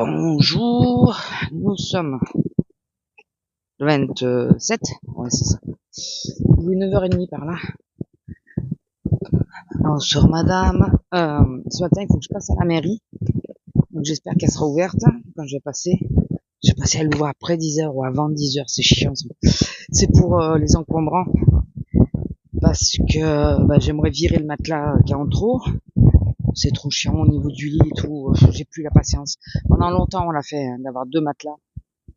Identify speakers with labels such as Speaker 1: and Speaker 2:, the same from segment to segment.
Speaker 1: Bonjour, nous sommes le 27, ouais c'est ça, il est 9h30 par là. Bonjour madame, ce matin il faut que je passe à la mairie, donc j'espère qu'elle sera ouverte quand je vais passer. Je vais passer à l'ouvrir après 10h ou avant 10h, c'est chiant ça. C'est pour les encombrants, parce que j'aimerais virer le matelas qui est en trop. C'est trop chiant au niveau du lit et tout, j'ai plus la patience. Pendant longtemps on l'a fait, d'avoir 2 matelas,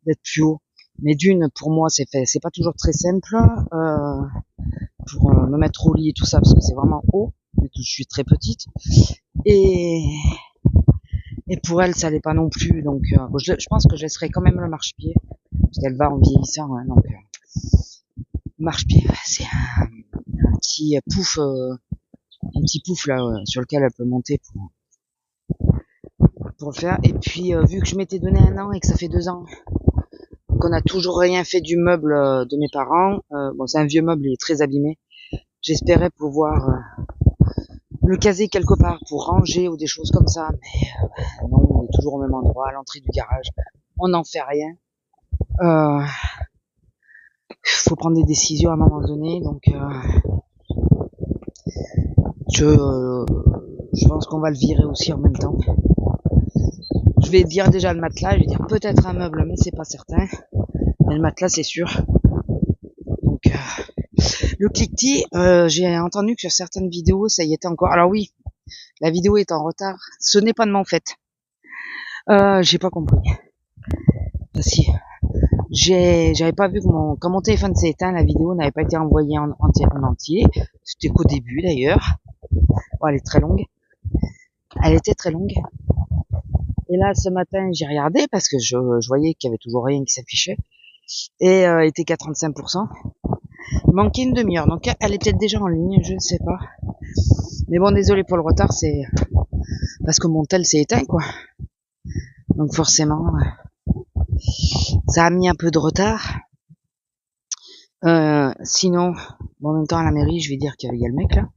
Speaker 1: d'être plus haut. Mais d'une, pour moi, c'est pas toujours très simple, pour me mettre au lit et tout ça, parce que c'est vraiment haut, et que je suis très petite. Et pour elle, ça l'est pas non plus, donc je pense que je laisserai quand même le marchepied, parce qu'elle va en vieillissant, hein, donc le marchepied, c'est un petit pouf, là, sur lequel elle peut monter pour le faire. Et puis, vu que je m'étais donné 1 an et que ça fait 2 ans qu'on a toujours rien fait du meuble de mes parents, bon c'est un vieux meuble, il est très abîmé, j'espérais pouvoir le caser quelque part pour ranger ou des choses comme ça, mais non, on est toujours au même endroit, à l'entrée du garage, on n'en fait rien. Faut prendre des décisions à un moment donné, donc je pense qu'on va le virer aussi en même temps. Je vais dire déjà le matelas, je vais dire peut-être un meuble, mais c'est pas certain. Mais le matelas, c'est sûr. Donc, le cliquetis, j'ai entendu que sur certaines vidéos, ça y était encore. Alors oui, la vidéo est en retard. Ce n'est pas de mon fait. J'ai pas compris. Enfin, si. J'avais pas vu que quand mon téléphone s'est éteint, la vidéo n'avait pas été envoyée en entier. C'était qu'au début d'ailleurs. Bon, elle est très longue. Elle était très longue. Et là, ce matin, j'ai regardé parce que je voyais qu'il y avait toujours rien qui s'affichait. Et était qu'à 35%. Il manquait une demi-heure. Donc elle était déjà en ligne, je ne sais pas. Mais bon, désolé pour le retard, c'est parce que mon tel s'est éteint, quoi. Donc forcément, ça a mis un peu de retard. Sinon, bon, en même temps à la mairie, je vais dire qu'il y a le mec là.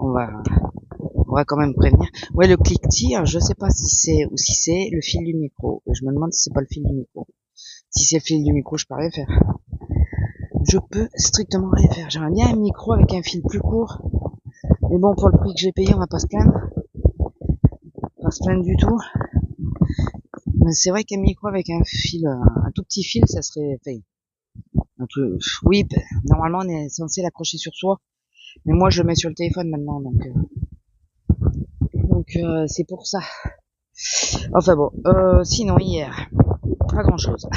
Speaker 1: Voilà, on va quand même prévenir. Ouais, le cliquetis, je sais pas si c'est ou si c'est le fil du micro. Je me demande si c'est pas le fil du micro. Si c'est le fil du micro, je peux rien faire. Je peux strictement rien faire. J'aimerais bien un micro avec un fil plus court. Mais bon, pour le prix que j'ai payé, on va pas se plaindre. Pas se plaindre du tout. Mais c'est vrai qu'un micro avec un fil, un tout petit fil, ça serait fait. Oui, normalement on est censé l'accrocher sur soi. Mais moi je le mets sur le téléphone maintenant, donc c'est pour ça. Enfin bon, sinon hier, pas grand chose.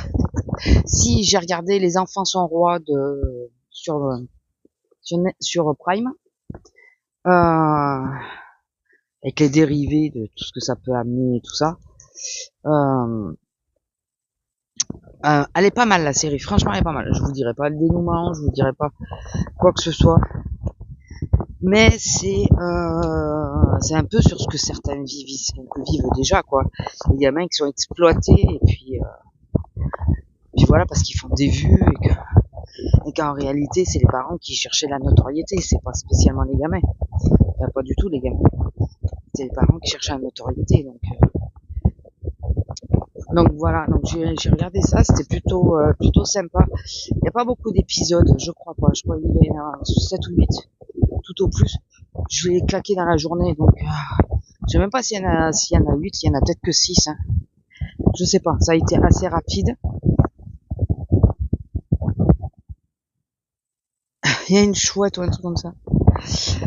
Speaker 1: Si j'ai regardé Les Enfants sont rois sur Prime, avec les dérivés de tout ce que ça peut amener et tout ça. Elle est pas mal la série, franchement elle est pas mal. Je vous dirai pas le dénouement, je vous dirai pas quoi que ce soit. Mais c'est un peu sur ce que certains vivent déjà, quoi. Les gamins qui sont exploités et puis voilà, parce qu'ils font des vues et qu'en réalité c'est les parents qui cherchaient la notoriété, c'est pas spécialement les gamins. Enfin, pas du tout les gamins. C'est les parents qui cherchaient la notoriété, donc voilà, donc j'ai regardé ça, c'était plutôt sympa. Il n'y a pas beaucoup d'épisodes, je crois pas. Je crois qu'il y en a 7 ou 8, tout au plus. Je vais les claquer dans la journée, donc je sais même pas s'il y en a 8, il y en a peut-être que 6. Hein. Je sais pas, ça a été assez rapide. Il y a une chouette ou un truc comme ça.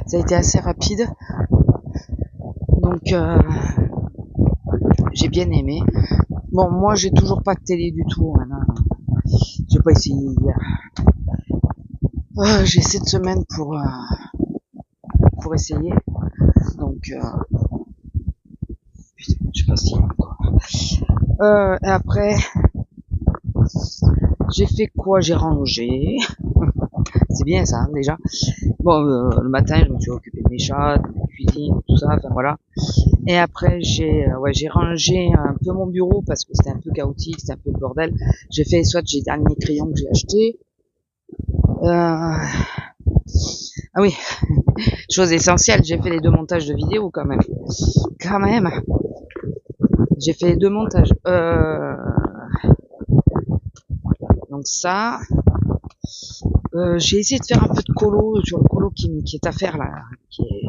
Speaker 1: Ça a été assez rapide. Donc j'ai bien aimé. Bon, moi j'ai toujours pas de télé du tout. Hein, j'ai pas essayé hier. J'ai cette semaine pour essayer. Donc putain, je sais pas si encore. Et après j'ai fait quoi? J'ai rangé. C'est bien ça, hein, déjà. Bon, le matin, je me suis occupé de mes chats, de ma cuisine, tout ça, enfin voilà. Et après, j'ai rangé un peu mon bureau parce que c'était un peu chaotique, c'était un peu le bordel. J'ai fait soit j'ai dernier crayon que j'ai acheté. Ah oui, chose essentielle, j'ai fait les 2 montages de vidéos quand même. Quand même. J'ai fait les 2 montages. Donc ça, j'ai essayé de faire un peu de colo sur le colo qui est à faire là, qui est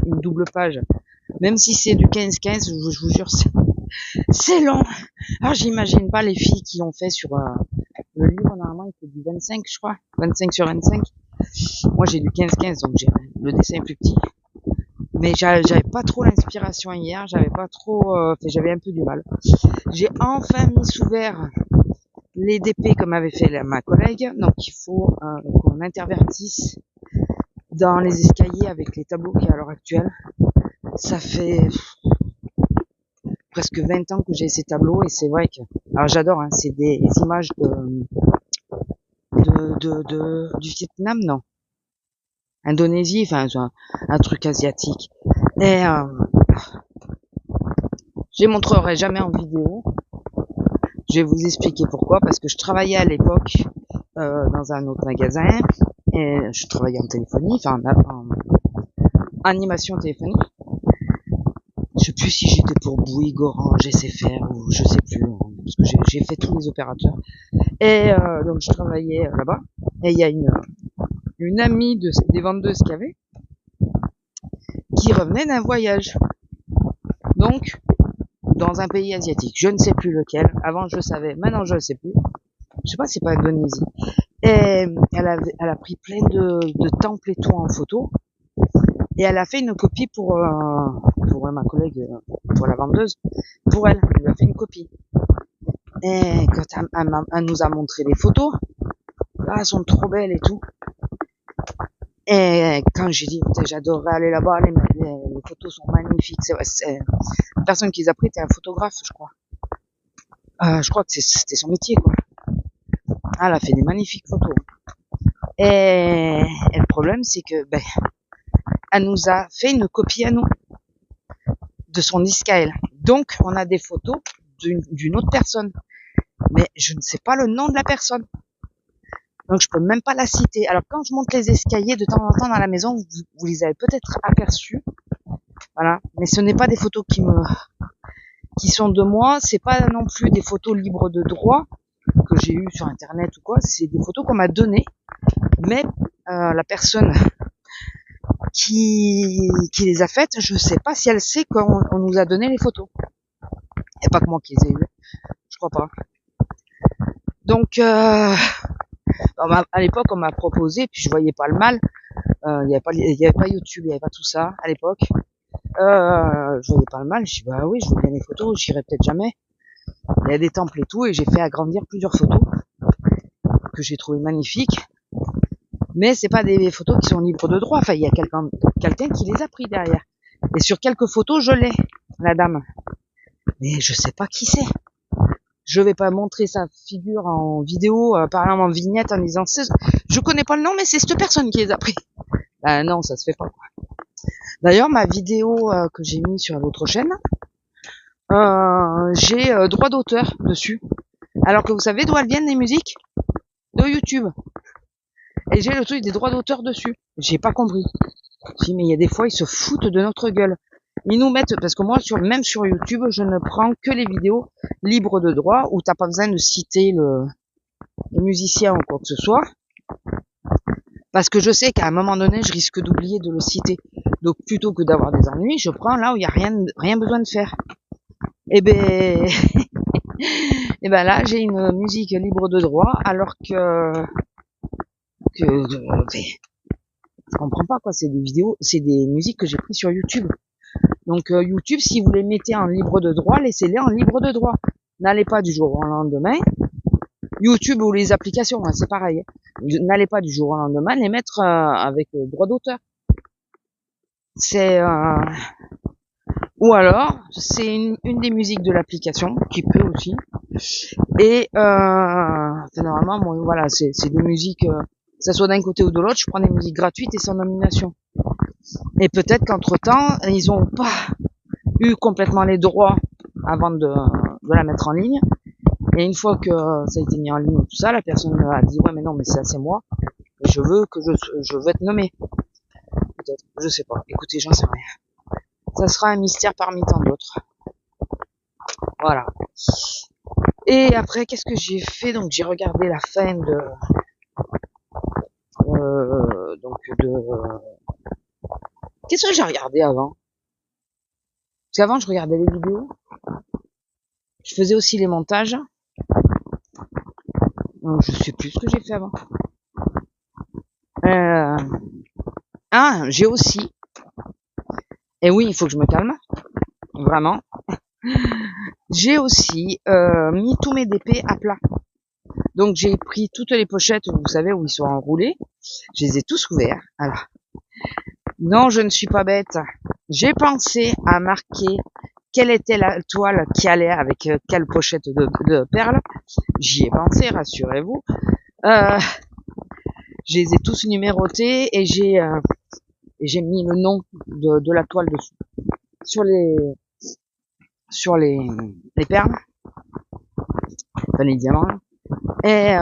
Speaker 1: une double page. Même si c'est du 15-15, je vous jure, c'est long. Alors j'imagine pas les filles qui l'ont fait sur le livre, normalement il fait du 25 je crois, 25 sur 25. Moi j'ai du 15-15 donc le dessin est plus petit. Mais j'avais pas trop l'inspiration hier, j'avais pas trop, j'avais un peu du mal. J'ai enfin mis sous verre les DP comme avait fait ma collègue, donc il faut qu'on intervertisse dans les escaliers avec les tableaux qu'il y a à l'heure actuelle. Ça fait presque 20 ans que j'ai ces tableaux et c'est vrai que, alors j'adore, hein, c'est des images du Vietnam, non, Indonésie, enfin un truc asiatique. Et je les montrerai jamais en vidéo. Je vais vous expliquer pourquoi, parce que je travaillais à l'époque dans un autre magasin et je travaillais en téléphonie, enfin en animation téléphonique. Je sais plus si j'étais pour Bouygues, Orange, SFR ou je sais plus, parce que j'ai fait tous les opérateurs. Et donc je travaillais là-bas et il y a une amie des vendeuses qu'il y avait qui revenait d'un voyage. Donc dans un pays asiatique, je ne sais plus lequel. Avant je savais, maintenant je ne sais plus. Je sais pas, c'est pas Indonésie. Et elle a pris plein de temples et tout en photo. Et elle a fait une copie pour ma collègue, pour la vendeuse, pour elle. Elle lui a fait une copie. Et quand elle nous a montré les photos, elles sont trop belles et tout. Et quand j'ai dit, j'adorerais aller là-bas, les photos sont magnifiques. La personne qui les a pris était un photographe, je crois. Je crois que c'était son métier, quoi. Elle a fait des magnifiques photos. Et le problème, c'est que, elle nous a fait une copie à nous de son disque à elle. Donc, on a des photos d'une autre personne. Mais je ne sais pas le nom de la personne. Donc, je peux même pas la citer. Alors, quand je monte les escaliers de temps en temps dans la maison, vous les avez peut-être aperçus. Voilà. Mais ce n'est pas des photos qui sont de moi. C'est pas non plus des photos libres de droit que j'ai eues sur Internet ou quoi. C'est des photos qu'on m'a données. Mais, la personne qui les a faites, je sais pas si elle sait qu'on nous a donné les photos. Et pas que moi qui les ai eues. Je crois pas. Donc, à l'époque, on m'a proposé, puis je voyais pas le mal. Il y avait pas YouTube, il y avait pas tout ça à l'époque. Je voyais pas le mal. Je dis bah oui, je veux bien les photos, j'irai peut-être jamais. Il y a des temples et tout, et j'ai fait agrandir plusieurs photos que j'ai trouvées magnifiques. Mais c'est pas des photos qui sont libres de droit. Enfin, il y a quelqu'un qui les a pris derrière. Et sur quelques photos, je l'ai, la dame. Mais je sais pas qui c'est. Je vais pas montrer sa figure en vidéo, parlant en vignette, en disant je connais pas le nom, mais c'est cette personne qui les a pris. Ben non, ça se fait pas, quoi. D'ailleurs, ma vidéo que j'ai mis sur l'autre chaîne, j'ai droit d'auteur dessus. Alors que vous savez d'où elles viennent les musiques? De YouTube. Et j'ai le truc des droits d'auteur dessus. J'ai pas compris. Si, mais il y a des fois, ils se foutent de notre gueule. Ils nous mettent, parce que moi, même sur YouTube, je ne prends que les vidéos libres de droit, où t'as pas besoin de citer le musicien ou quoi que ce soit. Parce que je sais qu'à un moment donné, je risque d'oublier de le citer. Donc, plutôt que d'avoir des ennuis, je prends là où il y a rien besoin de faire. Et ben, et ben là, j'ai une musique libre de droit, alors je comprends pas, quoi. C'est des vidéos, c'est des musiques que j'ai prises sur YouTube. Donc, YouTube, si vous les mettez en libre de droit, laissez-les en libre de droit. N'allez pas du jour au lendemain. YouTube ou les applications, hein, c'est pareil. N'allez pas du jour au lendemain les mettre avec droit d'auteur. C'est ou alors c'est une des musiques de l'application qui peut aussi. Et normalement, moi, voilà, c'est des musiques, que ça soit d'un côté ou de l'autre, je prends des musiques gratuites et sans nomination. Et peut-être qu'entre temps, ils ont pas eu complètement les droits avant de la mettre en ligne. Et une fois que ça a été mis en ligne et tout ça, la personne a dit ouais mais non mais ça c'est moi, et je veux être nommé. peut-être, je sais pas. Écoutez, j'en sais rien. Ça sera un mystère parmi tant d'autres. Voilà. Et après, qu'est-ce que j'ai fait? Donc j'ai regardé la fin de qu'est-ce que j'ai regardé avant? Parce qu'avant je regardais les vidéos. Je faisais aussi les montages. Je sais plus ce que j'ai fait avant. J'ai aussi. Et oui, il faut que je me calme. Vraiment. J'ai aussi mis tous mes DP à plat. Donc j'ai pris toutes les pochettes, vous savez, où ils sont enroulés. Je les ai tous ouverts. Voilà. Non, je ne suis pas bête. J'ai pensé à marquer quelle était la toile qui allait avec quelle pochette de perles. J'y ai pensé, rassurez-vous. Je les ai tous numérotés et j'ai mis le nom de la toile dessus. Sur les perles. Enfin, les diamants, là. Et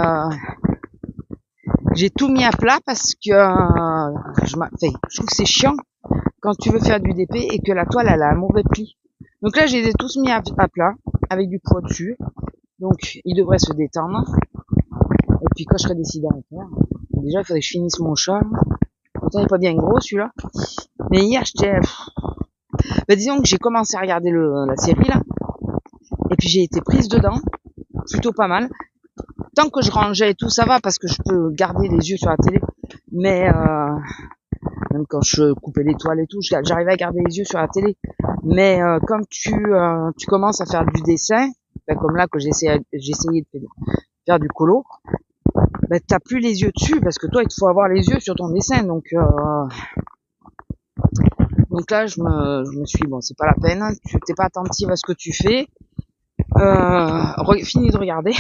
Speaker 1: j'ai tout mis à plat parce que je trouve que c'est chiant quand tu veux faire du DP et que la toile elle a un mauvais pli. Donc là, je les ai tous mis à plat avec du poids dessus. Donc, il devrait se détendre. Et puis, quand je serai décidé à le faire, déjà, il faudrait que je finisse mon chat. Pourtant, il est pas bien gros, celui-là. Mais hier, disons que j'ai commencé à regarder la série, là. Et puis, j'ai été prise dedans. Plutôt pas mal. Tant que je rangeais et tout, ça va, parce que je peux garder les yeux sur la télé. Mais, même quand je coupais les toiles et tout, j'arrivais à garder les yeux sur la télé. Mais quand tu commences à faire du dessin, comme là que j'essayais de faire du colo, t'as plus les yeux dessus parce que toi il te faut avoir les yeux sur ton dessin. Donc là je me suis bon, c'est pas la peine, tu t'es pas attentive à ce que tu fais. Fini de regarder.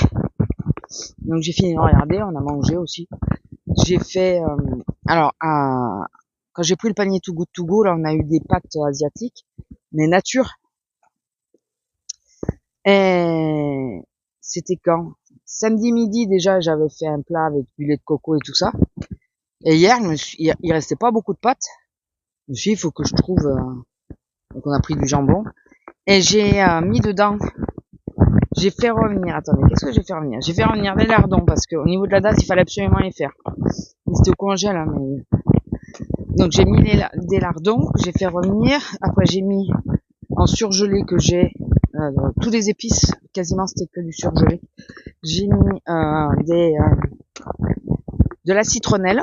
Speaker 1: Donc j'ai fini de regarder, on a mangé aussi. J'ai fait quand j'ai pris le panier Too Good To Go, là on a eu des pâtes asiatiques, mais nature. Et c'était quand? Samedi midi déjà, j'avais fait un plat avec du lait de coco et tout ça. Et hier, il restait pas beaucoup de pâtes. Je me suis dit, il faut que je trouve. Donc on a pris du jambon et j'ai mis dedans. J'ai fait revenir. Attendez, qu'est-ce que j'ai fait revenir? J'ai fait revenir des lardons parce qu'au niveau de la date, il fallait absolument les faire. Ils étaient au congèle, hein, mais. Donc j'ai mis des lardons que j'ai fait revenir. Après j'ai mis en surgelé que j'ai tous les épices. Quasiment c'était que du surgelé. J'ai mis de la citronnelle.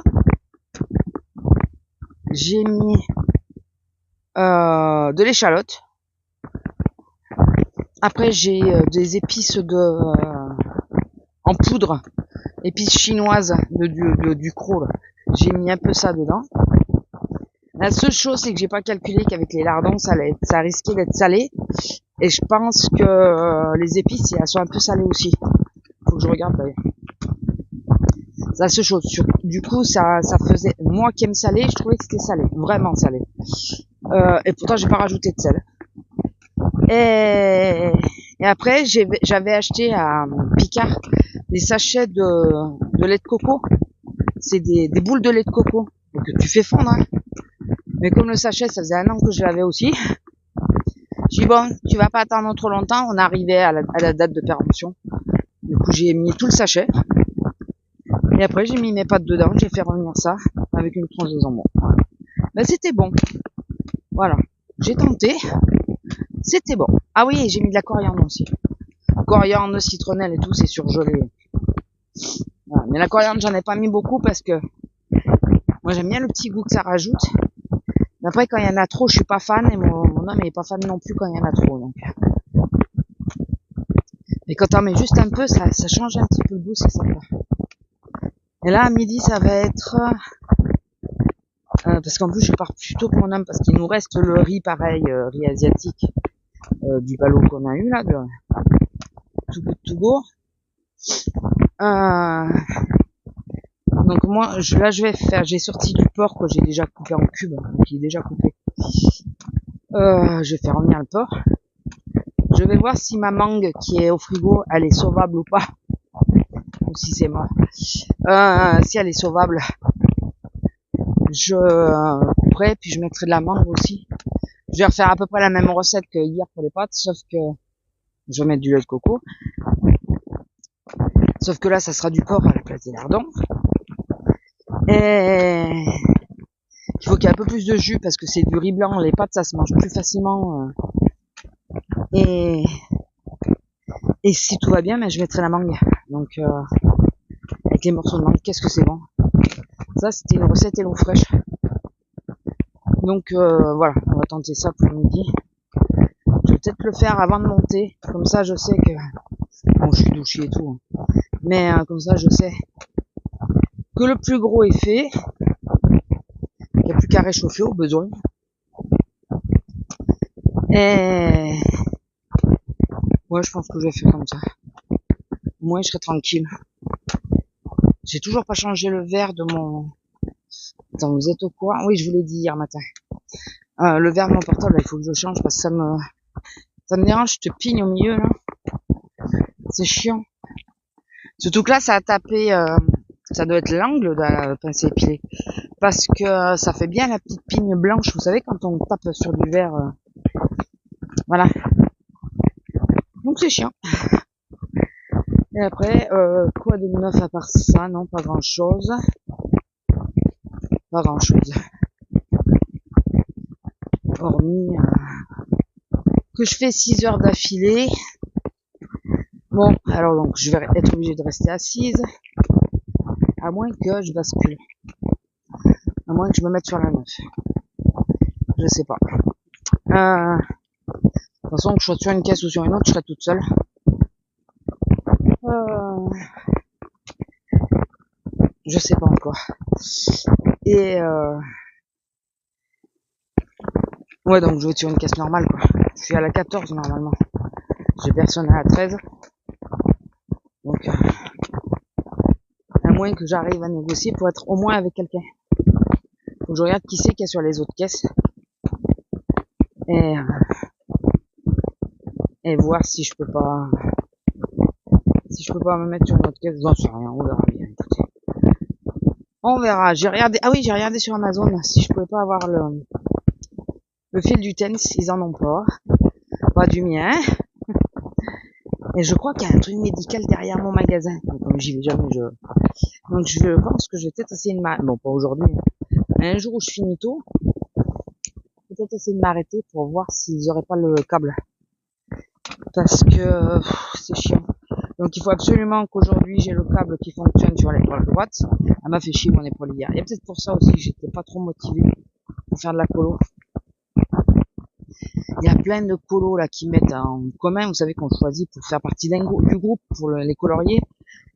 Speaker 1: J'ai mis de l'échalote. Après j'ai des épices en poudre, épices chinoises du croc. J'ai mis un peu ça dedans. La seule chose c'est que j'ai pas calculé qu'avec les lardons ça risquait d'être salé. Et je pense que les épices elles sont un peu salées aussi. Faut que je regarde d'ailleurs. C'est la seule chose. Du coup, ça faisait, moi qui aime salé, je trouvais que c'était salé, vraiment salé. Et pourtant, j'ai pas rajouté de sel. Et après, j'avais acheté à Picard des sachets de lait de coco. C'est des boules de lait de coco que tu fais fondre. Hein. Mais comme le sachet, ça faisait 1 an que je l'avais aussi. J'ai dit bon, tu vas pas attendre trop longtemps. On est arrivé à la date de péremption. Du coup, j'ai mis tout le sachet. Et après, j'ai mis mes pâtes dedans, j'ai fait revenir ça avec une tranche de jambon. C'était bon. Voilà. J'ai tenté. C'était bon. Ah oui, j'ai mis de la coriandre aussi. Coriandre, citronnelle et tout, c'est surgelé. Voilà. Mais la coriandre, j'en ai pas mis beaucoup parce que moi, j'aime bien le petit goût que ça rajoute. Mais après, quand il y en a trop, je suis pas fan et mon homme il est pas fan non plus quand il y en a trop. Donc. Mais quand t'en mets juste un peu, ça change un petit peu le goût, c'est sympa. Et là, à midi, ça va être... parce qu'en plus, je pars plutôt pour mon homme, parce qu'il nous reste le riz, pareil, riz asiatique, du ballot qu'on a eu, là, de Too Good To Go. Donc moi, j'ai sorti du porc que j'ai déjà coupé en cubes, donc il est déjà coupé. Je vais faire revenir le porc. Je vais voir si ma mangue qui est au frigo, elle est sauvable ou pas. Ou si c'est mort. Si elle est sauvable, je couperai, puis je mettrai de la mangue aussi. Je vais refaire à peu près la même recette que hier pour les pâtes, sauf que je vais mettre du lait de coco. Sauf que là, ça sera du porc à la place des lardons. Et il faut qu'il y ait un peu plus de jus parce que c'est du riz blanc. Les pâtes, ça se mange plus facilement. Et si tout va bien, ben, je mettrai la mangue. Donc, avec les morceaux de mangue, qu'est-ce que c'est bon. Ça, c'était une recette hello fraîche. Donc, voilà, on va tenter ça pour midi. Je vais peut-être le faire avant de monter. Comme ça, je sais que... Bon, je suis douché et tout. Mais comme ça, je sais que le plus gros est fait. Il n'y a plus qu'à réchauffer au besoin. Et... ouais, je pense que je vais faire comme ça. Au moins, je serai tranquille. J'ai toujours pas changé le verre de mon... Attends, vous êtes au courant? Oui, je vous l'ai dit hier matin. Le verre de mon portable, il faut que je change parce que ça me dérange, je te pigne au milieu, là. C'est chiant. Surtout que là, ça a tapé, ça doit être l'angle de la pince à épiler. Parce que ça fait bien la petite pigne blanche, vous savez, quand on tape sur du verre. Voilà. Donc c'est chiant. Et après, quoi de neuf à part ça? Non, pas grand chose. Pas grand chose. Hormis que je fais 6 heures d'affilée. Bon, alors donc je vais être obligée de rester assise. À moins que je bascule. À moins que je me mette sur la 9. Je sais pas. De toute façon, que je sois sur une caisse ou sur une autre, je serai toute seule. Je sais pas encore. Et ouais, donc je vais sur une caisse normale, quoi. Je suis à la 14 normalement. J'ai personne à la 13. Donc, à moins que j'arrive à négocier pour être au moins avec quelqu'un. Faut que je regarde qui c'est qu'il y a sur les autres caisses. Et voir si je peux pas me mettre sur une autre caisse. J'en sais rien, on verra bien, écoutez. On verra. J'ai regardé sur Amazon si je pouvais pas avoir le fil du tennis, ils en ont pas. Pas du mien. Et je crois qu'il y a un truc médical derrière mon magasin. Donc, comme j'y vais jamais, donc je pense que je vais peut-être essayer de m'arrêter. Bon, pas aujourd'hui. Un jour où je finis tôt, peut-être essayer de m'arrêter pour voir s'ils auraient pas le câble. Parce que c'est chiant. Donc il faut absolument qu'aujourd'hui j'ai le câble qui fonctionne sur l'épaule droite. Elle m'a fait chier mon épaule hier. Et peut-être pour ça aussi que j'étais pas trop motivée pour faire de la colo. Il y a plein de colos là qui mettent en commun, vous savez qu'on choisit pour faire partie du groupe pour les colorier.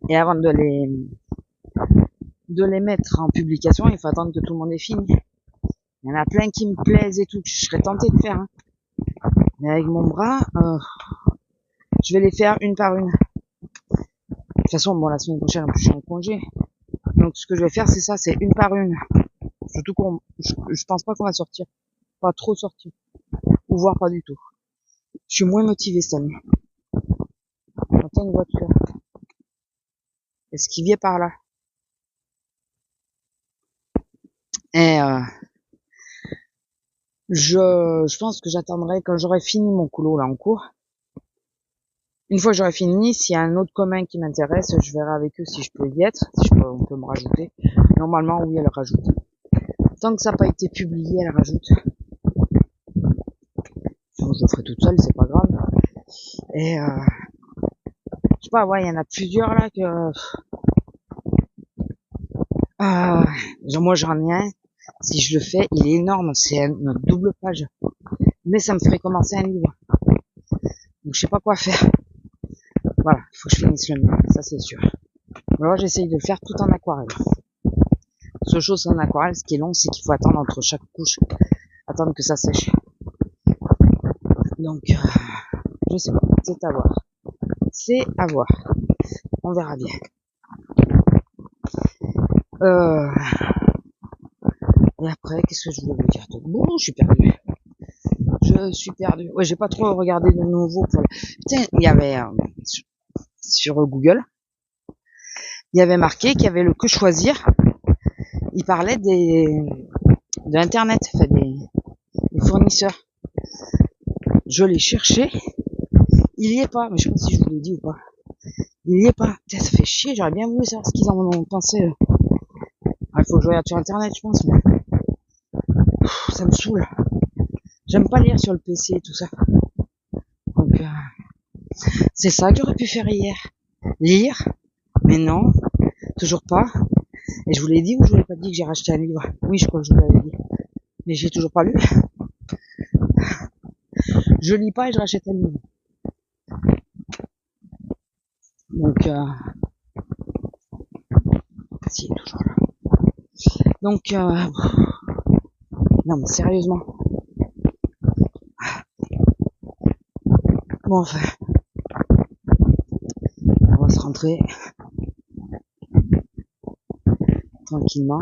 Speaker 1: Et avant de les mettre en publication, il faut attendre que tout le monde ait fini. Il y en a plein qui me plaisent et tout, que je serais tentée de faire. Hein. Mais avec mon bras, je vais les faire une par une. De toute façon, bon, la semaine prochaine, en plus, je suis en congé. Donc, ce que je vais faire, c'est ça, c'est une par une. Surtout je pense pas qu'on va sortir. Pas trop sortir. Ou voire pas du tout. Je suis moins motivée cette année. J'entends une voiture. Est-ce qu'il vient par là? Et je pense que j'attendrai quand j'aurai fini mon couloir là en cours. Une fois que j'aurai fini, s'il y a un autre commun qui m'intéresse, je verrai avec eux si je peux y être, si on peut me rajouter. Normalement, oui, elle rajoute. Tant que ça n'a pas été publié, elle rajoute. Sinon, je le ferai toute seule, c'est pas grave. Et je sais pas, ouais, il y en a plusieurs là que... moi j'en ai un. Si je le fais, il est énorme, c'est une double page. Mais ça me ferait commencer un livre. Donc je sais pas quoi faire. Voilà, il faut que je finisse le mien, ça c'est sûr. Alors j'essaye de le faire tout en aquarelle. Seule chose en aquarelle, ce qui est long, c'est qu'il faut attendre entre chaque couche, attendre que ça sèche. Donc, je sais pas, c'est à voir. C'est à voir. On verra bien. Et après, qu'est-ce que je voulais vous dire? Bon, je suis perdu. Ouais, j'ai pas trop regardé de nouveau pour Putain, il y avait sur Google, il y avait marqué qu'il y avait le que choisir il parlait de Internet, enfin des fournisseurs. Je l'ai cherché, il y est pas, mais je sais pas si je vous l'ai dit ou pas. Il y est pas. Putain, ça fait chier, j'aurais bien voulu savoir ce qu'ils en ont pensé. Il faut que je regarde sur Internet, je pense, mais ça me saoule. J'aime pas lire sur le PC et tout ça. Donc, c'est ça que j'aurais pu faire hier. Lire, mais non, toujours pas. Et je vous l'ai dit ou je vous l'ai pas dit que j'ai racheté un livre? Oui, je crois que je vous l'avais dit. Mais j'ai toujours pas lu. Je lis pas et je rachète un livre. Donc, si, toujours là. Donc, non mais sérieusement. Bon, enfin, on va se rentrer tranquillement.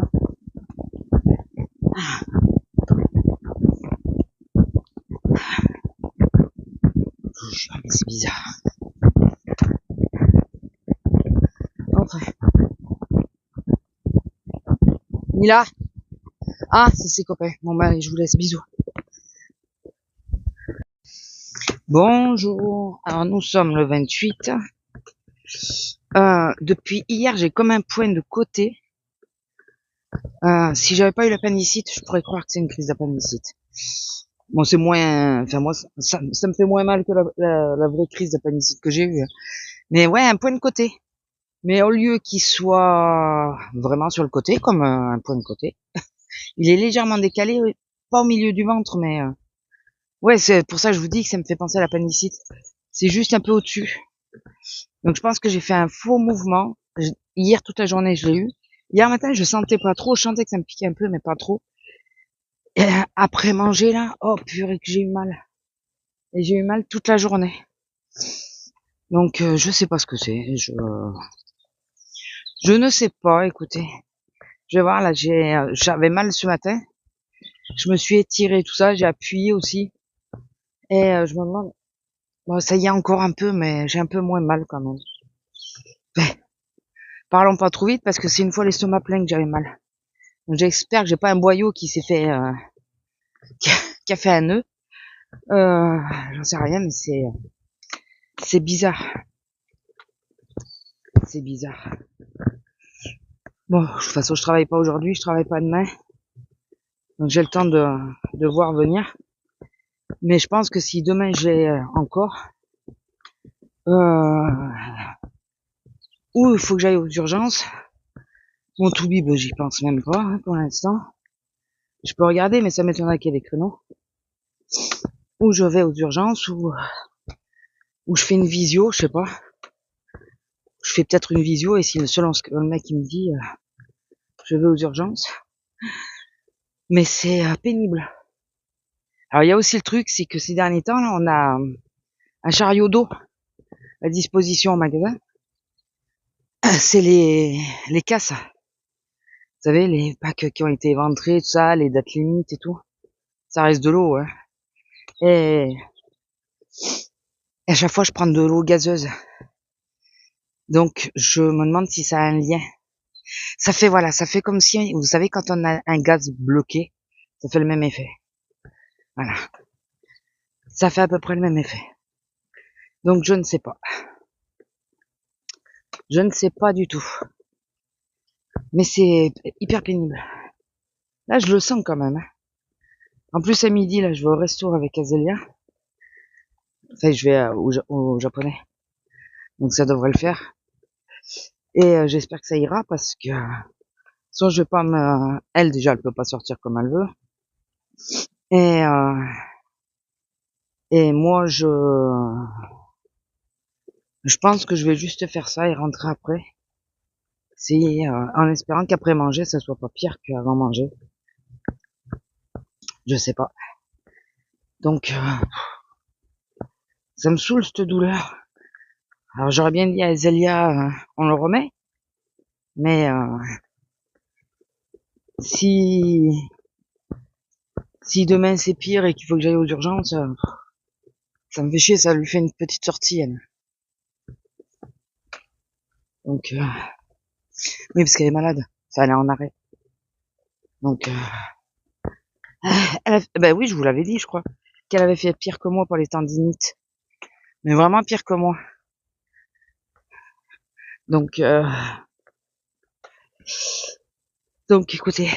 Speaker 1: Mais c'est bizarre. Enfin. Mila? Ah, c'est ses copains. Bon bah, je vous laisse. Bisous. Bonjour. Alors, nous sommes le 28. Depuis hier, j'ai comme un point de côté. Si j'avais pas eu l'appendicite, je pourrais croire que c'est une crise d'appendicite. Bon, c'est moins, enfin moi, ça me fait moins mal que la vraie crise d'appendicite que j'ai eue. Mais ouais, un point de côté. Mais au lieu qu'il soit vraiment sur le côté, comme un point de côté, il est légèrement décalé, pas au milieu du ventre, mais ouais, c'est pour ça que je vous dis que ça me fait penser à l'appendicite. C'est juste un peu au-dessus. Donc je pense que j'ai fait un faux mouvement. Hier toute la journée, je l'ai eu. Hier matin, je sentais pas trop, je sentais que ça me piquait un peu, mais pas trop. Et après manger là, oh purée que j'ai eu mal. Et j'ai eu mal toute la journée. Donc je sais pas ce que c'est. Je ne sais pas, écoutez. Je vais voir là, j'avais mal ce matin. Je me suis étiré tout ça, j'ai appuyé aussi. Et je me demande, bon ça y est encore un peu, mais j'ai un peu moins mal quand même. Ben, parlons pas trop vite parce que c'est une fois l'estomac plein que j'avais mal. Donc j'espère que j'ai pas un boyau qui s'est fait, qui a fait un nœud. J'en sais rien, mais c'est bizarre. C'est bizarre. Bon, de toute façon, je travaille pas aujourd'hui, je travaille pas demain. Donc j'ai le temps de voir venir. Mais je pense que si demain j'ai encore, ou il faut que j'aille aux urgences. Mon Toubib, j'y pense même pas, hein, pour l'instant. Je peux regarder, mais ça m'étonnerait qu'il y ait des créneaux. Ou je vais aux urgences, ou je fais une visio, je sais pas. Je fais peut-être une visio, et si selon ce que le mec il me dit, je vais aux urgences. Mais c'est pénible. Alors il y a aussi le truc, c'est que ces derniers temps, là, on a un chariot d'eau à disposition au magasin. C'est les casses. Vous savez, les packs qui ont été éventrés, tout ça, les dates limites et tout. Ça reste de l'eau, hein. Et à chaque fois, je prends de l'eau gazeuse. Donc, je me demande si ça a un lien. Ça fait comme si, vous savez, quand on a un gaz bloqué, ça fait le même effet. Voilà. Ça fait à peu près le même effet. Donc, je ne sais pas. Je ne sais pas du tout. Mais c'est hyper pénible. Là, je le sens quand même. En plus, à midi, là, je vais au resto avec Azelia. Enfin, je vais au japonais. Donc, ça devrait le faire. Et j'espère que ça ira parce que sinon, je vais pas elle, déjà, elle peut pas sortir comme elle veut. Et moi, je pense que je vais juste faire ça et rentrer après. C'est en espérant qu'après manger, ça soit pas pire qu'avant manger. Je sais pas. Donc, ça me saoule cette douleur. Alors j'aurais bien dit à Zelia, on le remet. Mais si demain c'est pire et qu'il faut que j'aille aux urgences, ça me fait chier, ça lui fait une petite sortie, elle. Donc, oui, parce qu'elle est malade. Ça, elle est en arrêt. Donc, ben oui, je vous l'avais dit, je crois, qu'elle avait fait pire que moi pour les tendinites. Mais vraiment pire que moi. Donc, écoutez,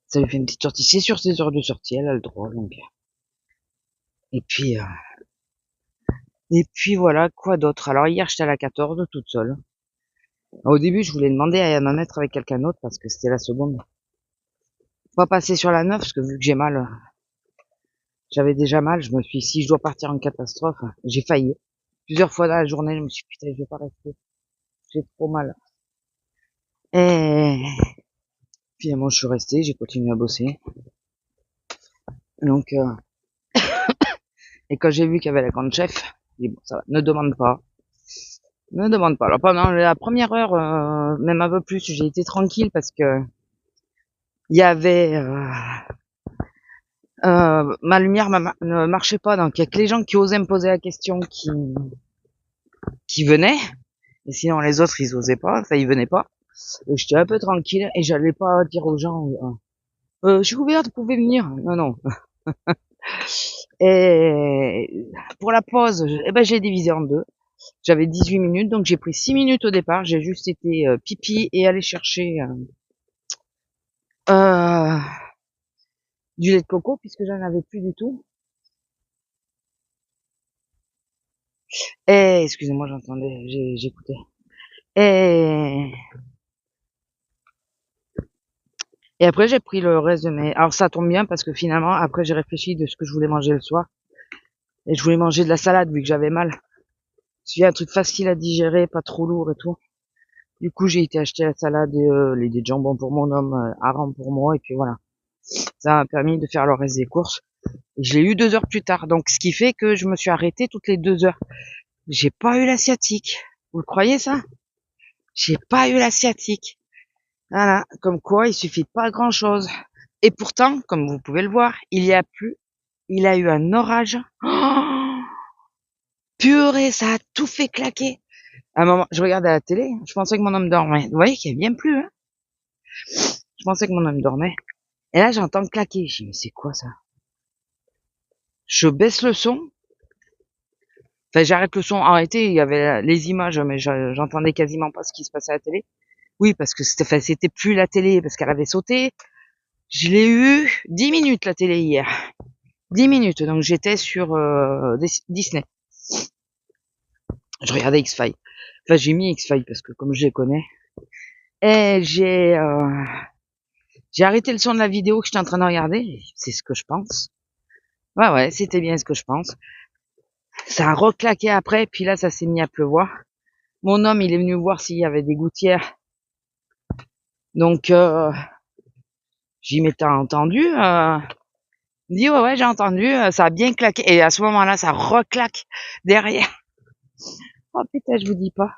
Speaker 1: ça lui fait une petite sortie. C'est sur ses heures de sortie, elle a le droit, donc. Et puis, voilà, quoi d'autre? Alors hier, j'étais à la 14, toute seule. Au début, je voulais demander à m'en mettre avec quelqu'un d'autre parce que c'était la seconde. Pas passer sur la 9 parce que vu que j'ai mal, j'avais déjà mal, je me suis dit, si je dois partir en catastrophe, j'ai failli. Plusieurs fois dans la journée, je me suis dit, putain, je vais pas rester. J'ai trop mal. Et finalement, je suis resté, j'ai continué à bosser. Donc, et quand j'ai vu qu'il y avait la grande chef, j'ai dit, bon, ça va, ne demande pas. Ne demande pas. Alors pendant la première heure, même un peu plus, j'ai été tranquille parce que il y avait ma lumière ne marchait pas, donc il y a que les gens qui osaient me poser la question qui venaient, et sinon les autres ils osaient pas, enfin ils venaient pas. J'étais un peu tranquille et j'allais pas dire aux gens je suis ouverte, vous pouvez venir. Non non. Et pour la pause, j'ai divisé en deux. J'avais 18 minutes, donc j'ai pris 6 minutes au départ. J'ai juste été pipi et aller chercher euh, du lait de coco puisque j'en avais plus du tout. Et excusez-moi, j'entendais, j'écoutais. Et après j'ai pris le reste de mes. Alors ça tombe bien parce que finalement après j'ai réfléchi de ce que je voulais manger le soir et je voulais manger de la salade vu que j'avais mal. C'est un truc facile à digérer, pas trop lourd et tout. Du coup j'ai été acheter la salade et les des jambons pour mon homme, hareng pour moi et puis voilà. Ça m'a permis de faire le reste des courses. Et je l'ai eu 2 heures plus tard, donc ce qui fait que je me suis arrêtée toutes les 2 heures. J'ai pas eu la sciatique. Vous le croyez ça? J'ai pas eu la sciatique. Voilà, comme quoi il suffit pas grand chose. Et pourtant, comme vous pouvez le voir, il y a plu, il a eu un orage. Oh, purée, ça a tout fait claquer. À un moment, je regardais la télé, je pensais que mon homme dormait. Vous voyez qu'il y a bien plu, hein? Je pensais que mon homme dormait. Et là, j'entends claquer. Je dis, mais c'est quoi ça? Je baisse le son. Enfin, j'arrête le son. Arrêtez, il y avait les images, mais j'entendais quasiment pas ce qui se passait à la télé. Oui, parce que c'était plus la télé, parce qu'elle avait sauté. Je l'ai eu 10 minutes, la télé, hier. 10 minutes, donc j'étais sur Disney. Je regardais X-Files. Enfin, j'ai mis X-Files parce que comme je les connais. Et j'ai arrêté le son de la vidéo que j'étais en train de regarder. C'est ce que je pense. Ouais, c'était bien ce que je pense. Ça a reclaqué après, puis là, ça s'est mis à pleuvoir. Mon homme, il est venu voir s'il y avait des gouttières. Donc, j'y m'étais entendu. Il me dit, ouais, j'ai entendu. Ça a bien claqué. Et à ce moment-là, ça reclaque derrière. Oh putain, je vous dis pas.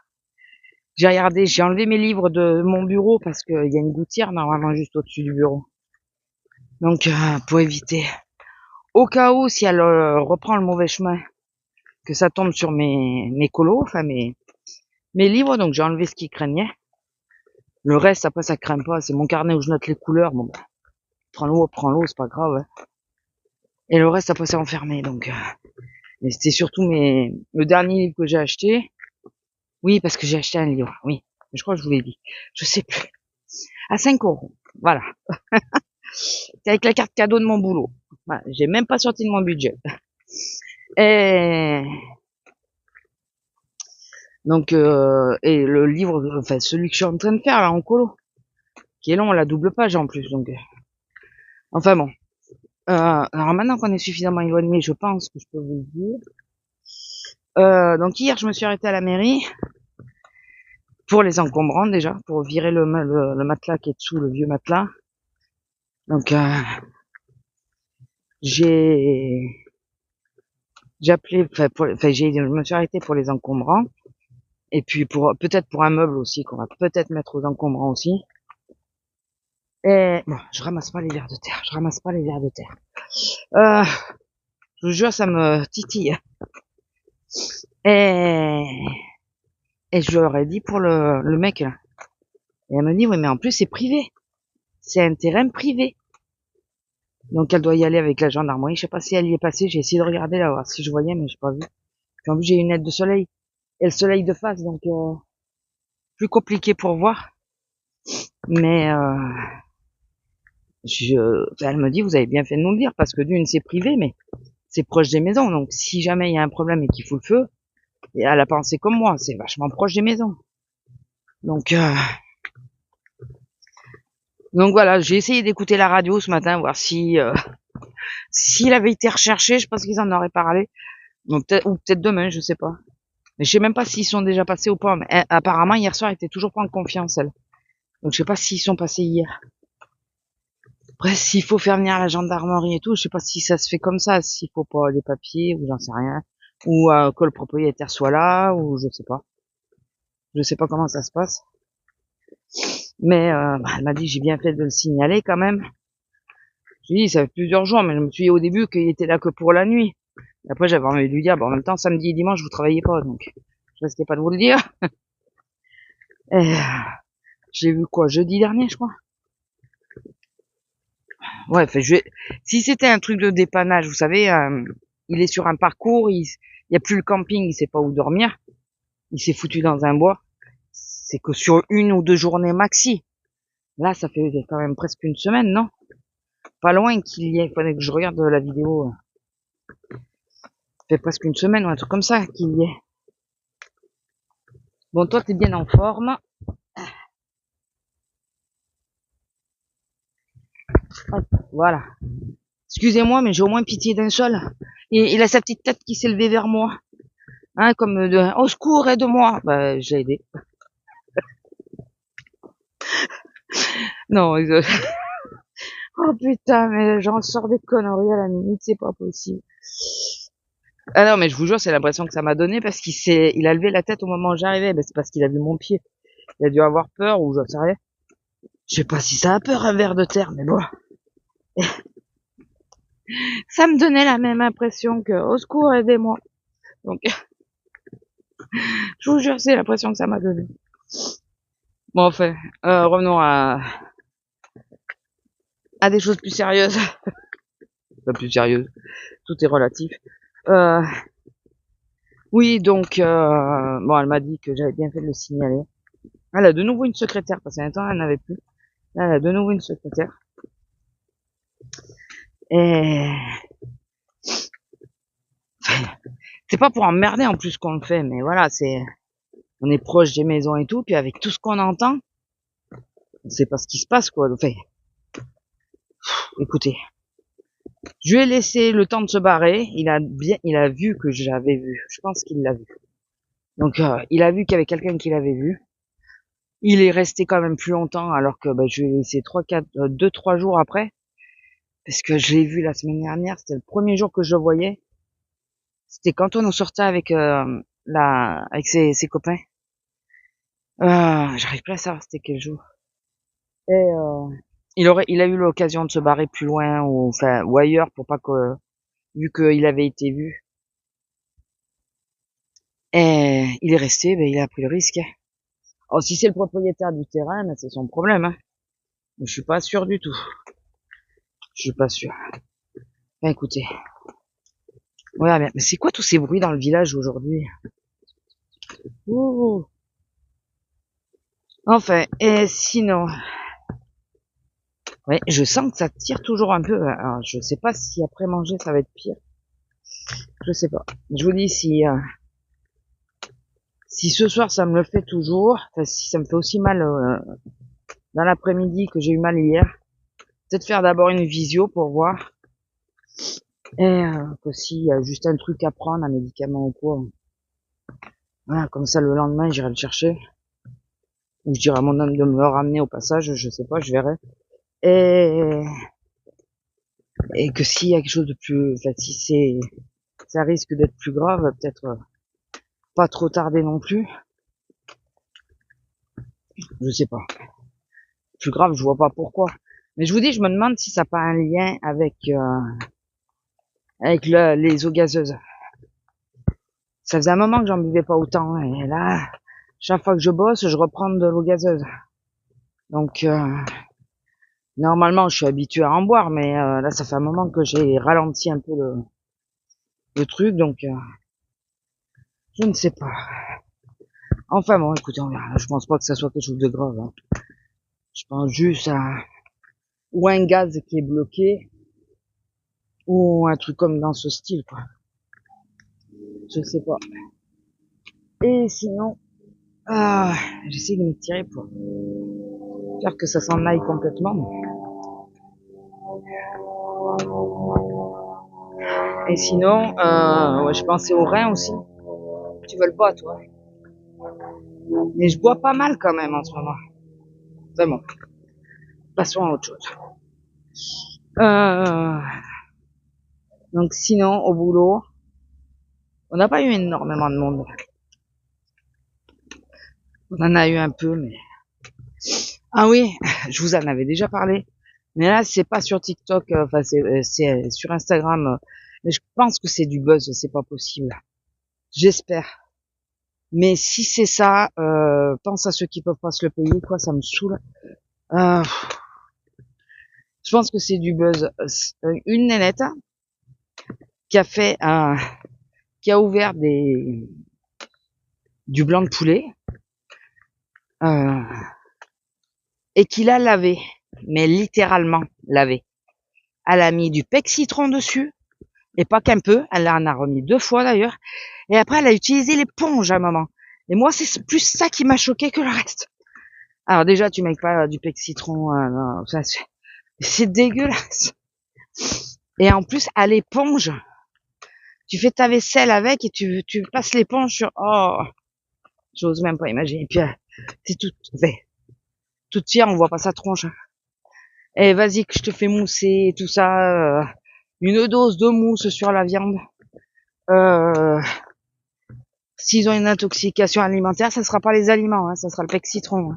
Speaker 1: J'ai regardé, j'ai enlevé mes livres de mon bureau parce qu'il y a une gouttière normalement juste au-dessus du bureau. Donc, pour éviter. Au cas où, si elle reprend le mauvais chemin, que ça tombe sur mes colos, enfin mes livres, donc j'ai enlevé ce qui craignait. Le reste, après, ça craint pas. C'est mon carnet où je note les couleurs. Bon, bah, prends-l'eau, c'est pas grave. Hein. Et le reste, après, c'est enfermé. Donc, mais c'était surtout le dernier livre que j'ai acheté. Oui, parce que j'ai acheté un livre. Oui, je crois que je vous l'ai dit. Je sais plus. À 5 €. Voilà. C'est avec la carte cadeau de mon boulot. Voilà. J'ai même pas sorti de mon budget. Et donc, et le livre, enfin celui que je suis en train de faire là en colo, qui est long, la double page en plus. Donc, enfin bon. Alors maintenant qu'on est suffisamment éloigné, je pense que je peux vous le dire. Donc hier, je me suis arrêtée à la mairie pour les encombrants déjà, pour virer le matelas qui est dessous, le vieux matelas. Donc j'ai appelé, je me suis arrêtée pour les encombrants et puis peut-être pour un meuble aussi qu'on va peut-être mettre aux encombrants aussi. Et bon, je ramasse pas les verres de terre, je vous jure, ça me titille. Et je leur ai dit pour le mec là, Et elle me dit, oui, mais en plus, c'est privé. C'est un terrain privé. Donc, elle doit y aller avec la gendarmerie. Je sais pas si elle y est passée. J'ai essayé de regarder là, voir si je voyais, mais j'ai pas vu. Puis en plus, j'ai une lunette de soleil. Et le soleil de face, donc, plus compliqué pour voir. Mais, elle me dit, vous avez bien fait de nous le dire, parce que d'une, c'est privé, mais c'est proche des maisons. Donc, si jamais il y a un problème et qu'il fout le feu, et elle a pensé comme moi, c'est vachement proche des maisons. Donc, voilà, j'ai essayé d'écouter la radio ce matin, voir si s'il avait été recherché, je pense qu'ils en auraient parlé. Donc, ou peut-être demain, je sais pas. Mais je sais même pas s'ils sont déjà passés ou pas. Mais apparemment, hier soir, elle était toujours pas en confiance, elle. Donc, je sais pas s'ils sont passés hier. Après, s'il faut faire venir la gendarmerie et tout, je sais pas si ça se fait comme ça, s'il faut pas les papiers, ou j'en sais rien. Ou que le propriétaire soit là, ou je sais pas. Je sais pas comment ça se passe. Mais elle m'a dit, j'ai bien fait de le signaler quand même. J'ai dit, ça fait plusieurs jours, mais je me suis dit au début qu'il était là que pour la nuit. Et après, j'avais envie de lui dire, bon, en même temps, samedi et dimanche, vous travaillez pas, donc je risquais pas de vous le dire. Et, j'ai vu quoi, jeudi dernier, je crois. Ouais, si c'était un truc de dépannage, vous savez, il est sur un parcours, il y a plus le camping, il sait pas où dormir. Il s'est foutu dans un bois. C'est que sur 1 ou 2 journées maxi. Là, ça fait quand même presque une semaine, non? Pas loin qu'il y ait, il fallait que je regarde la vidéo. Ça fait presque une semaine ou un truc comme ça qu'il y ait. Bon, toi, t'es bien en forme. Hop, voilà. Excusez-moi, mais j'ai au moins pitié d'un seul. Et il a sa petite tête qui s'est levée vers moi. Hein, comme de, au secours, aide-moi. Bah, j'ai aidé. Non, oh putain, mais j'en sors des conneries à la minute, c'est pas possible. Ah non, mais je vous jure, c'est l'impression que ça m'a donné parce il a levé la tête au moment où j'arrivais. Ben, c'est parce qu'il a vu mon pied. Il a dû avoir peur ou j'en sais rien. Je sais pas si ça a peur un ver de terre, mais bon. Ça me donnait la même impression que, au secours, aidez-moi. Donc, je vous jure, c'est l'impression que ça m'a donné. Bon, enfin, revenons à des choses plus sérieuses. Pas plus sérieuses. Tout est relatif. Oui, donc, bon, elle m'a dit que j'avais bien fait de le signaler. Elle a de nouveau une secrétaire, parce qu'à un temps, elle n'avait plus. Là, elle a de nouveau une secrétaire. Et c'est pas pour emmerder en plus qu'on le fait, mais voilà, on est proche des maisons et tout, puis avec tout ce qu'on entend, on sait pas ce qui se passe, quoi. Enfin, écoutez, je lui ai laissé le temps de se barrer. Il a vu que j'avais vu. Je pense qu'il l'a vu. Donc, il a vu qu'il y avait quelqu'un qui l'avait vu. Il est resté quand même plus longtemps, alors que je lui ai laissé 2-3 jours après, parce que je l'ai vu la semaine dernière. C'était le premier jour que je le voyais. C'était quand on sortait avec avec ses copains. J'arrive pas à savoir c'était quel jour. Et il a eu l'occasion de se barrer plus loin ou ailleurs pour pas que, vu qu'il avait été vu. Et il est resté, il a pris le risque. Alors si c'est le propriétaire du terrain, c'est son problème. Hein. Mais je suis pas sûr du tout. Je suis pas sûr. Écoutez. Ouais, mais c'est quoi tous ces bruits dans le village aujourd'hui? Ouh. Enfin, et sinon, ouais, je sens que ça tire toujours un peu. Alors, je sais pas si après manger ça va être pire. Je sais pas. Je vous dis si ce soir ça me le fait toujours, enfin, si ça me fait aussi mal dans l'après-midi que j'ai eu mal hier, peut-être faire d'abord une visio pour voir. Et que s'il y a juste un truc à prendre, un médicament ou quoi. Voilà, comme ça le lendemain j'irai le chercher. Ou je dirai à mon homme de me le ramener au passage, je sais pas, je verrai. Et que s'il y a quelque chose de plus, enfin, si ça risque d'être plus grave, peut-être pas trop tarder non plus. Je sais pas. Plus grave, je vois pas pourquoi. Mais je vous dis, je me demande si ça n'a pas un lien avec les eaux gazeuses. Ça faisait un moment que j'en buvais pas autant, et là, chaque fois que je bosse, je reprends de l'eau gazeuse. Donc, normalement, je suis habitué à en boire, mais là, ça fait un moment que j'ai ralenti un peu le truc, donc je ne sais pas. Enfin bon, écoutez, on verra. Je pense pas que ça soit quelque chose de grave. Hein. Je pense juste à ou un gaz qui est bloqué, ou un truc comme dans ce style, quoi. Je sais pas. Et sinon, j'essaie de m'étirer pour faire que ça s'en aille complètement. Et sinon, ouais, je pensais au rein aussi. Tu veux le boire, toi? Mais je bois pas mal quand même en ce moment. Vraiment. Passons à autre chose. Euh, donc sinon, au boulot, on n'a pas eu énormément de monde. On en a eu un peu, mais... Ah oui, je vous en avais déjà parlé. Mais là, c'est pas sur TikTok, enfin, c'est sur Instagram. Mais je pense que c'est du buzz, c'est pas possible. J'espère. Mais si c'est ça, pense à ceux qui peuvent pas se le payer, quoi, ça me saoule. Euh, je pense que c'est du buzz. Une nénette qui a fait qui a ouvert du blanc de poulet, euh, et qui l'a lavé. Mais littéralement lavé. Elle a mis du pec citron dessus. Et pas qu'un peu. Elle en a remis 2 fois d'ailleurs. Et après, elle a utilisé l'éponge à un moment. Et moi, c'est plus ça qui m'a choqué que le reste. Alors déjà, tu mets pas du pec citron, non, ça, c'est dégueulasse. Et en plus, à l'éponge, tu fais ta vaisselle avec et tu passes l'éponge sur... Oh, j'ose même pas imaginer. Et puis, c'est toute fière, on voit pas sa tronche. Hein. Et vas-y que je te fais mousser et tout ça. Une dose de mousse sur la viande. S'ils ont une intoxication alimentaire, ça sera pas les aliments, hein, ça sera le pec citron. Hein.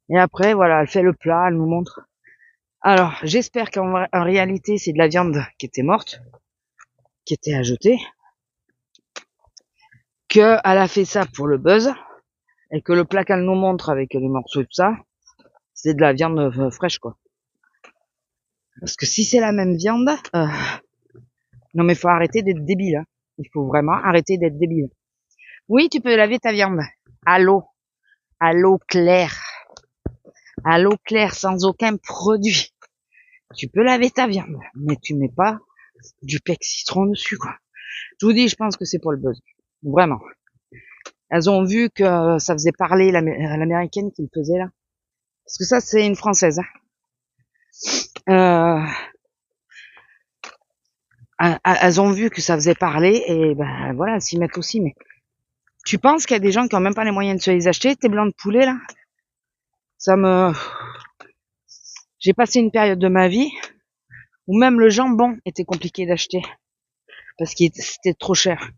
Speaker 1: Et après, voilà, elle fait le plat, elle nous montre. Alors, j'espère qu'en réalité, c'est de la viande qui était morte, qui était à jeter, qu'elle a fait ça pour le buzz, et que le plat qu'elle nous montre avec les morceaux et tout ça, c'est de la viande fraîche, quoi. Parce que si c'est la même viande, non mais faut arrêter d'être débile. Hein. Il faut vraiment arrêter d'être débile. Oui, tu peux laver ta viande à l'eau claire, sans aucun produit. Tu peux laver ta viande, mais tu mets pas du pec citron dessus, quoi. Je vous dis, je pense que c'est pour le buzz. Vraiment. Elles ont vu que ça faisait parler l'américaine qui le faisait là. Parce que ça, c'est une française. Hein. Elles ont vu que ça faisait parler et ben voilà, elles s'y mettent aussi. Mais tu penses qu'il y a des gens qui ont même pas les moyens de se les acheter, tes blancs de poulet là? J'ai passé une période de ma vie où même le jambon était compliqué d'acheter parce que c'était trop cher.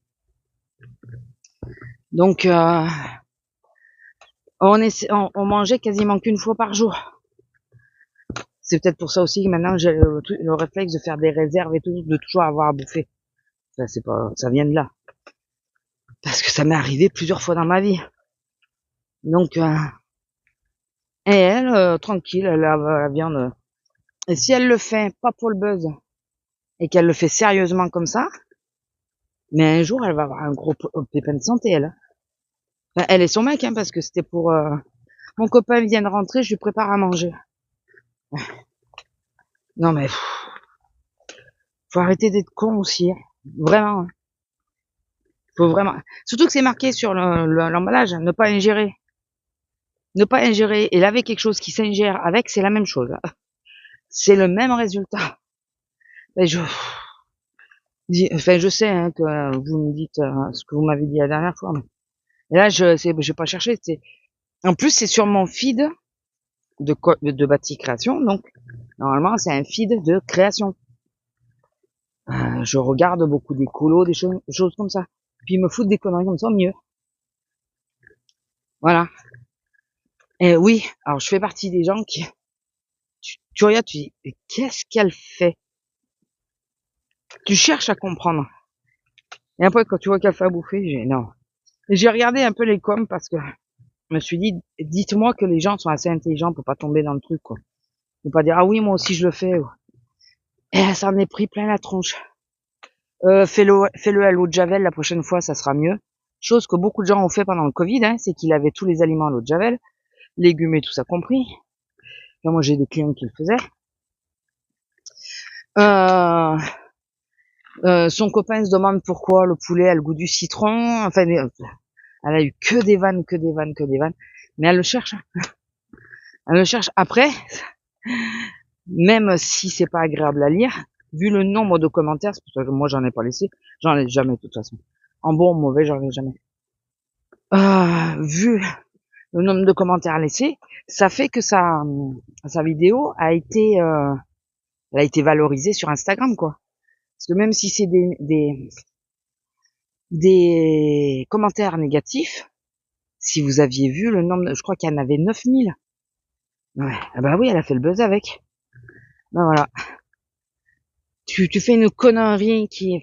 Speaker 1: Donc on mangeait quasiment qu'une fois par jour. C'est peut-être pour ça aussi que maintenant j'ai le réflexe de faire des réserves et tout, de toujours avoir à bouffer. Ça, ça vient de là. Parce que ça m'est arrivé plusieurs fois dans ma vie. Donc, et elle, tranquille, elle a la viande. Et si elle le fait pas pour le buzz, et qu'elle le fait sérieusement comme ça, mais un jour, elle va avoir un gros pépin de santé, elle. Enfin, elle et son mec, hein, parce que c'était pour... mon copain vient de rentrer, je lui prépare à manger. Non mais, faut arrêter d'être con aussi. Hein. Vraiment. Hein. Faut vraiment... Surtout que c'est marqué sur l'emballage, ne pas ingérer. Ne pas ingérer et laver quelque chose qui s'ingère avec, c'est la même chose. C'est le même résultat. Et je sais hein, que vous me dites ce que vous m'avez dit la dernière fois. Mais... Et là, je vais pas chercher. En plus, c'est sur mon feed de Bâti Création. Donc, normalement, c'est un feed de création. Je regarde beaucoup d'écolos, des choses comme ça. Puis, ils me foutent des conneries comme ça, mieux. Voilà. Et oui, alors je fais partie des gens qui... Tu regardes, tu dis, qu'est-ce qu'elle fait? Tu cherches à comprendre. Et après, quand tu vois qu'elle fait à bouffer, non. Et j'ai regardé un peu les coms parce que je me suis dit, dites-moi que les gens sont assez intelligents pour pas tomber dans le truc, quoi. Ne pas dire, ah oui, moi aussi je le fais. Et ça en est pris plein la tronche. Fais-le à l'eau de Javel la prochaine fois, ça sera mieux. Chose que beaucoup de gens ont fait pendant le Covid, hein, c'est qu'ils avaient tous les aliments à l'eau de Javel, légumes et tout ça compris. Là, moi, j'ai des clients qui le faisaient. Son copain se demande pourquoi le poulet a le goût du citron. Enfin, elle a eu que des vannes. Mais elle le cherche. Hein. Elle le cherche. Après, même si c'est pas agréable à lire, vu le nombre de commentaires, c'est pour ça que moi j'en ai pas laissé, j'en ai jamais de toute façon. En bon ou mauvais, j'en ai jamais. Vu le nombre de commentaires laissés, ça fait que sa vidéo a été valorisée sur Instagram, quoi. Parce que même si c'est des commentaires négatifs, si vous aviez vu le nombre, je crois qu'il y en avait 9000. Ouais, ah bah oui, elle a fait le buzz avec. Ben voilà. Tu fais une connerie qui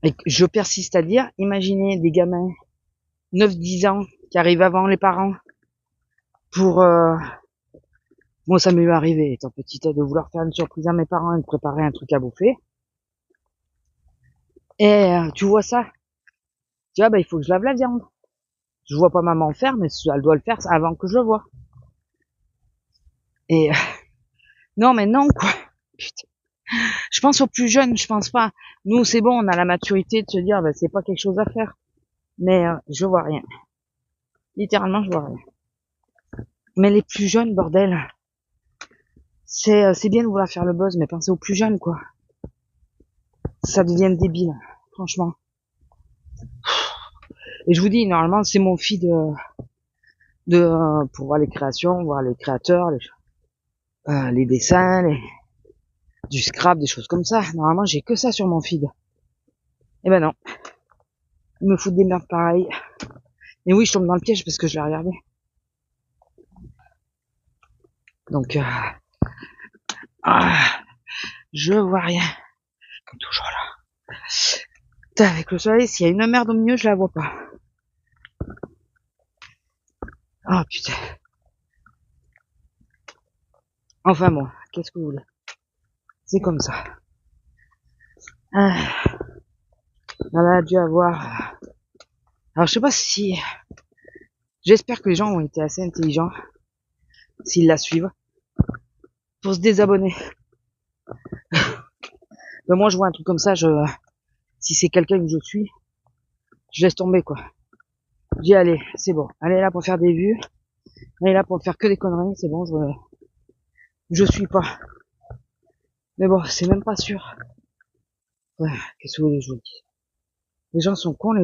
Speaker 1: et je persiste à dire, imaginez des gamins 9-10 ans qui arrivent avant les parents pour moi ça m'est arrivé étant petite de vouloir faire une surprise à mes parents et de préparer un truc à bouffer. Et tu vois ça, tu vois, bah il faut que je lave la viande. Je vois pas maman faire, mais elle doit le faire avant que je le vois. Et non mais non quoi. Putain. Je pense aux plus jeunes, je pense pas. Nous c'est bon, on a la maturité de se dire bah c'est pas quelque chose à faire. Mais je vois rien. Littéralement je vois rien. Mais les plus jeunes, bordel, c'est bien de vouloir faire le buzz, mais pensez aux plus jeunes quoi. Ça devient débile, franchement. Et je vous dis, normalement, c'est mon feed pour voir les créations, voir les créateurs, les dessins, du scrap, des choses comme ça. Normalement, j'ai que ça sur mon feed. Eh ben non. Ils me foutent des merdes pareilles. Et oui, je tombe dans le piège parce que je l'ai regardé. Donc, je vois rien. Comme toujours là. Putain, avec le soleil, s'il y a une merde au milieu, je la vois pas. Oh putain. Enfin bon, qu'est-ce que vous voulez? C'est comme ça. Elle a dû avoir... Alors je sais pas si... J'espère que les gens ont été assez intelligents, s'ils la suivent, pour se désabonner. Mais moi je vois un truc comme ça, si c'est quelqu'un que je suis, je laisse tomber quoi. Je dis allez, c'est bon. Elle est là pour faire des vues. Elle est là pour faire que des conneries, c'est bon, je suis pas. Mais bon, c'est même pas sûr. Ouais, qu'est-ce que vous voulez que je vous dise? Les gens sont cons.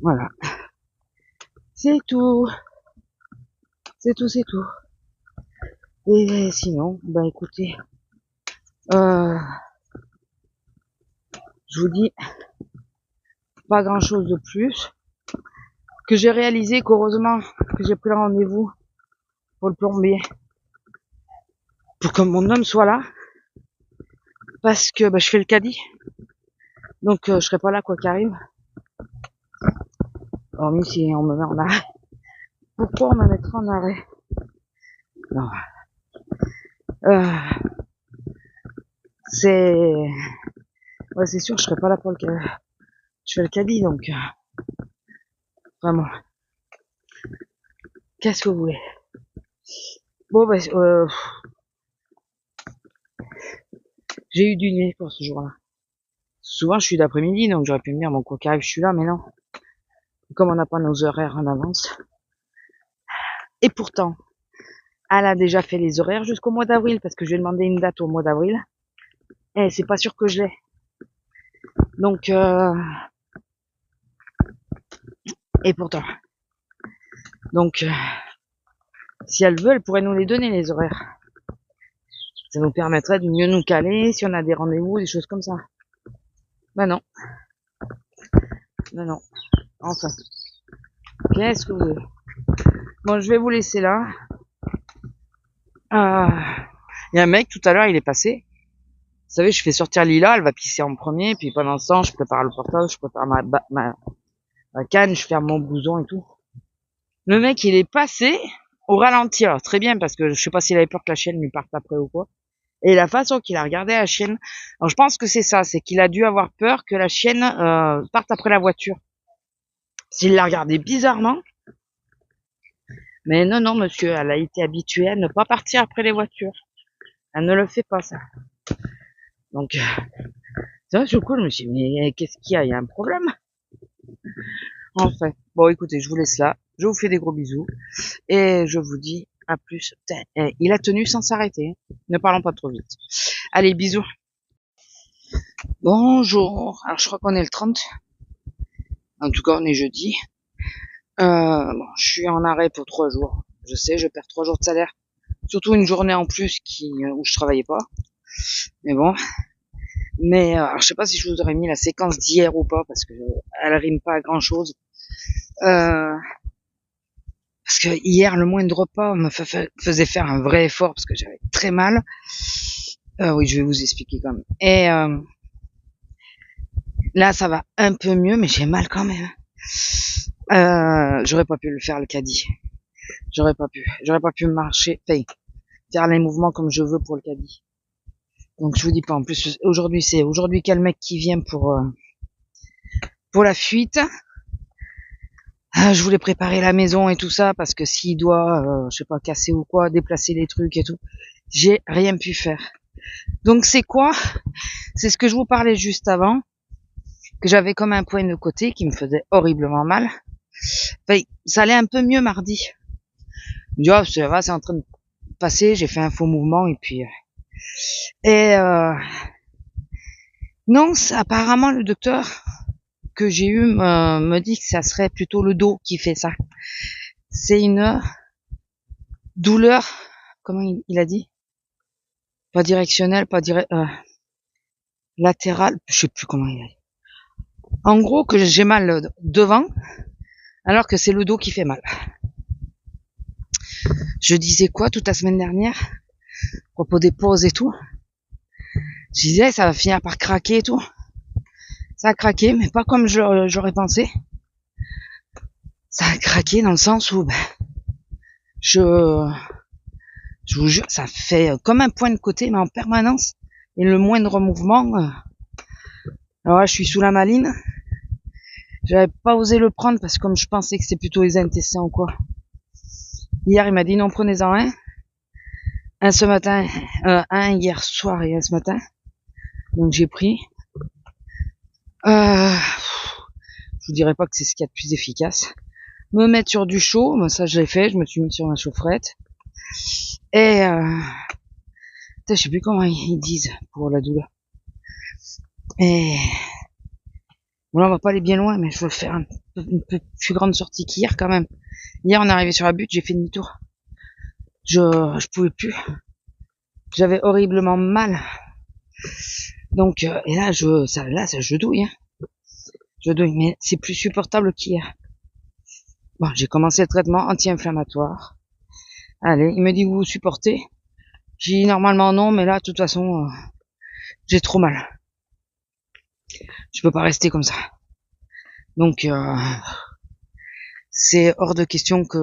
Speaker 1: Voilà. C'est tout. C'est tout. Et sinon, bah écoutez, je vous dis pas grand chose de plus. Que j'ai réalisé qu'heureusement que j'ai pris le rendez-vous pour le plombier. Pour que mon homme soit là. Parce que bah, je fais le caddie. Donc je serai pas là quoi qu'il arrive. Hormis si on me met en arrêt. Pourquoi on me mettra en arrêt? Non. Ouais, c'est sûr, je serai pas là pour le caddie. Je fais le caddie, donc vraiment. Qu'est-ce que vous voulez? Bon, bah, j'ai eu du nez pour ce jour-là. Souvent, je suis d'après-midi, donc j'aurais pu me dire, bon, quoi qu'il arrive, je suis là, mais non. Comme on n'a pas nos horaires en avance. Et pourtant, elle a déjà fait les horaires jusqu'au mois d'avril, parce que je lui ai demandé une date au mois d'avril. Et c'est pas sûr que je l'ai. Donc, et pourtant. Donc, si elle veut, elle pourrait nous les donner, les horaires. Ça nous permettrait de mieux nous caler si on a des rendez-vous, des choses comme ça. Ben non. Enfin. Qu'est-ce que vous voulez? Bon, je vais vous laisser là. Il y a un mec, tout à l'heure, il est passé. Vous savez, je fais sortir Lila, elle va pisser en premier, puis pendant ce temps, je prépare le portable, je prépare À Cannes, je ferme mon blouson et tout. Le mec, il est passé au ralenti. Alors, très bien, parce que je sais pas s'il avait peur que la chienne lui parte après ou quoi. Et la façon qu'il a regardé la chienne, alors je pense que c'est ça, c'est qu'il a dû avoir peur que la chienne parte après la voiture. S'il l'a regardé bizarrement, mais non, non, monsieur, elle a été habituée à ne pas partir après les voitures. Elle ne le fait pas, ça. Donc, c'est vrai, sur le coup, je me suis dit, mais qu'est-ce qu'il y a? Il y a un problème? Enfin, bon, écoutez, je vous laisse là. Je vous fais des gros bisous. Et je vous dis à plus. Putain, il a tenu sans s'arrêter. Ne parlons pas trop vite. Allez, bisous. Bonjour. Alors, je crois qu'on est le 30. En tout cas, on est jeudi. Bon, je suis en arrêt pour 3 jours. Je sais, je perds 3 jours de salaire. Surtout une journée en plus où je travaillais pas. Mais bon. Mais alors, je sais pas si je vous aurais mis la séquence d'hier ou pas, parce que elle rime pas à grand chose. Parce que hier, le moindre repas me faisait faire un vrai effort parce que j'avais très mal. Oui, je vais vous expliquer quand même. Et là, ça va un peu mieux, mais j'ai mal quand même. J'aurais pas pu le faire le caddie. J'aurais pas pu marcher, faire les mouvements comme je veux pour le caddie. Donc je vous dis pas. En plus, aujourd'hui qu'il y a le mec qui vient pour la fuite. Je voulais préparer la maison et tout ça parce que s'il doit, je sais pas, casser ou quoi, déplacer les trucs et tout, j'ai rien pu faire. Donc c'est quoi? C'est ce que je vous parlais juste avant, que j'avais comme un point de côté qui me faisait horriblement mal. Enfin, ça allait un peu mieux mardi. Je me dis, oh, ça va, c'est en train de passer, j'ai fait un faux mouvement et puis... non, apparemment le docteur que j'ai eu me dit que ça serait plutôt le dos qui fait ça. C'est une douleur, comment il a dit? Pas directionnelle, latérale, je sais plus comment il a dit. En gros, que j'ai mal devant, alors que c'est le dos qui fait mal. Je disais quoi toute la semaine dernière, à propos des pauses et tout. Je disais, ça va finir par craquer et tout. Ça a craqué, mais pas comme j'aurais pensé. Ça a craqué dans le sens où, je vous jure, ça fait comme un point de côté, mais en permanence. Et le moindre mouvement, alors là, je suis sous la maline. J'avais pas osé le prendre parce que comme je pensais que c'était plutôt les intestins ou quoi. Hier, il m'a dit non, prenez-en un. Un ce matin, un hier soir et un ce matin. Donc j'ai pris. Je vous dirais pas que c'est ce qu'il y a de plus efficace. Me mettre sur du chaud, ça je l'ai fait, je me suis mis sur la chaufferette. Et je sais plus comment ils disent pour la douleur. Et bon là on va pas aller bien loin, mais je veux faire une plus grande sortie qu'hier quand même. Hier on est arrivé sur la butte, j'ai fait demi-tour. Je pouvais plus. J'avais horriblement mal. Donc et là je douille. Hein. Je douille, mais c'est plus supportable qu'hier. Bon, j'ai commencé le traitement anti-inflammatoire. Allez, il me dit vous supportez. J'ai dit normalement non, mais là de toute façon j'ai trop mal. Je peux pas rester comme ça. Donc c'est hors de question que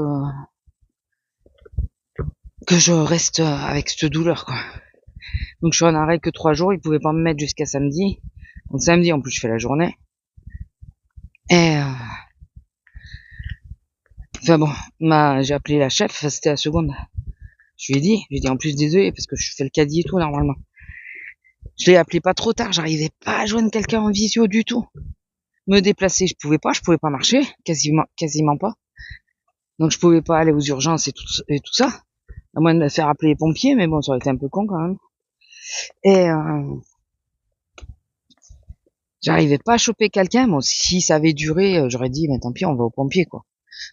Speaker 1: je reste avec cette douleur quoi. Donc je suis en arrêt que 3 jours, ils pouvaient pas me mettre jusqu'à samedi. Donc samedi en plus je fais la journée. Et enfin bon, j'ai appelé la chef, c'était la seconde. Je lui ai dit en plus désolé parce que je fais le caddie et tout normalement. Je l'ai appelé pas trop tard, j'arrivais pas à joindre quelqu'un en visio du tout. Me déplacer, je pouvais pas marcher, quasiment pas. Donc je pouvais pas aller aux urgences et tout ça. À moins de me faire appeler les pompiers, mais bon, ça aurait été un peu con quand même. Et j'arrivais pas à choper quelqu'un. Bon, si ça avait duré, j'aurais dit, mais tant pis, on va aux pompiers, quoi.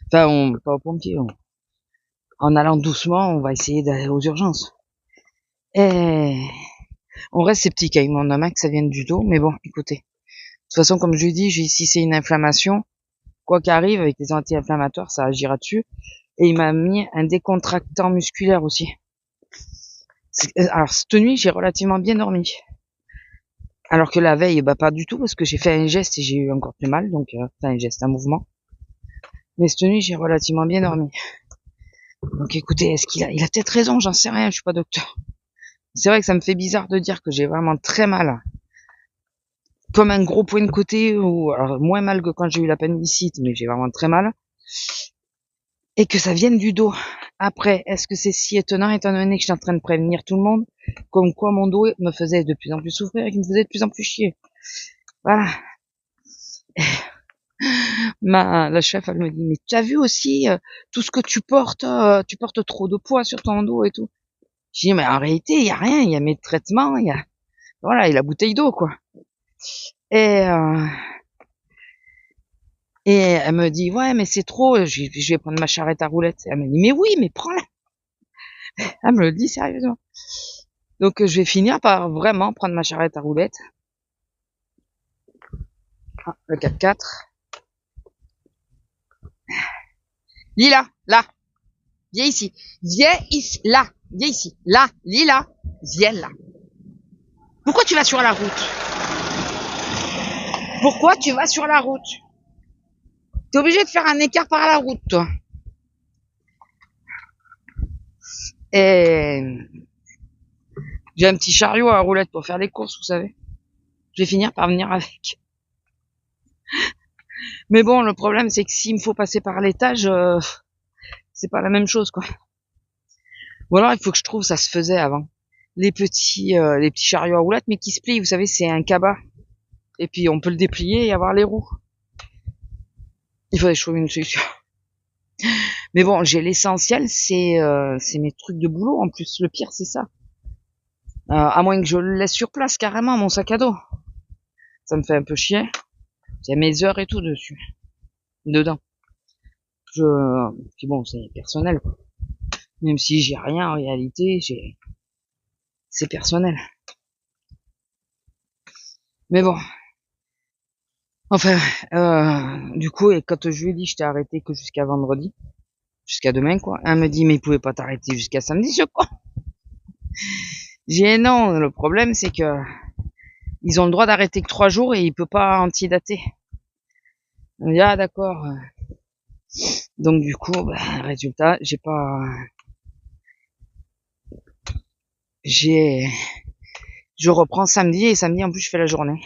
Speaker 1: Enfin, pas aux pompiers. En allant doucement, on va essayer d'aller aux urgences. Et on reste sceptique avec mon homme que ça vienne du dos, mais bon, écoutez. De toute façon, comme je lui dis, si c'est une inflammation, quoi qu'arrive, avec les anti-inflammatoires, ça agira dessus. Et il m'a mis un décontractant musculaire aussi. Alors, cette nuit, j'ai relativement bien dormi. Alors que la veille, bah pas du tout, parce que j'ai fait un geste et j'ai eu encore plus mal, donc enfin un geste, un mouvement. Mais cette nuit, j'ai relativement bien dormi. Donc écoutez, est-ce il a peut-être raison, j'en sais rien, je suis pas docteur. C'est vrai que ça me fait bizarre de dire que j'ai vraiment très mal. Comme un gros point de côté, ou alors moins mal que quand j'ai eu l'appendicite, mais j'ai vraiment très mal. Et que ça vienne du dos. Après, est-ce que c'est si étonnant étant donné que je suis en train de prévenir tout le monde, comme quoi mon dos me faisait de plus en plus souffrir et qu'il me faisait de plus en plus chier. Voilà. La chef, elle me dit, mais tu as vu aussi tout ce que tu portes trop de poids sur ton dos et tout. Je dis, mais en réalité, il y a rien, il y a mes traitements, il y a, voilà, et la bouteille d'eau, quoi. Et, euh, et elle me dit, ouais, mais c'est trop, je vais prendre ma charrette à roulettes. Elle me dit, mais oui, mais prends-la. Elle me le dit sérieusement. Donc, je vais finir par vraiment prendre ma charrette à roulettes. Ah, le 4x4. Lila, là. Viens ici. Viens ici, là. Viens ici. Là. Lila. Viens là. Pourquoi tu vas sur la route? Pourquoi tu vas sur la route? T'es obligé de faire un écart par la route, toi. Et j'ai un petit chariot à roulettes pour faire les courses, vous savez. Je vais finir par venir avec. Mais bon, le problème, c'est que s'il me faut passer par l'étage, c'est pas la même chose, quoi. Ou alors, il faut que je trouve, ça se faisait avant. Les petits chariots à roulettes, mais qui se plient, vous savez, c'est un cabas. Et puis, on peut le déplier et avoir les roues. Il faudrait que je trouve une solution. Mais bon, j'ai l'essentiel, c'est mes trucs de boulot. En plus, le pire, c'est ça. À moins que je le laisse sur place, carrément, mon sac à dos. Ça me fait un peu chier. J'ai mes heures et tout dessus. Dedans. Puis bon, c'est personnel, quoi. Même si j'ai rien, en réalité, c'est personnel. Mais bon. Enfin, du coup, et quand je lui ai dit, je t'ai arrêté que jusqu'à vendredi. Jusqu'à demain, quoi. Elle me dit, mais il pouvait pas t'arrêter jusqu'à samedi, je crois. J'ai dit, non, le problème, c'est que ils ont le droit d'arrêter que 3 jours et il peut pas antidater. On dit, ah, d'accord. Donc, du coup, bah, résultat, je reprends samedi et samedi, en plus, je fais la journée.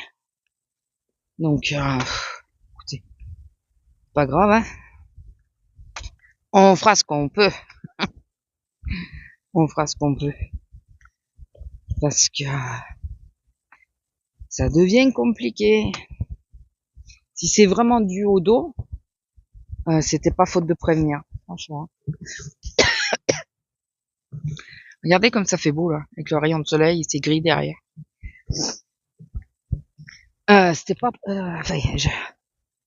Speaker 1: Donc, écoutez, pas grave, hein. On fera ce qu'on peut. On fera ce qu'on peut. Parce que ça devient compliqué. Si c'est vraiment dû au dos, c'était pas faute de prévenir, franchement. Regardez comme ça fait beau là, avec le rayon de soleil, c'est gris derrière. C'était pas, enfin,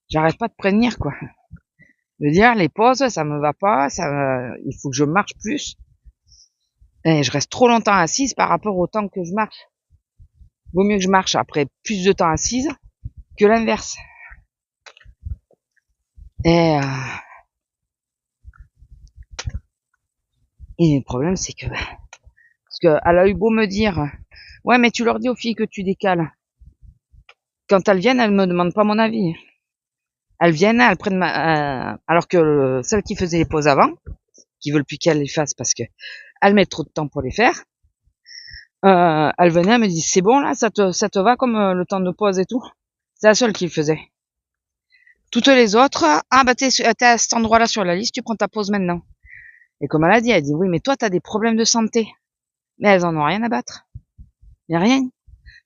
Speaker 1: j'arrête pas de prévenir quoi. De dire les pauses, ça me va pas, il faut que je marche plus. Et je reste trop longtemps assise par rapport au temps que je marche. Vaut mieux que je marche après plus de temps assise que l'inverse. Et le problème c'est que parce qu'elle a eu beau me dire, ouais mais tu leur dis aux filles que tu décales. Quand elles viennent, elles me demandent pas mon avis. Elles viennent, elles prennent alors que celles qui faisaient les pauses avant, qui veulent plus qu'elles les fassent parce que elles mettent trop de temps pour les faire, elles venaient, elles me disent c'est bon là, ça te va comme le temps de pause et tout. C'est la seule qui le faisait. Toutes les autres, ah bah t'es à cet endroit-là sur la liste, tu prends ta pause maintenant. Et comme elle dit oui mais toi t'as des problèmes de santé. Mais elles en ont rien à battre. Y a rien.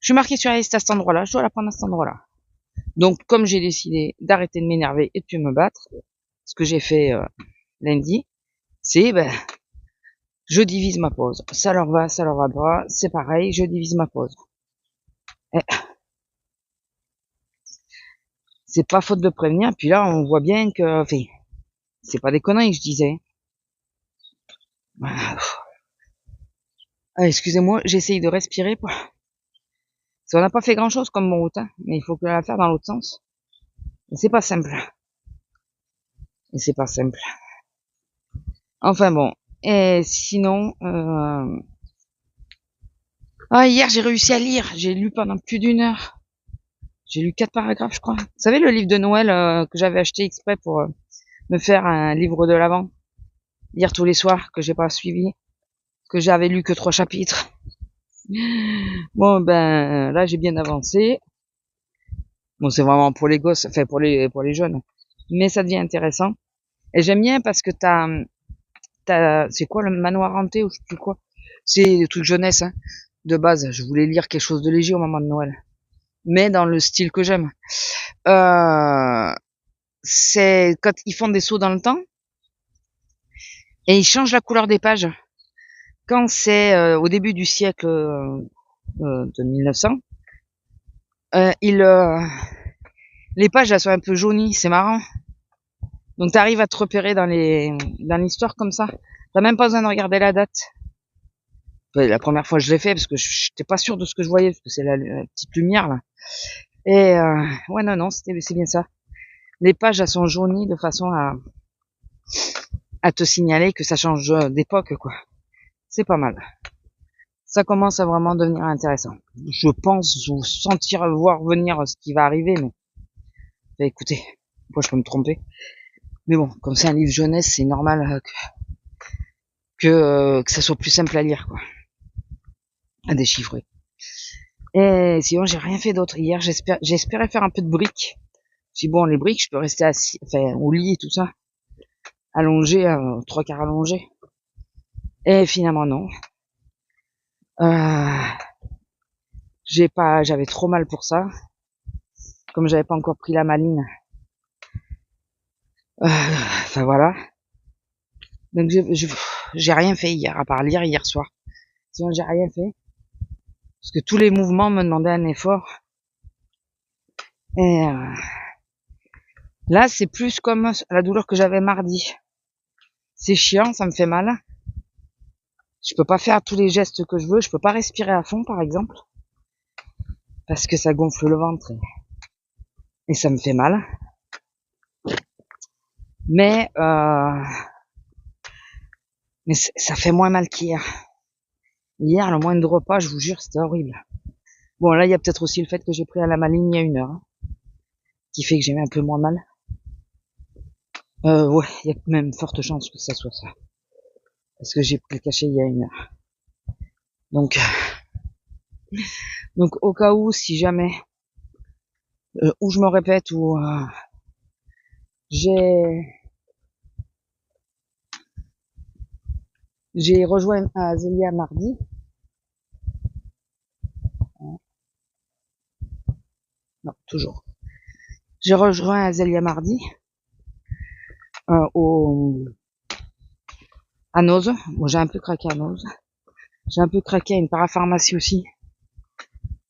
Speaker 1: Je suis marquée sur la liste à cet endroit-là, je dois la prendre à cet endroit-là. Donc comme j'ai décidé d'arrêter de m'énerver et de plus me battre, ce que j'ai fait lundi, c'est je divise ma pause. Ça leur va pas, c'est pareil, je divise ma pause. Et c'est pas faute de prévenir, puis là on voit bien que, enfin, c'est pas des conneries que je disais. Voilà. Ah, excusez-moi, j'essaye de respirer. Parce qu'on n'a pas fait grand chose comme mon route, hein, mais il faut que la faire dans l'autre sens. Et c'est pas simple. Et c'est pas simple. Enfin bon. Et sinon, Ah, hier, j'ai réussi à lire. J'ai lu pendant plus d'1 heure. J'ai lu 4 paragraphes, je crois. Vous savez, le livre de Noël que j'avais acheté exprès pour me faire un livre de l'Avent, lire tous les soirs, que j'ai pas suivi, que j'avais lu que 3 chapitres. Bon, ben là, j'ai bien avancé. Bon, c'est vraiment pour les gosses, enfin pour les jeunes, mais ça devient intéressant. Et j'aime bien parce que c'est quoi le manoir hanté ou je sais plus quoi. C'est des trucs jeunesse, hein. De base, je voulais lire quelque chose de léger au moment de Noël, mais dans le style que j'aime. C'est quand ils font des sauts dans le temps et ils changent la couleur des pages. Quand c'est au début du siècle de 1900, les pages elles sont un peu jaunies, c'est marrant. Donc t'arrives à te repérer dans l'histoire comme ça. T'as même pas besoin de regarder la date. La première fois je l'ai fait parce que j'étais pas sûr de ce que je voyais parce que c'est la petite lumière là. Et ouais non c'est bien ça. Les pages elles sont jaunies de façon à te signaler que ça change d'époque quoi. C'est pas mal. Ça commence à vraiment devenir intéressant. Je pense sentir voir venir ce qui va arriver, mais bah, écoutez, moi je peux me tromper. Mais bon, comme c'est un livre jeunesse, c'est normal que ça soit plus simple à lire, quoi, à déchiffrer. Et sinon, j'ai rien fait d'autre. Hier, j'espérais faire un peu de briques. Si bon, les briques, je peux rester assis, enfin, au lit et tout ça, allongé, 3/4 allongé. Et finalement, non. J'avais trop mal pour ça. Comme j'avais pas encore pris la maline. Enfin voilà. Donc j'ai rien fait hier, à part lire hier soir. Sinon j'ai rien fait. Parce que tous les mouvements me demandaient un effort. Et là c'est plus comme la douleur que j'avais mardi. C'est chiant, ça me fait mal. Je peux pas faire tous les gestes que je veux. Je peux pas respirer à fond par exemple. Parce que ça gonfle le ventre. Et ça me fait mal. Mais ça fait moins mal qu'hier. Hier, le moindre repas, je vous jure, c'était horrible. Bon, là, il y a peut-être aussi le fait que j'ai pris à la maline il y a 1 heure, hein, qui fait que j'ai un peu moins mal. Ouais, il y a même forte chance que ça soit ça. Parce que j'ai pris le cachet il y a 1 heure. Donc au cas où, si jamais, ou je me répète, ou j'ai rejoint Azélia mardi. Non, toujours. J'ai rejoint Azélia mardi à Noz. Bon, j'ai un peu craqué à Noz. J'ai un peu craqué à une parapharmacie aussi.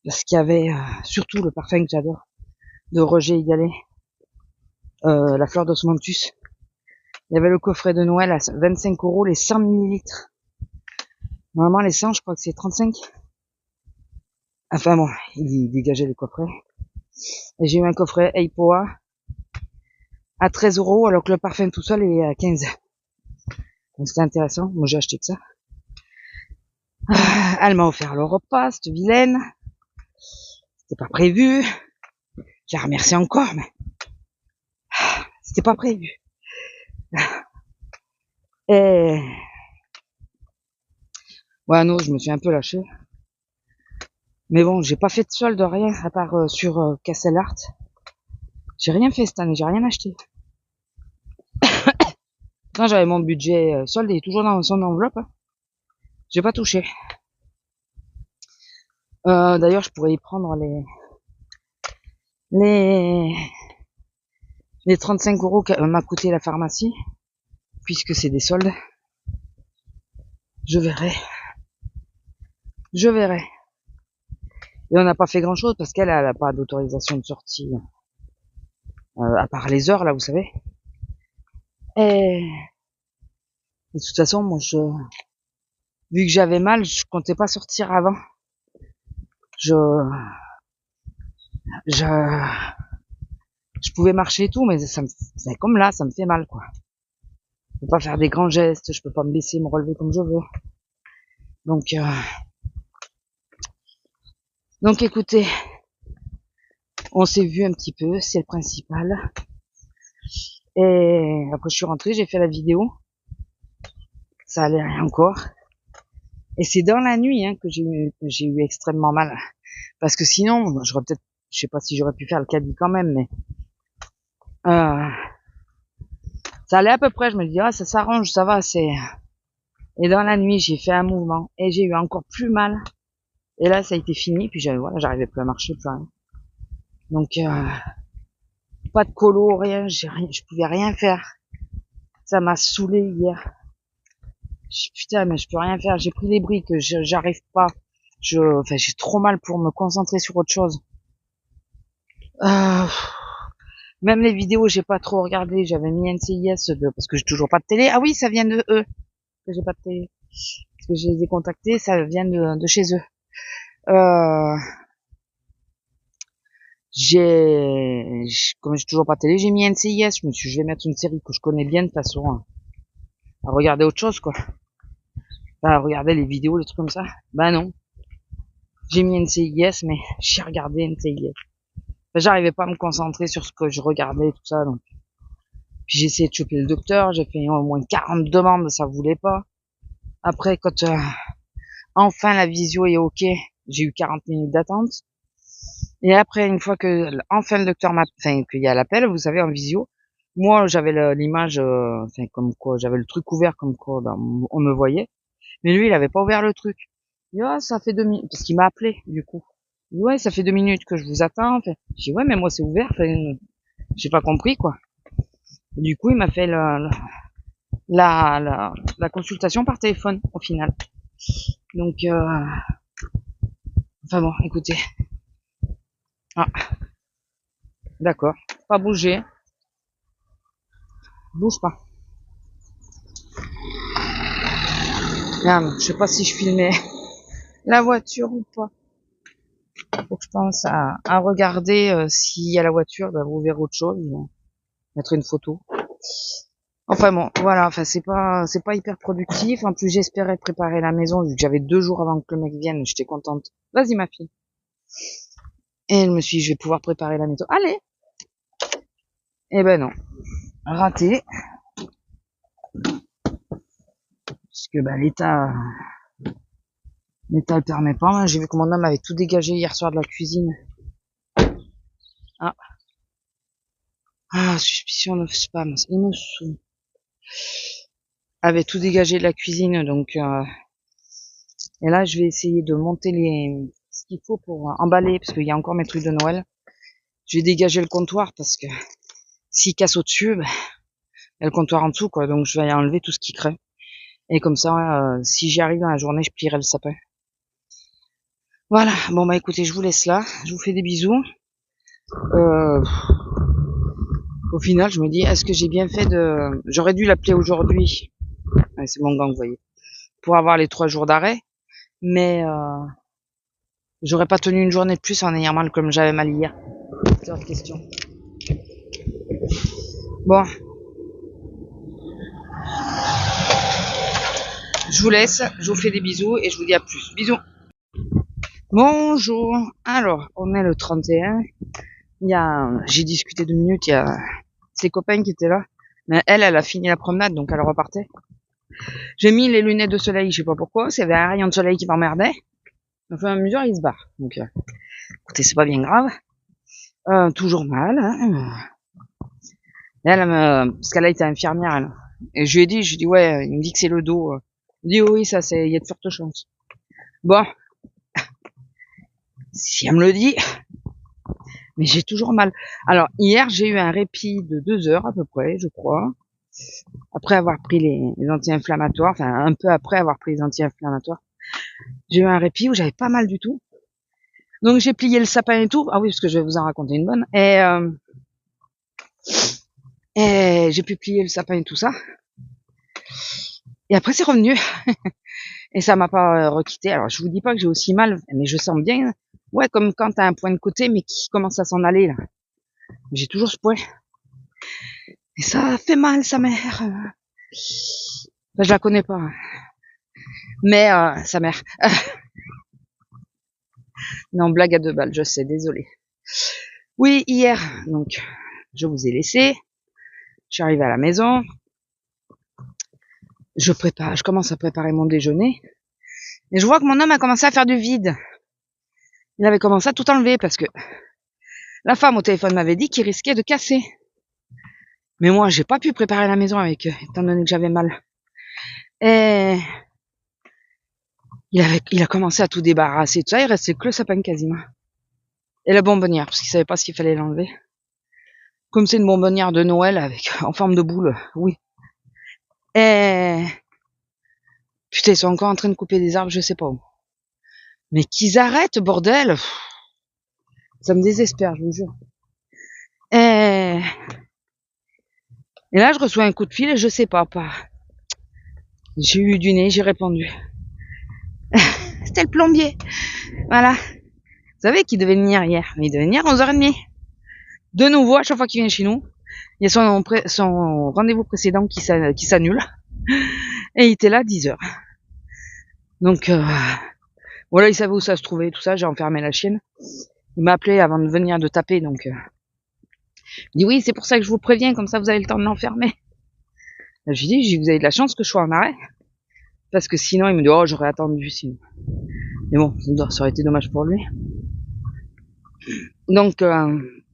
Speaker 1: Parce qu'il y avait surtout le parfum que j'adore de Roger Egalet, la fleur d'osmanthus. Il y avait le coffret de Noël à 25 € les 100 millilitres. Normalement les 100 je crois que c'est 35. Enfin bon, il dégageait les coffrets. Et j'ai eu un coffret Eipoa à 13 € alors que le parfum tout seul est à 15. Donc c'était intéressant. Moi j'ai acheté que ça. Elle m'a offert le repas, cette vilaine. C'était pas prévu. Je la remercie encore, mais c'était pas prévu. Et ouais non, je me suis un peu lâché. Mais bon, j'ai pas fait de solde, rien, à part sur Castle Art. J'ai rien fait cette année, j'ai rien acheté. Quand j'avais mon budget solde, il est toujours dans son enveloppe. Hein. J'ai pas touché. D'ailleurs, je pourrais y prendre les 35 € que m'a coûté la pharmacie, puisque c'est des soldes. Je verrai. Et on n'a pas fait grand chose parce qu'elle a pas d'autorisation de sortie, à part les heures là, vous savez. Et de toute façon, moi, vu que j'avais mal, je comptais pas sortir avant. Je pouvais marcher et tout, mais c'est comme là, ça me fait mal, quoi. Je peux pas faire des grands gestes, je peux pas me baisser, me relever comme je veux. Donc, Donc écoutez, on s'est vu un petit peu, c'est le principal. Et après je suis rentrée, j'ai fait la vidéo. Ça allait rien encore. Et c'est dans la nuit hein, que j'ai eu extrêmement mal. Parce que sinon, j'aurais peut-être, je sais pas si j'aurais pu faire le caddie quand même, mais euh, ça allait à peu près. Je me dis, ah, ça s'arrange, ça va, c'est. Et dans la nuit, j'ai fait un mouvement et j'ai eu encore plus mal. Et là, ça a été fini. Puis voilà, j'arrivais plus à marcher, plus rien. Donc, pas de colo, rien, je pouvais rien faire. Ça m'a saoulé hier. Putain, mais je peux rien faire. J'ai pris les briques, j'arrive pas. Enfin, j'ai trop mal pour me concentrer sur autre chose. Euh, Même les vidéos, j'ai pas trop regardé. J'avais mis NCIS parce que j'ai toujours pas de télé. Ah oui, ça vient de eux que j'ai pas de télé. Parce que je les ai contactés, ça vient de chez eux. Euh, comme j'ai toujours pas de télé, j'ai mis NCIS. Je me suis dit, je vais mettre une série que je connais bien de façon à regarder autre chose, quoi. À regarder les vidéos, les trucs comme ça. Bah non. J'ai mis NCIS, mais j'ai regardé NCIS. J'arrivais pas à me concentrer sur ce que je regardais, tout ça, donc. Puis j'ai essayé de choper le docteur, j'ai fait au moins 40 demandes, ça voulait pas. Après, quand enfin la visio est ok, j'ai eu 40 minutes d'attente. Et après, une fois que enfin le docteur qu'il y a l'appel, vous savez, en visio, moi j'avais l'image, comme quoi, j'avais le truc ouvert comme quoi on me voyait. Mais lui, il avait pas ouvert le truc. Il dit, ah, ça fait 2 minutes, parce qu'il m'a appelé, du coup. Il dit, ouais, ça fait 2 minutes que je vous attends. Enfin, j'ai dit, ouais, mais moi c'est ouvert. Enfin, j'ai pas compris, quoi. Et du coup, il m'a fait la consultation par téléphone, au final. Donc, enfin bon, écoutez. Ah, d'accord. Pas bouger. Bouge pas. Merde, je sais pas si je filmais la voiture ou pas. Faut que je pense à regarder s'il y a la voiture, bah, vous verrez autre chose. Mettre une photo. Enfin bon, voilà, enfin c'est pas hyper productif. En plus j'espérais préparer la maison vu que j'avais 2 jours avant que le mec vienne, j'étais contente. Vas-y ma fille. Et je me suis dit, je vais pouvoir préparer la maison. Allez. Eh ben non, raté. Parce que bah l'état le permet pas. J'ai vu que mon homme avait tout dégagé hier soir de la cuisine. Ah, suspicion de spam. Il me saoule. Avait tout dégagé de la cuisine, donc et là je vais essayer de monter ce qu'il faut pour emballer, parce qu'il y a encore mes trucs de Noël. Je vais dégager le comptoir parce que s'il casse au-dessus, bah, il y a le comptoir en dessous, quoi. Donc je vais enlever tout ce qui crée. Et comme ça, si j'y arrive dans la journée, je plierai le sapin. Voilà. Bon bah écoutez, je vous laisse là. Je vous fais des bisous. Au final, je me dis, est-ce que j'ai bien fait de... J'aurais dû l'appeler aujourd'hui. Ouais, c'est mon gang, vous voyez. Pour avoir les 3 jours d'arrêt. Mais j'aurais pas tenu une journée de plus en ayant mal comme j'avais mal hier. C'est hors de question. Bon. Je vous laisse. Je vous fais des bisous et je vous dis à plus. Bisous. Bonjour. Alors, on est le 31. J'ai discuté 2 minutes, il y a ses copains qui étaient là. Mais elle a fini la promenade, donc elle repartait. J'ai mis les lunettes de soleil, je sais pas pourquoi. S'il y avait un rayon de soleil qui m'emmerdait. Au fur et à mesure, il se barre. Donc, écoutez, c'est pas bien grave. Toujours mal. Hein. Elle, parce qu'elle a été infirmière, elle. Et je lui ai dit, ouais, il me dit que c'est le dos. Il dit, oui, ça, il y a de fortes chances. Bon. Si elle me le dit. Mais j'ai toujours mal. Alors, hier, j'ai eu un répit de 2 heures, à peu près, je crois. Après avoir pris les anti-inflammatoires, enfin, un peu après avoir pris les anti-inflammatoires. J'ai eu un répit où j'avais pas mal du tout. Donc, j'ai plié le sapin et tout. Ah oui, parce que je vais vous en raconter une bonne. Et j'ai pu plier le sapin et tout ça. Et après, c'est revenu. Et ça m'a pas requitté. Alors, je vous dis pas que j'ai aussi mal, mais je sens bien, ouais, comme quand t'as un point de côté, mais qui commence à s'en aller, là. J'ai toujours ce point. Et ça fait mal, sa mère. Ben, je la connais pas. Mais, sa mère. Non, blague à 2 balles, je sais, désolé. Oui, hier, donc, je vous ai laissé. Je suis arrivée à la maison. Je commence à préparer mon déjeuner. Et je vois que mon homme a commencé à faire du vide. Il avait commencé à tout enlever parce que la femme au téléphone m'avait dit qu'il risquait de casser. Mais moi, j'ai pas pu préparer la maison avec eux, étant donné que j'avais mal. Et il a commencé à tout débarrasser, tout ça, il restait que le sapin quasiment. Et la bonbonnière, parce qu'il savait pas ce qu'il fallait l'enlever. Comme c'est une bonbonnière de Noël avec, en forme de boule, oui. Et, putain, ils sont encore en train de couper des arbres, je sais pas où. Mais qu'ils arrêtent, bordel! Ça me désespère, je vous jure. Et là, je reçois un coup de fil et je sais pas. J'ai eu du nez, j'ai répondu. C'était le plombier. Voilà. Vous savez qu'il devait venir hier. Mais il devait venir à 11h30. De nouveau, à chaque fois qu'il vient chez nous, il y a son rendez-vous précédent qui s'annule. Et il était là à 10h. Donc, voilà, il savait où ça se trouvait, tout ça. J'ai enfermé la chienne. Il m'a appelé avant de venir de taper, donc... il dit oui, c'est pour ça que je vous préviens, comme ça vous avez le temps de l'enfermer. Je lui dis, vous avez de la chance que je sois en arrêt. Parce que sinon, il me dit, oh, j'aurais attendu sinon. Mais bon, ça aurait été dommage pour lui. Donc,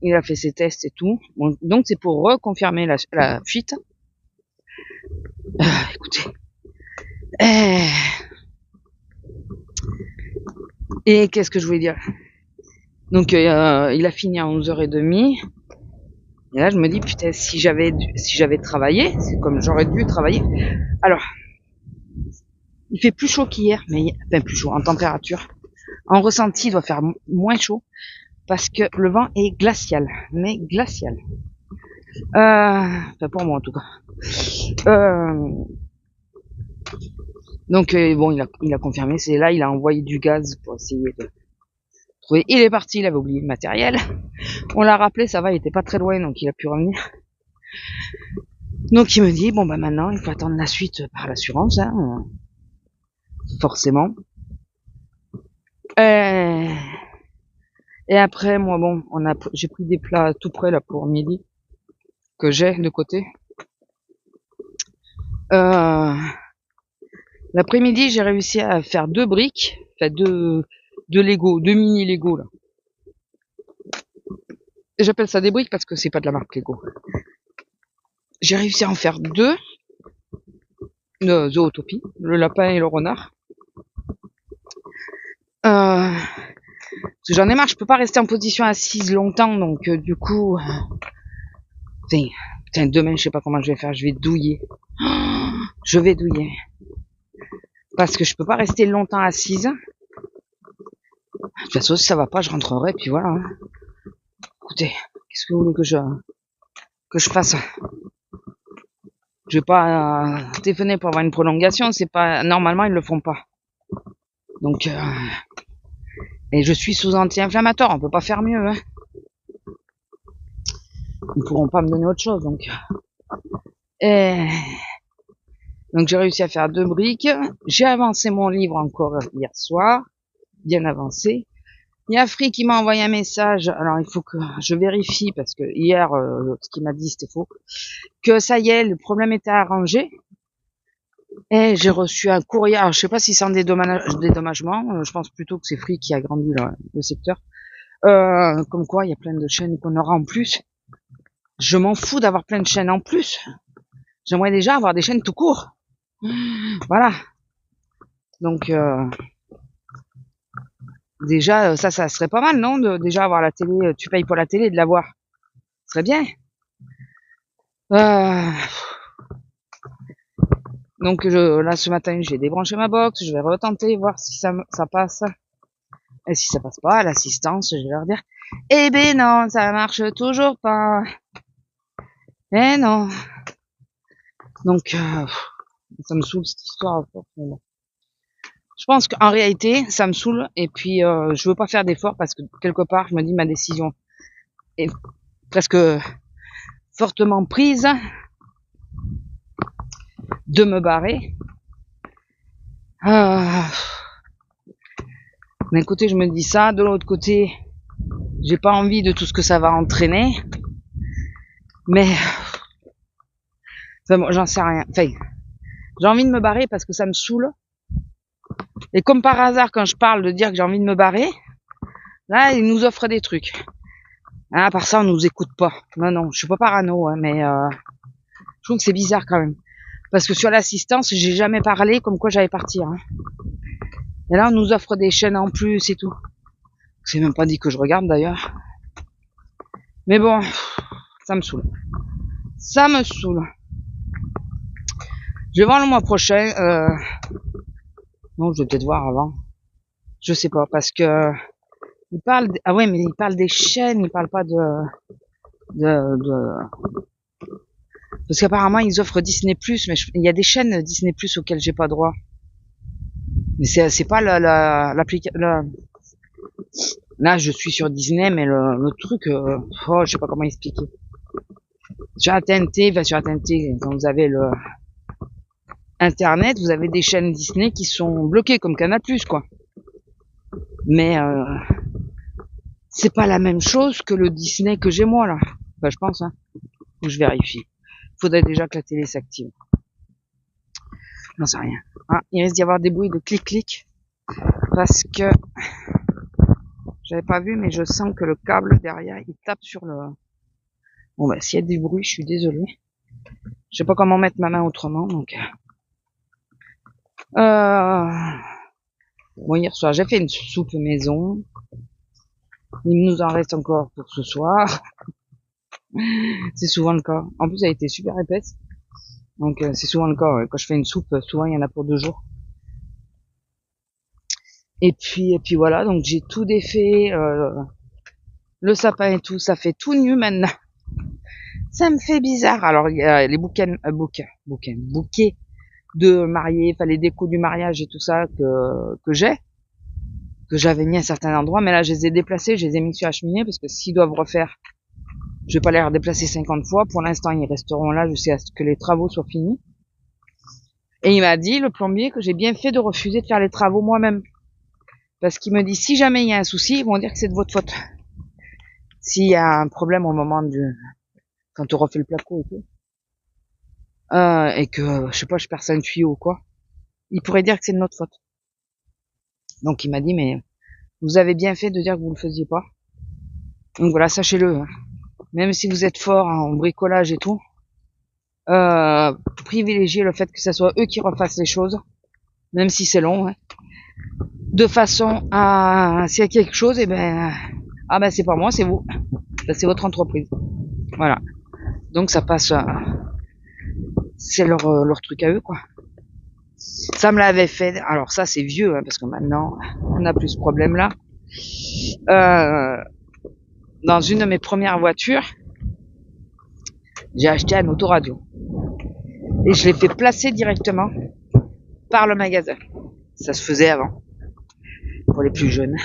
Speaker 1: il a fait ses tests et tout. Bon, donc, c'est pour reconfirmer la fuite. Écoutez. Et qu'est-ce que je voulais dire? Donc, il a fini à 11h30. Et là, je me dis, putain, si j'avais travaillé, c'est comme j'aurais dû travailler. Alors, il fait plus chaud qu'hier, enfin plus chaud en température. En ressenti, il doit faire moins chaud parce que le vent est glacial, mais glacial. Enfin pour moi en tout cas. Donc bon, il a confirmé, c'est là, il a envoyé du gaz pour essayer de trouver. Il est parti, il avait oublié le matériel. On l'a rappelé, ça va, il était pas très loin, donc il a pu revenir. Donc il me dit, bon bah maintenant, il faut attendre la suite par l'assurance, hein, forcément. Et après, moi, bon, j'ai pris des plats tout prêts là pour midi que j'ai de côté. L'après-midi, j'ai réussi à faire 2 briques, enfin 2 Lego, 2 mini Lego là. Et j'appelle ça des briques parce que c'est pas de la marque Lego. J'ai réussi à en faire 2 de Zootopie, le lapin et le renard. Parce que j'en ai marre, je peux pas rester en position assise longtemps, donc du coup, putain, demain je sais pas comment je vais faire, je vais douiller. Je vais douiller. Parce que je peux pas rester longtemps assise. De toute façon, si ça va pas, je rentrerai, puis voilà. Écoutez, qu'est-ce que vous voulez que je fasse? Je vais pas téléphoner pour avoir une prolongation, c'est pas... Normalement, ils le font pas. Donc, et je suis sous anti-inflammatoire, on peut pas faire mieux, hein. Ils pourront pas me donner autre chose, donc... Donc j'ai réussi à faire 2 briques. J'ai avancé mon livre encore hier soir, bien avancé. Il y a Free qui m'a envoyé un message. Alors il faut que je vérifie parce que hier ce qu'il m'a dit c'était faux. Que ça y est, le problème était arrangé. Et j'ai reçu un courrier. Alors je sais pas si c'est un dédommagement. Je pense plutôt que c'est Free qui a agrandi le secteur. Comme quoi il y a plein de chaînes qu'on aura en plus. Je m'en fous d'avoir plein de chaînes en plus. J'aimerais déjà avoir des chaînes tout court. Voilà. Donc déjà ça serait pas mal, non, de déjà avoir la télé, tu payes pour la télé, de l'avoir. Ce serait bien. Donc là ce matin j'ai débranché ma box, je vais retenter voir si ça passe. Et si ça passe pas à l'assistance, je vais leur dire eh ben non, ça marche toujours pas. Eh non. Donc ça me saoule cette histoire. Je pense qu'en réalité, ça me saoule et puis je veux pas faire d'efforts parce que quelque part, je me dis ma décision est presque fortement prise de me barrer. D'un côté, je me dis ça, de l'autre côté, j'ai pas envie de tout ce que ça va entraîner. Mais, enfin bon, j'en sais rien. Enfin, j'ai envie de me barrer parce que ça me saoule. Et comme par hasard, quand je parle de dire que j'ai envie de me barrer, là, ils nous offrent des trucs. Ah, à part ça, on nous écoute pas. Non, je suis pas parano, hein, mais je trouve que c'est bizarre quand même. Parce que sur l'assistance, j'ai jamais parlé comme quoi j'allais partir. Hein. Et là, on nous offre des chaînes en plus et tout. C'est même pas dit que je regarde d'ailleurs. Mais bon, ça me saoule. Ça me saoule. Je vais voir le mois prochain. Non, je vais peut-être voir avant. Je sais pas, parce que il parle. Ah ouais, mais il parle des chaînes, il parle pas de... Parce qu'apparemment ils offrent Disney+, mais il y a des chaînes Disney+ auxquelles j'ai pas droit. Mais c'est pas l'application. Là, je suis sur Disney, mais le truc, je sais pas comment expliquer. Sur la TNT, sur la TNT, quand vous avez le Internet, vous avez des chaînes Disney qui sont bloquées comme Canal+, quoi. Mais c'est pas la même chose que le Disney que j'ai moi là. Enfin, je pense. Hein. Faut que je vérifie. Faudrait déjà que la télé s'active. J'en sais rien. Ah, il risque d'y avoir des bruits de clic-clic parce que j'avais pas vu, mais je sens que le câble derrière il tape sur le. Bon bah s'il y a des bruits, je suis désolé. Je sais pas comment mettre ma main autrement, donc. Bon, hier soir, j'ai fait une soupe maison. Il nous en reste encore pour ce soir. C'est souvent le cas. En plus, elle a été super épaisse. Donc, c'est souvent le cas. Ouais. Quand je fais une soupe, souvent, il y en a pour 2 jours. Et puis voilà. Donc, j'ai tout défait. Le sapin et tout, ça fait tout nu maintenant. Ça me fait bizarre. Alors, il y a les bouquets de mariés, enfin les décos du mariage et tout ça que j'avais mis à certains endroits, mais là je les ai déplacés, je les ai mis sur la cheminée parce que s'ils doivent refaire, je vais pas les redéplacer 50 fois. Pour l'instant, ils resteront là jusqu'à ce que les travaux soient finis. Et il m'a dit, le plombier, que j'ai bien fait de refuser de faire les travaux moi-même. Parce qu'il me dit, si jamais il y a un souci, ils vont dire que c'est de votre faute. S'il y a un problème au moment quand on refait le placo et tout, et que, je sais pas, je perce un tuyau ou quoi, il pourrait dire que c'est de notre faute. Donc il m'a dit, mais vous avez bien fait de dire que vous le faisiez pas. Donc voilà, sachez-le. Hein. Même si vous êtes fort en bricolage et tout, privilégiez le fait que ce soit eux qui refassent les choses, même si c'est long, hein, de façon à, s'il y a quelque chose, et c'est pas moi, c'est vous, c'est votre entreprise. Voilà. Donc ça passe, c'est leur truc à eux, quoi. Ça me l'avait fait. Alors ça, c'est vieux, hein, parce que maintenant, on n'a plus ce problème-là. Dans une de mes premières voitures, j'ai acheté un autoradio. Et je l'ai fait placer directement par le magasin. Ça se faisait avant. Pour les plus jeunes.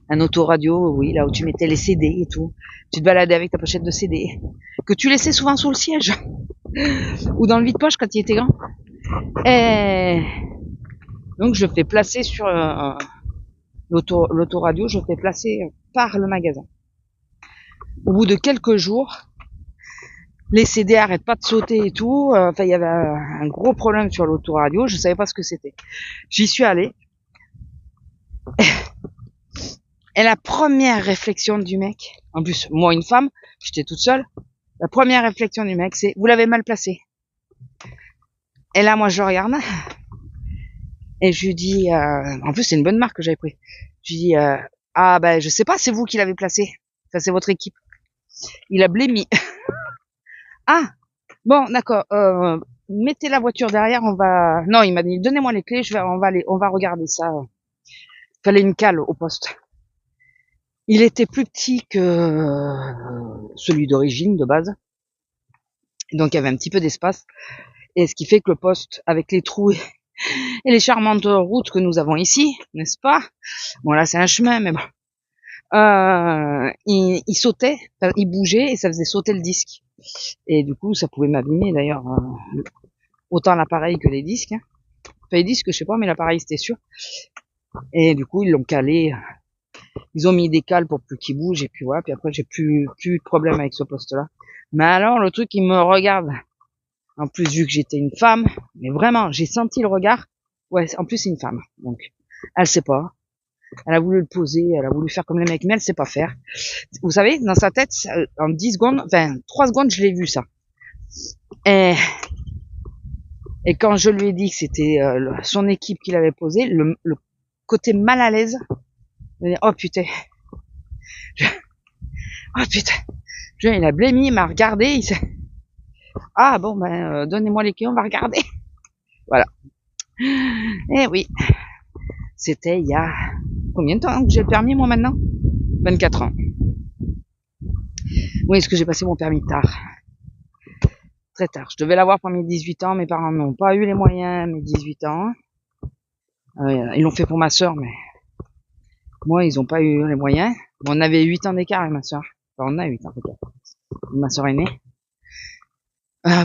Speaker 1: Un autoradio, oui, là où tu mettais les CD et tout. Tu te baladais avec ta pochette de CD. Que tu laissais souvent sous le siège. Ou dans le vide-poche quand il était grand. Et donc je fais placer sur l'autoradio, je fais placer par le magasin. Au bout de quelques jours, les CD arrêtent pas de sauter et tout. Enfin, il y avait un gros problème sur l'autoradio. Je savais pas ce que c'était. J'y suis allée. Et la première réflexion du mec, en plus, moi une femme, j'étais toute seule. La première réflexion du mec, c'est, vous l'avez mal placé. Et là, moi, je regarde. Et je lui dis, en plus, c'est une bonne marque que j'avais pris. Je lui dis, je sais pas, c'est vous qui l'avez placé. Enfin, c'est votre équipe. Il a blémi. Ah, bon, d'accord. Mettez la voiture derrière, on va. Non, il m'a dit, donnez-moi les clés, on va regarder ça. Fallait une cale au poste. Il était plus petit que celui d'origine, de base. Donc, il y avait un petit peu d'espace. Et ce qui fait que le poste, avec les trous et les charmantes routes que nous avons ici, n'est-ce pas? Bon, là, c'est un chemin, mais bon. Il sautait, il bougeait et ça faisait sauter le disque. Et du coup, ça pouvait m'abîmer d'ailleurs, autant l'appareil que les disques. Hein. Enfin, les disques, je sais pas, mais l'appareil, c'était sûr. Et du coup, ils l'ont calé. Ils ont mis des cales pour plus qu'il bouge. Et puis voilà. Puis après, j'ai plus de problème avec ce poste-là. Mais alors, le truc, il me regarde. En plus, vu que j'étais une femme. Mais vraiment, j'ai senti le regard. Ouais, en plus, c'est une femme. Donc, elle sait pas. Elle a voulu le poser. Elle a voulu faire comme les mecs. Mais elle sait pas faire. Vous savez, dans sa tête, en 10 secondes, enfin, 3 secondes, je l'ai vu, ça. Et quand je lui ai dit que c'était son équipe qui l'avait posé, le côté mal à l'aise, oh putain, oh putain, il a blémi, il m'a regardé, ah bon ben donnez-moi les clés, on va regarder. Voilà. Et oui, c'était il y a combien de temps que j'ai le permis moi maintenant? 24 ans. Oui, est-ce que j'ai passé mon permis tard? Très tard. Je devais l'avoir pour mes 18 ans, mes parents n'ont pas eu les moyens, mes 18 ans. Ils l'ont fait pour ma sœur, mais moi, ils ont pas eu les moyens. On avait 8 ans d'écart avec ma sœur. Enfin, on a 8 ans d'écart. Ma sœur aînée.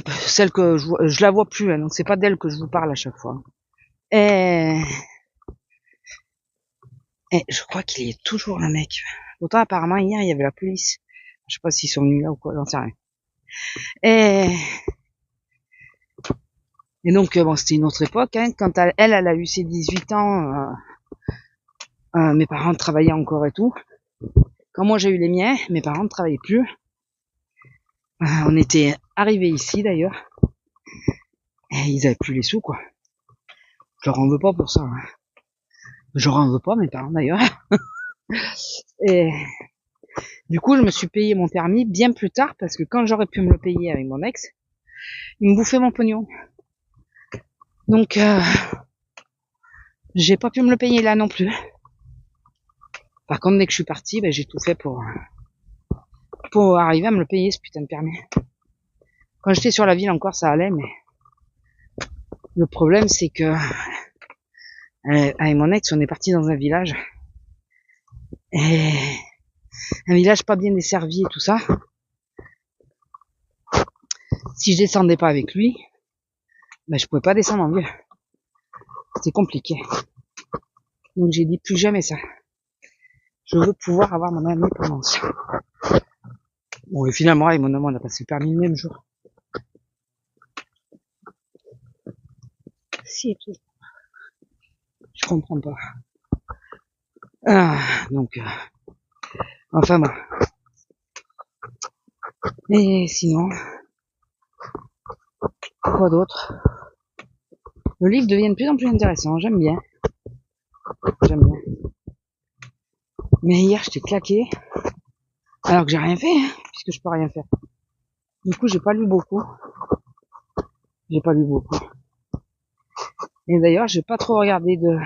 Speaker 1: Celle que je la vois plus, hein, donc c'est pas d'elle que je vous parle à chaque fois. Et je crois qu'il y est toujours là, mec. Pourtant, apparemment, hier, il y avait la police. Je sais pas s'ils sont venus là ou quoi, j'en sais rien. Et donc, bon, c'était une autre époque, hein. Quand elle a eu ses 18 ans, mes parents travaillaient encore et tout. Quand moi j'ai eu les miens, mes parents ne travaillaient plus. On était arrivés ici d'ailleurs. Et ils avaient plus les sous, quoi. Je leur en veux pas pour ça. Hein. Je leur en veux pas, mes parents d'ailleurs. Et du coup, je me suis payé mon permis bien plus tard parce que quand j'aurais pu me le payer avec mon ex, il me bouffait mon pognon. Donc, j'ai pas pu me le payer là non plus. Par contre, dès que je suis partie, ben, j'ai tout fait pour arriver à me le payer, ce putain de permis. Quand j'étais sur la ville encore, ça allait, mais le problème, c'est que avec mon ex, on est parti dans un village. Et un village pas bien desservi et tout ça. Si je descendais pas avec lui, ben, je pouvais pas descendre en ville. C'était compliqué. Donc j'ai dit plus jamais ça. Je veux pouvoir avoir mon indépendance. Bon, et finalement, avec mon homme, on a passé le permis le même jour. Si et tout. Je comprends pas. Donc, enfin bon. Et sinon, quoi d'autre? Le livre devient de plus en plus intéressant. J'aime bien. Mais hier, j'étais claqué. Alors que j'ai rien fait, hein, puisque je peux rien faire. Du coup, j'ai pas lu beaucoup. Et d'ailleurs, j'ai pas trop regardé de...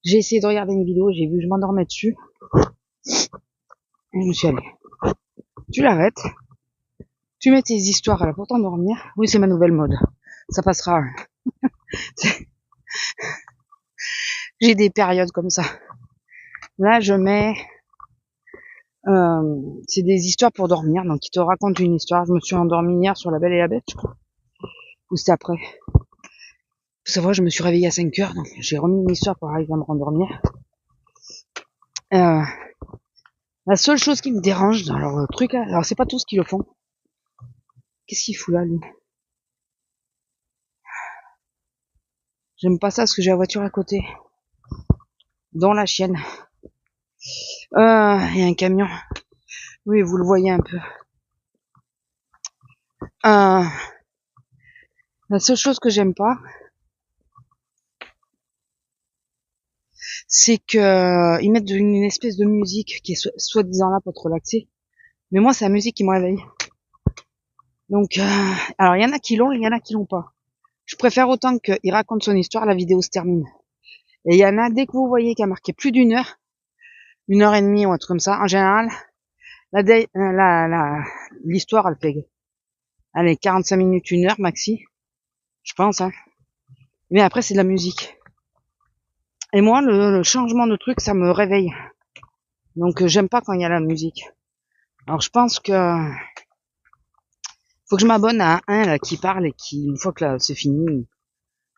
Speaker 1: J'ai essayé de regarder une vidéo, j'ai vu que je m'endormais dessus. Et je me suis allé. Tu l'arrêtes. Tu mets tes histoires là pour t'endormir. Oui, c'est ma nouvelle mode. Ça passera. J'ai des périodes comme ça. Là, je mets... c'est des histoires pour dormir. Donc, ils te racontent une histoire. Je me suis endormie hier sur La Belle et la Bête, je crois. Ou c'était après. Faut savoir, je me suis réveillée à 5 heures. Donc, j'ai remis une histoire pour arriver à me rendormir. La seule chose qui me dérange dans leur truc là, alors c'est pas tous qui le font. Qu'est-ce qu'il fout là, lui? J'aime pas ça parce que j'ai la voiture à côté. Dont la chienne. Il y a un camion. Oui, vous le voyez un peu. La seule chose que j'aime pas, c'est que ils mettent une espèce de musique qui est soi-disant là pour te relaxer. Mais moi, c'est la musique qui me réveille. Donc, alors il y en a qui l'ont, il y en a qui l'ont pas. Je préfère autant qu'il raconte son histoire, la vidéo se termine. Et il y en a, dès que vous voyez qu'il a marqué plus d'1 heure, 1 heure et demie ou un truc comme ça, en général, l'histoire, elle fait, allez, 45 minutes, 1 heure maxi. Je pense, hein. Mais après, c'est de la musique. Et moi, le changement de truc, ça me réveille. Donc, j'aime pas quand il y a la musique. Alors, je pense que faut que je m'abonne à un là qui parle et qui, une fois que là c'est fini,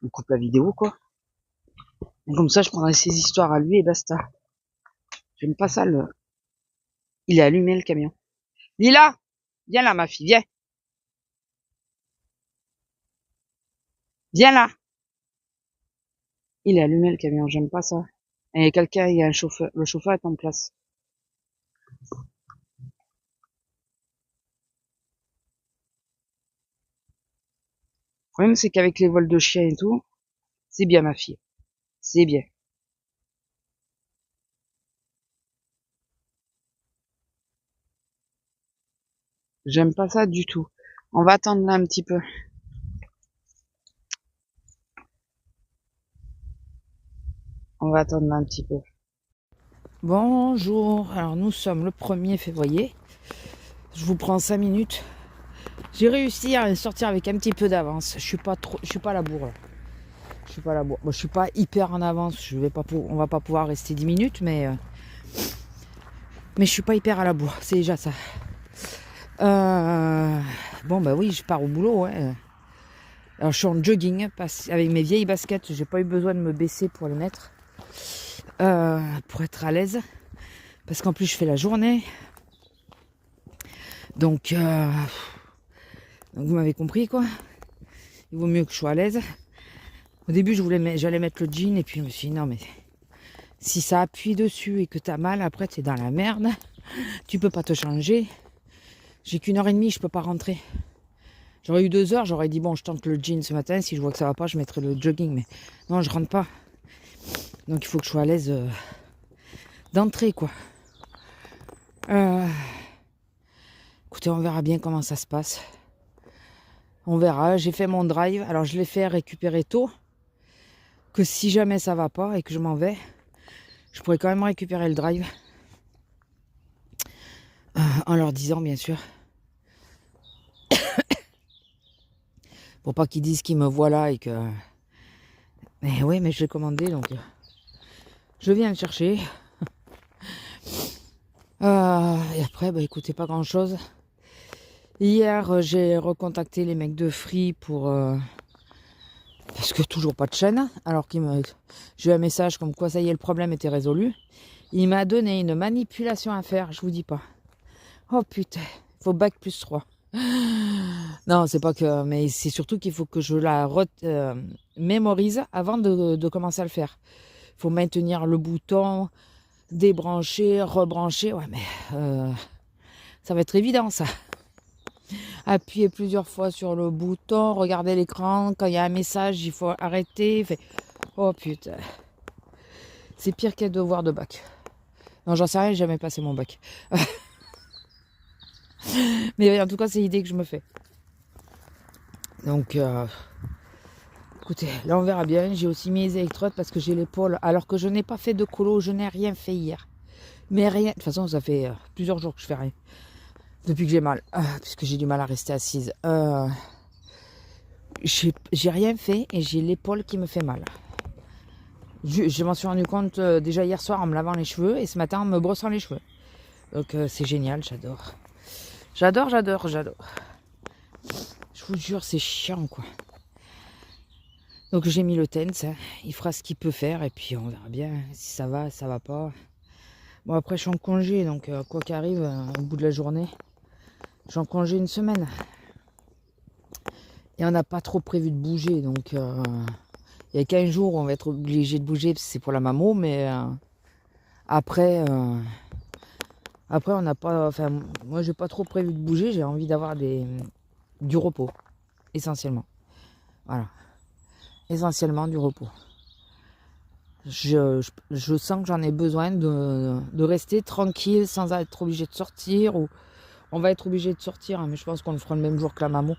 Speaker 1: on coupe la vidéo, quoi. Et comme ça, je prendrai ses histoires à lui et basta. J'aime pas ça, il a allumé le camion. Lila! Viens là, ma fille, viens. Viens là! Il a allumé le camion, j'aime pas ça. Et quelqu'un, il y a un chauffeur, le chauffeur est en place. Le problème, c'est qu'avec les vols de chiens et tout, c'est bien, ma fille. C'est bien. J'aime pas ça du tout. On va attendre là un petit peu. On va attendre là un petit peu. Bonjour, alors nous sommes le 1er février. Je vous prends 5 minutes. J'ai réussi à sortir avec un petit peu d'avance. Je suis pas à la bourre. Je suis pas à la bourre. Bon, je suis pas hyper en avance. On va pas pouvoir rester 10 minutes, mais je suis pas hyper à la bourre. C'est déjà ça. Bon bah oui, je pars au boulot. Ouais. Alors je suis en jogging avec mes vieilles baskets. J'ai pas eu besoin de me baisser pour les mettre. Pour être à l'aise. Parce qu'en plus je fais la journée. Donc vous m'avez compris quoi. Il vaut mieux que je sois à l'aise. Au début j'allais mettre le jean et puis je me suis dit non mais si ça appuie dessus et que t'as mal, après t'es dans la merde. Tu peux pas te changer. J'ai qu'1h30, je peux pas rentrer. J'aurais eu 2 heures, j'aurais dit bon je tente le jean ce matin, si je vois que ça va pas je mettrai le jogging, mais non je rentre pas. Donc il faut que je sois à l'aise d'entrée quoi. Écoutez, on verra bien comment ça se passe. On verra, j'ai fait mon drive, alors je l'ai fait récupérer tôt, que si jamais ça va pas et que je m'en vais, je pourrais quand même récupérer le drive. En leur disant bien sûr. Pour pas qu'ils disent qu'ils me voient là et que... Mais oui, mais je l'ai commandé donc... Je viens le chercher. Et après, bah écoutez, pas grand chose. Hier, j'ai recontacté les mecs de Free pour... parce que toujours pas de chaîne. Alors j'ai eu un message comme quoi ça y est, le problème était résolu. Il m'a donné une manipulation à faire, je vous dis pas. Oh putain, faut bac plus 3. Non, c'est pas que... Mais c'est surtout qu'il faut que je la mémorise avant de commencer à le faire. Il faut maintenir le bouton, débrancher, rebrancher. Ouais, mais ça va être évident, ça. Appuyer plusieurs fois sur le bouton, regarder l'écran. Quand il y a un message, il faut arrêter. Oh putain. C'est pire qu'un devoir de bac. Non, j'en sais rien, j'ai jamais passé mon bac. Mais en tout cas, c'est l'idée que je me fais. Donc, écoutez, là on verra bien. J'ai aussi mis les électrodes parce que j'ai l'épaule. Alors que je n'ai pas fait de colo, je n'ai rien fait hier. Mais rien. De toute façon, ça fait plusieurs jours que je fais rien. Depuis que j'ai mal. Puisque j'ai du mal à rester assise. J'ai rien fait et j'ai l'épaule qui me fait mal. Je m'en suis rendu compte déjà hier soir en me lavant les cheveux et ce matin en me brossant les cheveux. Donc c'est génial, j'adore. J'adore. Je vous jure, c'est chiant quoi. Donc j'ai mis le TENS, hein. Il fera ce qu'il peut faire et puis on verra bien si ça va pas. Bon après je suis en congé donc quoi qu'arrive au bout de la journée, je suis en congé une semaine. Et on n'a pas trop prévu de bouger donc il y a 15 jours où on va être obligé de bouger parce que c'est pour la mammo, mais après on n'a pas, enfin moi j'ai pas trop prévu de bouger, j'ai envie d'avoir du repos essentiellement. Voilà. Essentiellement du repos. Je sens que j'en ai besoin de rester tranquille sans être obligé de sortir. Ou on va être obligé de sortir, hein, mais je pense qu'on le fera le même jour que la maman.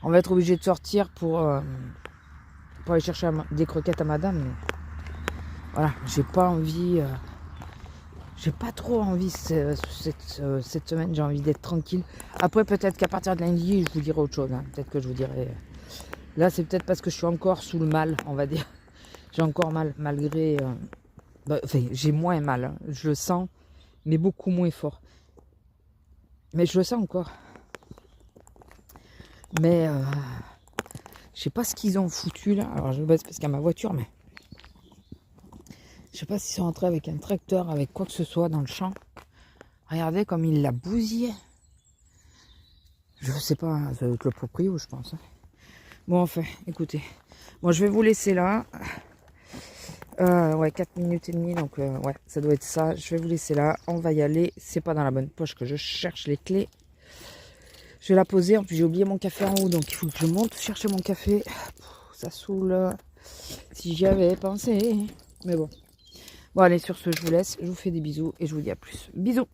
Speaker 1: On va être obligé de sortir pour aller chercher des croquettes à madame. Mais voilà, j'ai pas envie. J'ai pas trop envie cette semaine. J'ai envie d'être tranquille. Après, peut-être qu'à partir de lundi, je vous dirai autre chose. Hein. Peut-être que je vous dirai. Là, c'est peut-être parce que je suis encore sous le mal, on va dire. J'ai encore mal, malgré... enfin, j'ai moins mal, hein. Je le sens, mais beaucoup moins fort. Mais je le sens encore. Mais, je sais pas ce qu'ils ont foutu, là. Alors, je me base parce qu'il y a ma voiture, mais... Je sais pas s'ils sont entrés avec un tracteur, avec quoi que ce soit dans le champ. Regardez comme il l'a bousillé. Je sais pas, ça doit être le proprio, je pense. Bon, enfin, écoutez. Bon, je vais vous laisser là. Ouais, 4 minutes et demie, donc ouais, ça doit être ça. Je vais vous laisser là. On va y aller. C'est pas dans la bonne poche que je cherche les clés. Je vais la poser. En plus, j'ai oublié mon café en haut, donc il faut que je monte chercher mon café. Ça saoule. Si j'y avais pensé. Mais bon. Bon, allez, sur ce, je vous laisse. Je vous fais des bisous et je vous dis à plus. Bisous.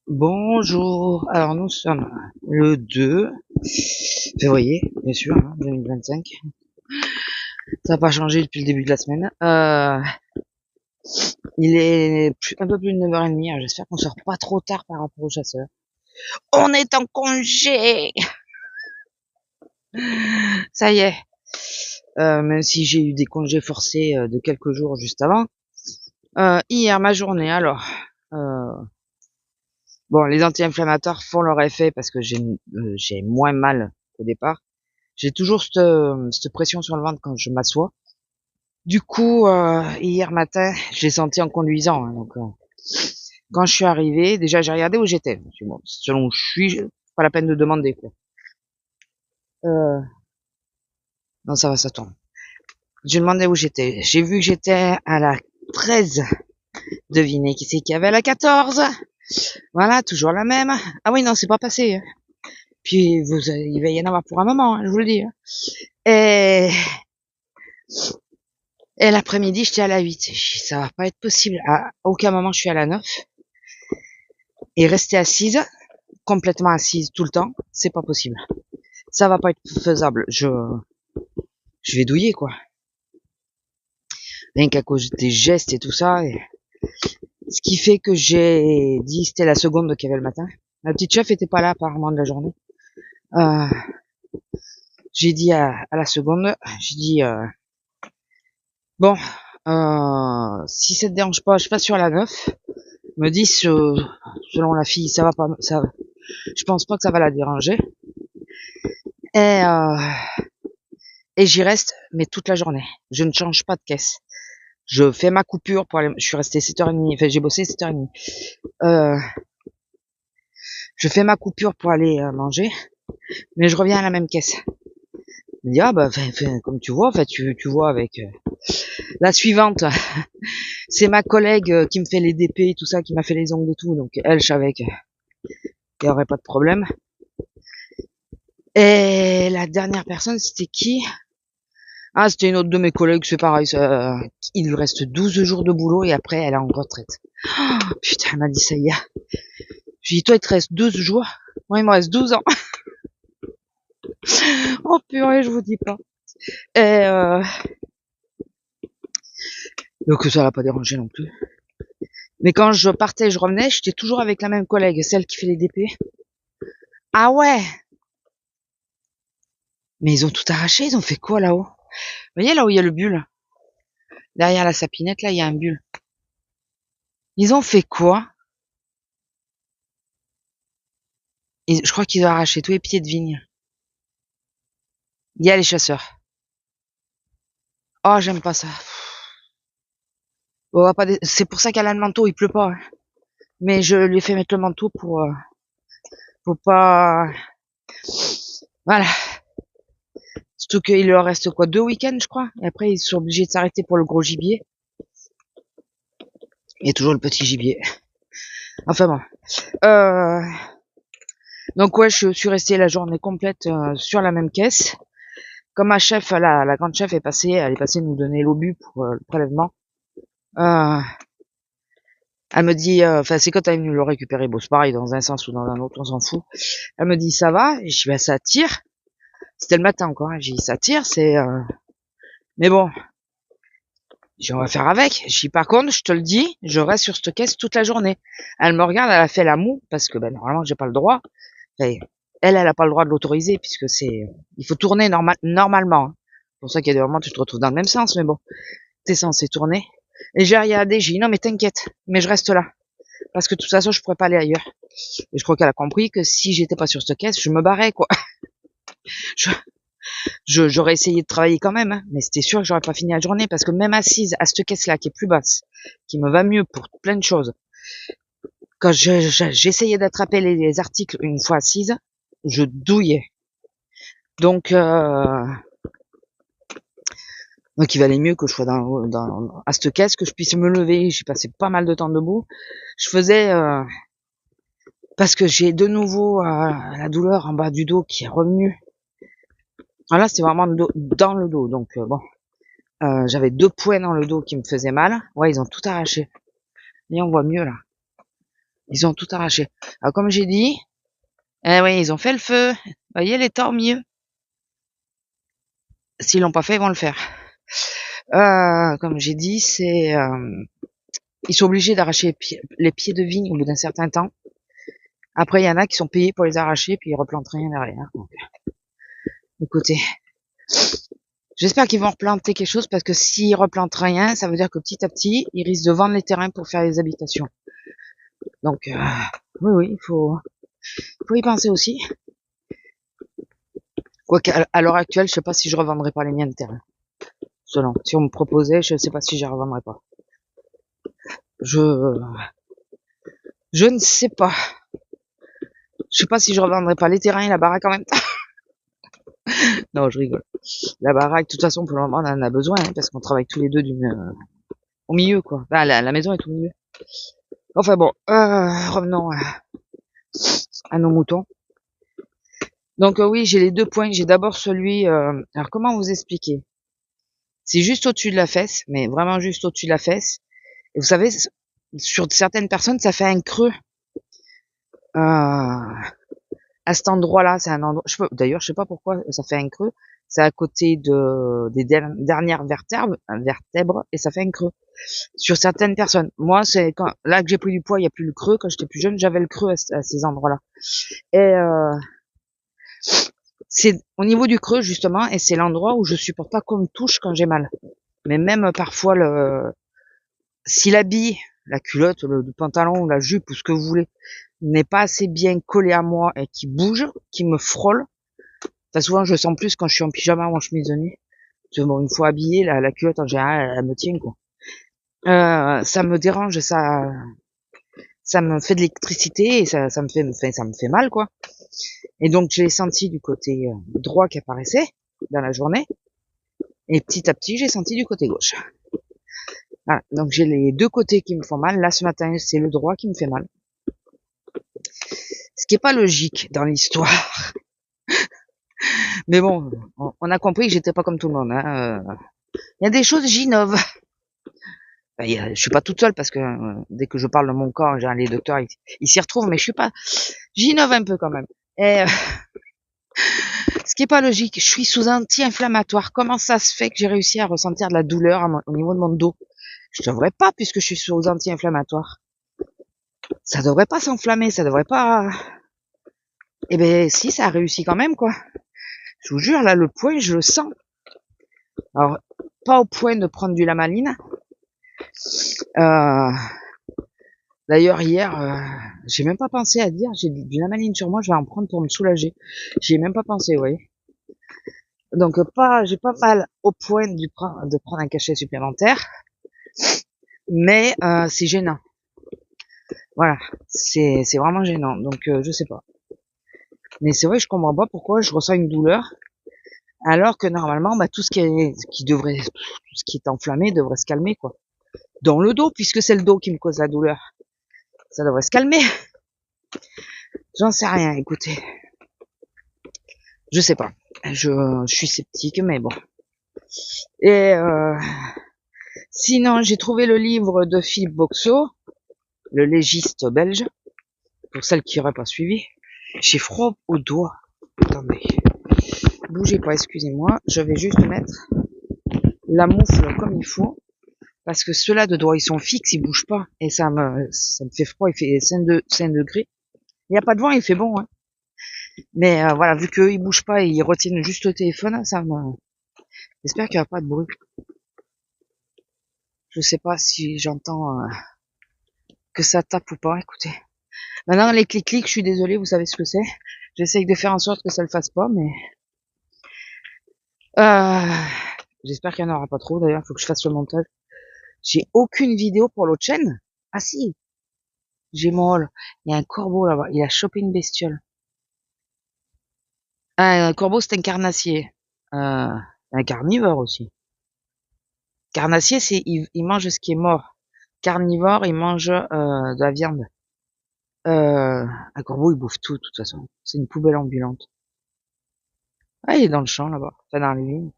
Speaker 1: Bonjour. Alors, nous sommes le 2 février, bien sûr, 2025. Ça n'a pas changé depuis le début de la semaine. Il est un peu plus de 9h30. Alors j'espère qu'on sort pas trop tard par rapport aux chasseurs. On est en congé. Ça y est. Même si j'ai eu des congés forcés de quelques jours juste avant. Hier, ma journée, alors. Bon, les anti-inflammatoires font leur effet parce que j'ai moins mal au départ. J'ai toujours cette pression sur le ventre quand je m'assois. Du coup, hier matin, je l'ai senti en conduisant. Hein, donc, quand je suis arrivé, déjà j'ai regardé où j'étais. Bon, selon où je suis, pas la peine de demander quoi. Non, ça va, ça tourne. J'ai demandé où j'étais. J'ai vu que j'étais à la 13. Devinez qui c'est qu'il y avait à la 14. Voilà, toujours la même. Ah oui, non, c'est pas passé. Puis il va y en avoir pour un moment, je vous le dis. Et l'après-midi, j'étais à la 8. Ça va pas être possible. À aucun moment, je suis à la 9. Et rester assise, complètement assise tout le temps, c'est pas possible. Ça va pas être faisable. Je vais douiller, quoi. Rien qu'à cause des gestes et tout ça. Et ce qui fait que j'ai dit, c'était la seconde qu'il y avait le matin. Ma petite chef était pas là, apparemment, de la journée. J'ai dit à la seconde, j'ai dit, bon, si ça te dérange pas, je passe sur la 9. Me dit, selon la fille, ça va pas, ça, je pense pas que ça va la déranger. Et j'y reste, mais toute la journée. Je ne change pas de caisse. Je fais ma coupure pour aller, je suis resté 7h30, enfin, j'ai bossé 7h30. Je fais ma coupure pour aller manger, mais je reviens à la même caisse. Il me dit, ah, bah, comme tu vois, tu vois avec, la suivante, c'est ma collègue qui me fait les DP et tout ça, qui m'a fait les ongles et tout, donc elle, je savais qu'il y aurait pas de problème. Et la dernière personne, c'était qui? Ah, c'était une autre de mes collègues, c'est pareil, il lui reste 12 jours de boulot et après, elle est en retraite. Oh, putain, elle m'a dit ça hier. J'ai dit, toi, il te reste 12 jours. Moi, il me reste 12 ans. Oh purée, je vous dis pas. Et donc ça l'a pas dérangé non plus. Mais quand je partais, je revenais, j'étais toujours avec la même collègue, celle qui fait les DP. Ah ouais. Mais ils ont tout arraché, ils ont fait quoi là-haut? Vous voyez là où il y a le bulle? Derrière la sapinette, là, il y a un bulle. Ils ont fait quoi? Je crois qu'ils ont arraché tous les pieds de vigne. Il y a les chasseurs. Oh, j'aime pas ça. On va pas c'est pour ça qu'elle a le manteau, il pleut pas. Hein. Mais je lui ai fait mettre le manteau pour pas... Voilà. Surtout qu'il leur reste quoi, 2 week-ends, je crois. Et après, ils sont obligés de s'arrêter pour le gros gibier. Il y a toujours le petit gibier. Enfin bon. Donc ouais, je suis restée la journée complète sur la même caisse. Comme ma chef, la grande chef elle est passée nous donner l'obus pour le prélèvement. Elle me dit, enfin c'est quand elle est venue le récupérer, bon c'est pareil dans un sens ou dans un autre, on s'en fout. Elle me dit ça va, et je dis bah ça tire. C'était le matin encore, hein. J'ai dit ça tire, c'est mais bon, j'ai on va faire avec. Je dis par contre, je te le dis, je reste sur cette caisse toute la journée. Elle me regarde, elle a fait la moue parce que ben normalement j'ai pas le droit. Enfin, elle a pas le droit de l'autoriser puisque il faut tourner normalement. Hein. C'est pour ça qu'il y a des moments où tu te retrouves dans le même sens, mais bon, t'es censé tourner. Et j'ai regardé, j'ai dit non mais t'inquiète, mais je reste là. Parce que de toute façon je pourrais pas aller ailleurs. Et je crois qu'elle a compris que si j'étais pas sur cette caisse, je me barrais quoi. Je j'aurais essayé de travailler quand même, hein, mais c'était sûr que j'aurais pas fini la journée, parce que même assise à cette caisse-là, qui est plus basse, qui me va mieux pour plein de choses, quand j'essayais d'attraper les articles une fois assise, je douillais. Donc il valait mieux que je sois à cette caisse, que je puisse me lever. J'ai passé pas mal de temps debout. Je faisais parce que j'ai de nouveau la douleur en bas du dos qui est revenue. Là, c'était vraiment dans le dos. Donc bon, j'avais 2 points dans le dos qui me faisaient mal. Ouais, ils ont tout arraché. Et on voit mieux là. Ils ont tout arraché. Alors comme j'ai dit, oui, ils ont fait le feu. Vous voyez les torts mieux. S'ils l'ont pas fait, ils vont le faire. Comme j'ai dit, ils sont obligés d'arracher les pieds de vigne au bout d'un certain temps. Après, il y en a qui sont payés pour les arracher, puis ils replantent rien derrière. Donc, écoutez, j'espère qu'ils vont replanter quelque chose, parce que s'ils replantent rien, ça veut dire que petit à petit, ils risquent de vendre les terrains pour faire les habitations. Donc, oui, il faut y penser aussi. Quoique, à l'heure actuelle, je sais pas si je revendrai pas les miens de terrain. Selon. Si on me proposait, je sais pas si j'y revendrai pas. Je ne sais pas. Je sais pas si je revendrai pas les terrains et la baraque en même temps. Non, je rigole. La baraque, de toute façon, pour le moment, on en a besoin, hein, parce qu'on travaille tous les deux au milieu, quoi. Enfin, la maison est au milieu. Enfin bon, revenons à nos moutons. Donc oui, j'ai les 2 points. J'ai d'abord celui... alors comment vous expliquer? C'est juste au-dessus de la fesse, mais vraiment juste au-dessus de la fesse. Et vous savez, sur certaines personnes, ça fait un creux. À cet endroit-là, c'est un endroit... D'ailleurs, je sais pas pourquoi ça fait un creux. C'est à côté des dernières vertèbres, et ça fait un creux. Sur certaines personnes. Moi, c'est là que j'ai pris du poids, il n'y a plus le creux. Quand j'étais plus jeune, j'avais le creux à ces endroits-là. Et c'est au niveau du creux, justement, et c'est l'endroit où je supporte pas qu'on me touche quand j'ai mal. Mais même parfois, si l'habit, la culotte, le pantalon ou la jupe ou ce que vous voulez, n'est pas assez bien collé à moi et qui bouge, qui me frôle, enfin, souvent je le sens plus quand je suis en pyjama ou en chemise de nuit. Parce que bon, une fois habillée, la culotte en général, elle me tient, quoi. Ça me dérange, ça me fait de l'électricité et ça me fait mal, quoi. Et donc je l'ai senti du côté droit qui apparaissait dans la journée, et petit à petit j'ai senti du côté gauche. Voilà, donc j'ai les 2 côtés qui me font mal. Là ce matin c'est le droit qui me fait mal, ce qui est pas logique dans l'histoire. Mais bon, on a compris que j'étais pas comme tout le monde, hein. Il y a des choses, j'innove. Je suis pas toute seule, parce que dès que je parle de mon corps, les docteurs ils s'y retrouvent, mais j'innove un peu quand même. Et ce qui est pas logique, je suis sous anti-inflammatoire. Comment ça se fait que j'ai réussi à ressentir de la douleur au niveau de mon dos? Je devrais pas, puisque je suis sous anti-inflammatoire. Ça devrait pas s'enflammer, ça devrait pas... Eh ben si, ça a réussi quand même, quoi. Je vous jure, là, le poing, je le sens. Alors, pas au point de prendre du Lamaline. D'ailleurs, hier, j'ai même pas pensé à dire, j'ai du Lamaline sur moi, je vais en prendre pour me soulager. J'y ai même pas pensé, vous voyez. Donc, j'ai pas mal au point de prendre un cachet supplémentaire. Mais c'est gênant. Voilà, c'est vraiment gênant. Donc, je sais pas. Mais c'est vrai, je comprends pas pourquoi je ressens une douleur, alors que normalement, tout ce qui est enflammé devrait se calmer, quoi. Dans le dos, puisque c'est le dos qui me cause la douleur. Ça devrait se calmer. J'en sais rien, écoutez. Je sais pas. Je suis sceptique, mais bon. Et sinon, j'ai trouvé le livre de Philippe Boxeau, le légiste belge, pour celles qui n'auraient pas suivi. J'ai froid aux doigts. Attendez. Bougez pas, excusez-moi. Je vais juste mettre la moufle comme il faut. Parce que ceux-là de doigts, ils sont fixes, ils bougent pas. Et ça me fait froid, il fait 5 degrés. Il n'y a pas de vent, il fait bon, hein. Mais voilà, vu qu'eux, ils bougent pas et ils retiennent juste le téléphone, j'espère qu'il n'y a pas de bruit. Je sais pas si j'entends que ça tape ou pas, écoutez. Maintenant, les clics-clics, je suis désolée, vous savez ce que c'est. J'essaye de faire en sorte que ça le fasse pas, mais Euh, J'espère qu'il n'y en aura pas trop d'ailleurs, faut que je fasse le montage. J'ai aucune vidéo pour l'autre chaîne. Ah si, j'ai mon hall. Il y a un corbeau là-bas, il a chopé une bestiole. Ah, un corbeau, c'est un carnassier. Un carnivore aussi. Carnassier, il mange ce qui est mort. Carnivore, il mange de la viande. Un corbeau, il bouffe tout, de toute façon. C'est une poubelle ambulante. Ah, il est dans le champ là-bas, enfin dans les vignes.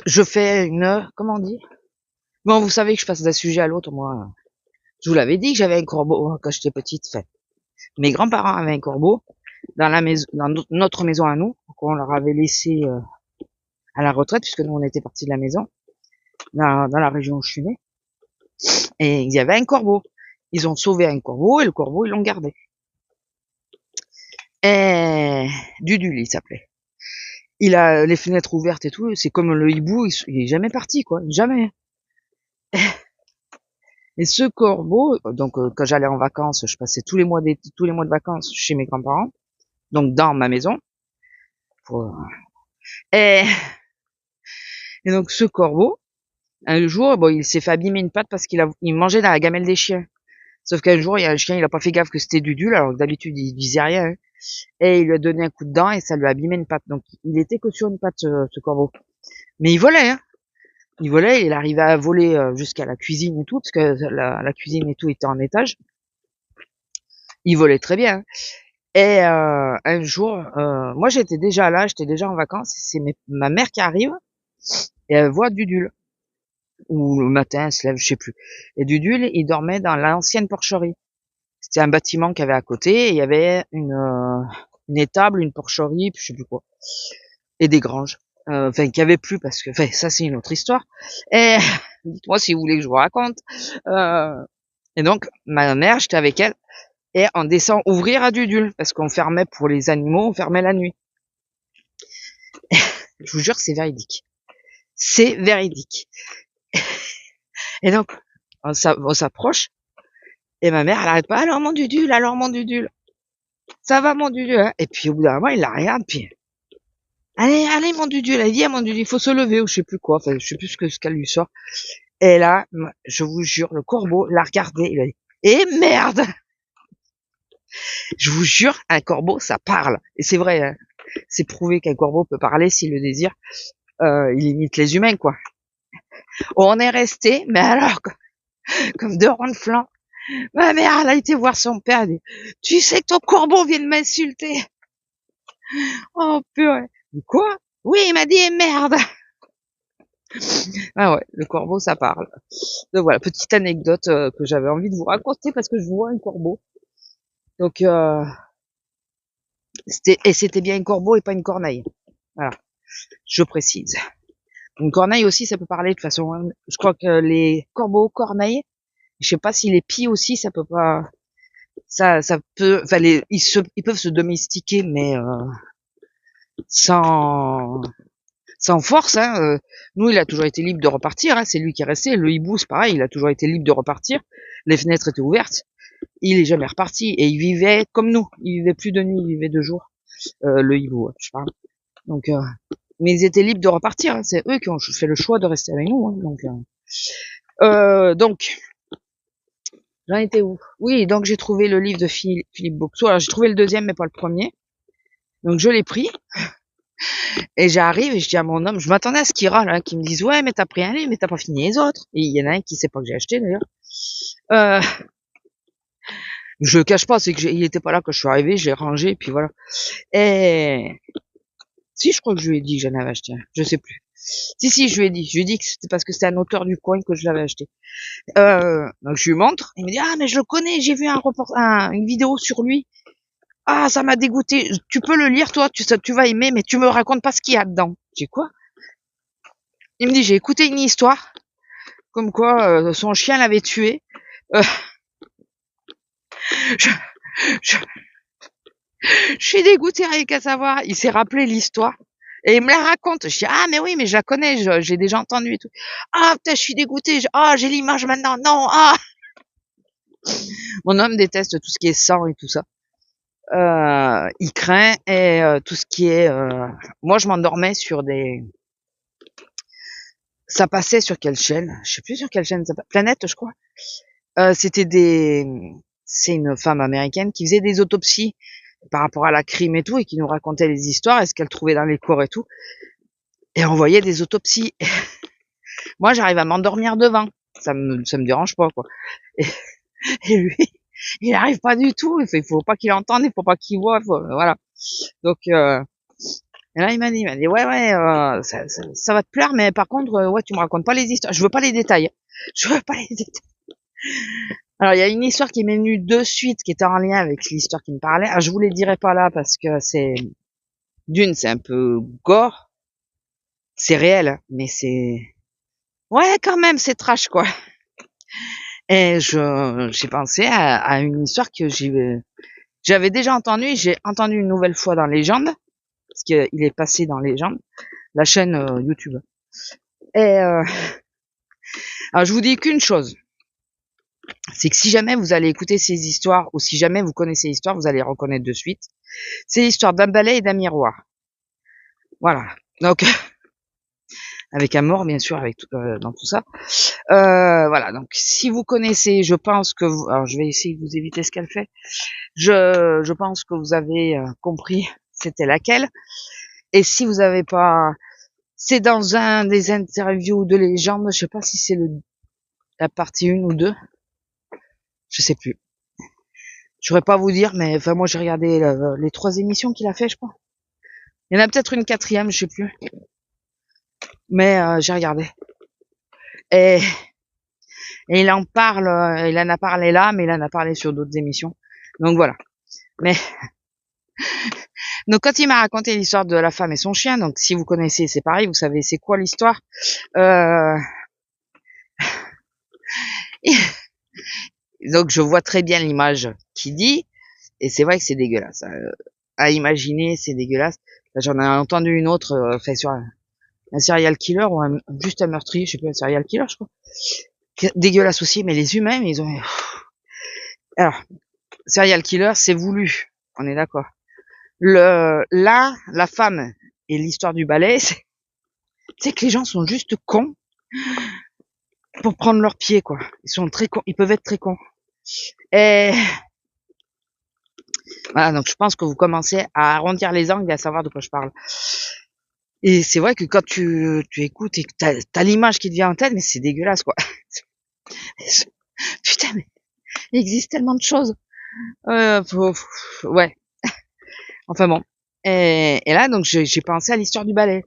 Speaker 1: Je fais comment on dit? Bon, vous savez que je passe d'un sujet à l'autre, moi. Je vous l'avais dit que j'avais un corbeau quand j'étais petite. Enfin, mes grands-parents avaient un corbeau dans la maison, dans notre maison à nous, qu'on leur avait laissé à la retraite, puisque nous on était partis de la maison, dans la région où je suis née. Et il y avait un corbeau. Ils ont sauvé un corbeau et le corbeau ils l'ont gardé. Et Dudul il s'appelait. Il a les fenêtres ouvertes et tout. C'est comme le hibou, il est jamais parti quoi, jamais. Et ce corbeau, donc quand j'allais en vacances, je passais tous les mois de vacances chez mes grands-parents, donc dans ma maison. Pour... Et, et donc ce corbeau, un jour, bon, il s'est fait abîmer une patte parce il mangeait dans la gamelle des chiens. Sauf qu'un jour, il y a un chien, il a pas fait gaffe que c'était Dudul, alors que d'habitude il disait rien. Hein. Et il lui a donné un coup de dent et ça lui a abîmé une patte. Donc il était que sur une patte, ce corbeau. Mais il volait, hein. Il volait, il arrivait à voler jusqu'à la cuisine et tout, parce que la cuisine et tout était en étage. Il volait très bien. Hein. Et un jour, moi j'étais déjà là, j'étais déjà en vacances, c'est ma mère qui arrive, et elle voit Dudul. Ou le matin, elle se lève, je sais plus. Et Dudul, il dormait dans l'ancienne porcherie. C'était un bâtiment qu'il y avait à côté, et il y avait une étable, une porcherie, puis je sais plus quoi. Et des granges. Enfin, qu'il y avait plus, parce que, enfin, ça c'est une autre histoire. Et, dites-moi si vous voulez que je vous raconte. Et donc, ma mère, j'étais avec elle, et on descend ouvrir à Dudul, parce qu'on fermait pour les animaux, on fermait la nuit. Je vous jure, c'est véridique. C'est véridique. Et donc, on s'approche, et ma mère, elle arrête pas, alors mon Dudul, ça va mon Dudul, hein. Et puis au bout d'un moment, il la regarde, puis, allez mon Dudul, elle dit à mon Dudul, il faut se lever, ou je sais plus quoi, enfin, je sais plus ce qu'elle lui sort. Et là, je vous jure, le corbeau l'a regardé, il a dit, eh merde! Je vous jure, un corbeau, ça parle. Et c'est vrai, hein. C'est prouvé qu'un corbeau peut parler s'il le désire. Il imite les humains, quoi. On est resté, mais alors, comme deux ronds de flanc. Ma mère, elle a été voir son père, elle dit, tu sais que ton corbeau vient de m'insulter. Oh, purée. Mais quoi? Oui, il m'a dit, eh, merde. Ah ouais, le corbeau, ça parle. Donc voilà, petite anecdote que j'avais envie de vous raconter parce que je vois un corbeau. Donc, c'était bien un corbeau et pas une corneille. Voilà, je précise. Une corneille aussi, ça peut parler de toute façon. Hein. Je crois que les corbeaux, corneilles, je sais pas si les pies aussi, ça peut pas, ça peut, enfin ils peuvent se domestiquer, mais sans force. Hein. Nous, il a toujours été libre de repartir. Hein. C'est lui qui est resté. Le hibou, c'est pareil, il a toujours été libre de repartir. Les fenêtres étaient ouvertes. Il est jamais reparti et il vivait comme nous. Il vivait plus de nuit, il vivait de jour. Le hibou, je parle. Donc, mais ils étaient libres de repartir. Hein. C'est eux qui ont fait le choix de rester avec nous. Hein. Donc, j'en étais où? Oui, donc j'ai trouvé le livre de Philippe Boxeau. Alors j'ai trouvé le deuxième, mais pas le premier. Donc je l'ai pris. Et j'arrive et je dis à mon homme, je m'attendais à ce qu'il râle, hein, qu'il me dise ouais mais t'as pris un livre mais t'as pas fini les autres. Et il y en a un qui sait pas que j'ai acheté d'ailleurs. Euh, je le cache pas, c'est que il était pas là quand je suis arrivé, je l'ai rangé et puis voilà. Et si je crois que je lui ai dit que j'en avais acheté un, je sais plus. Si je lui ai dit que c'était parce que c'était un auteur du coin que je l'avais acheté. Donc je lui montre, il me dit ah mais je le connais, j'ai vu une vidéo sur lui. Ah ça m'a dégoûté. Tu peux le lire toi, tu vas aimer mais tu me racontes pas ce qu'il y a dedans. J'ai quoi? Il me dit j'ai écouté une histoire comme quoi son chien l'avait tué. Euh, je, je, je suis dégoûtée rien qu'à savoir. Il s'est rappelé l'histoire et il me la raconte. Je dis ah mais oui mais je la connais, j'ai déjà entendu et tout. Ah putain je suis dégoûtée. Ah j'ai l'image maintenant. Non ah. Mon homme déteste tout ce qui est sang et tout ça. il craint et tout ce qui est... Moi, je m'endormais sur des... Ça passait sur quelle chaîne? Je sais plus sur quelle chaîne ça passait. Planète, je crois. C'était des... C'est une femme américaine qui faisait des autopsies par rapport à la crime et tout, et qui nous racontait les histoires et ce qu'elle trouvait dans les corps et tout. Et on voyait des autopsies. Moi, j'arrive à m'endormir devant. Ça me dérange pas, quoi. Et, et lui, il arrive pas du tout. Il faut pas qu'il entende, il faut pas qu'il voit. Voilà. Donc, et là, il m'a dit, ouais, ça va te plaire, mais par contre, ouais, tu me racontes pas les histoires. Je veux pas les détails. Je veux pas les détails. Alors, il y a une histoire qui m'est venue de suite, qui était en lien avec l'histoire qui me parlait. Alors, je vous les dirai pas là parce que c'est un peu gore. C'est réel, mais ouais, quand même, c'est trash, quoi. Et j'ai pensé à une histoire que j'avais déjà entendue, et j'ai entendu une nouvelle fois dans Légende, parce qu'il est passé dans Légende, la chaîne YouTube. Et alors je vous dis qu'une chose, c'est que si jamais vous allez écouter ces histoires, ou si jamais vous connaissez l'histoire, vous allez reconnaître de suite. C'est l'histoire d'un balai et d'un miroir. Voilà. Donc avec un mort, bien sûr, avec dans tout ça. Voilà. Donc si vous connaissez, je pense que vous, alors je vais essayer de vous éviter ce qu'elle fait. Je pense que vous avez compris c'était laquelle. Et si vous avez pas, c'est dans un des interviews de Légende, je sais pas si c'est la partie 1 ou 2, je sais plus. Je saurais pas vous dire, mais enfin moi j'ai regardé les 3 émissions qu'il a fait, je crois. Il y en a peut-être une 4e, je sais plus. Mais j'ai regardé. Et, et il en parle, il en a parlé là, mais il en a parlé sur d'autres émissions. Donc voilà. Mais donc quand il m'a raconté l'histoire de la femme et son chien, donc si vous connaissez, c'est pareil, vous savez c'est quoi l'histoire. Donc je vois très bien l'image qu'il dit, et c'est vrai que c'est dégueulasse. À imaginer, c'est dégueulasse. Là, j'en ai entendu une autre, fait sur un serial killer ou juste un meurtrier, je sais plus, un serial killer, je crois. Dégueulasse aussi, mais les humains, ils ont... Alors, serial killer, c'est voulu, on est d'accord. Là, la femme et l'histoire du balai, c'est que les gens sont juste cons pour prendre leurs pieds, quoi. Ils sont très cons, ils peuvent être très cons. Et voilà, donc je pense que vous commencez à arrondir les angles et à savoir de quoi je parle. Et c'est vrai que quand tu écoutes et que t'as l'image qui te vient en tête, mais c'est dégueulasse, quoi. Putain, mais il existe tellement de choses. Ouais. Enfin bon. Et là, donc, j'ai pensé à l'histoire du ballet.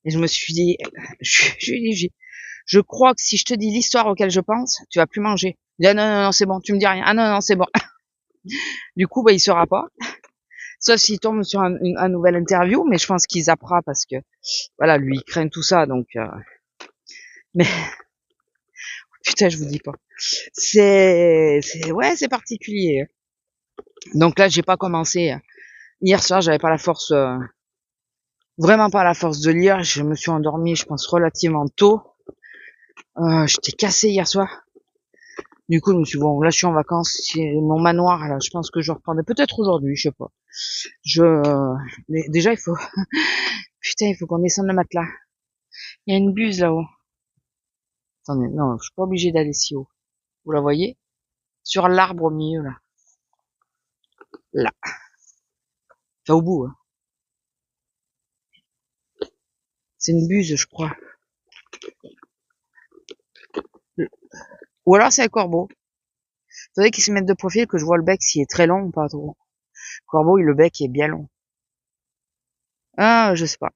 Speaker 1: Et je me suis dit, je crois que si je te dis l'histoire auquel je pense, tu vas plus manger. Il dit, ah non, c'est bon, tu me dis rien. Ah non, c'est bon. Du coup, il saura pas. Sauf s'il tombe sur un nouvel interview, mais je pense qu'il zappera parce que, voilà, lui, il craint tout ça, donc, mais, putain, je vous dis pas. Ouais, c'est particulier. Donc là, j'ai pas commencé. Hier soir, j'avais pas la force, vraiment pas la force de lire. Je me suis endormie, je pense, relativement tôt. J'étais cassé hier soir. Du coup, je me suis dit, bon, là, je suis en vacances. C'est mon manoir, là, je pense que je reprendrai peut-être aujourd'hui, je sais pas. Mais déjà, il faut, putain, il faut qu'on descende le matelas. Il y a une buse là-haut. Attendez, non, je suis pas obligé d'aller si haut. Vous la voyez? Sur l'arbre au milieu, là. Là. Enfin, au bout, hein. C'est une buse, je crois. Ou alors c'est un corbeau. Faudrait qu'il se mette de profil, que je vois le bec s'il est très long ou pas trop. Corbeau, le bec est bien long. Ah, je sais pas.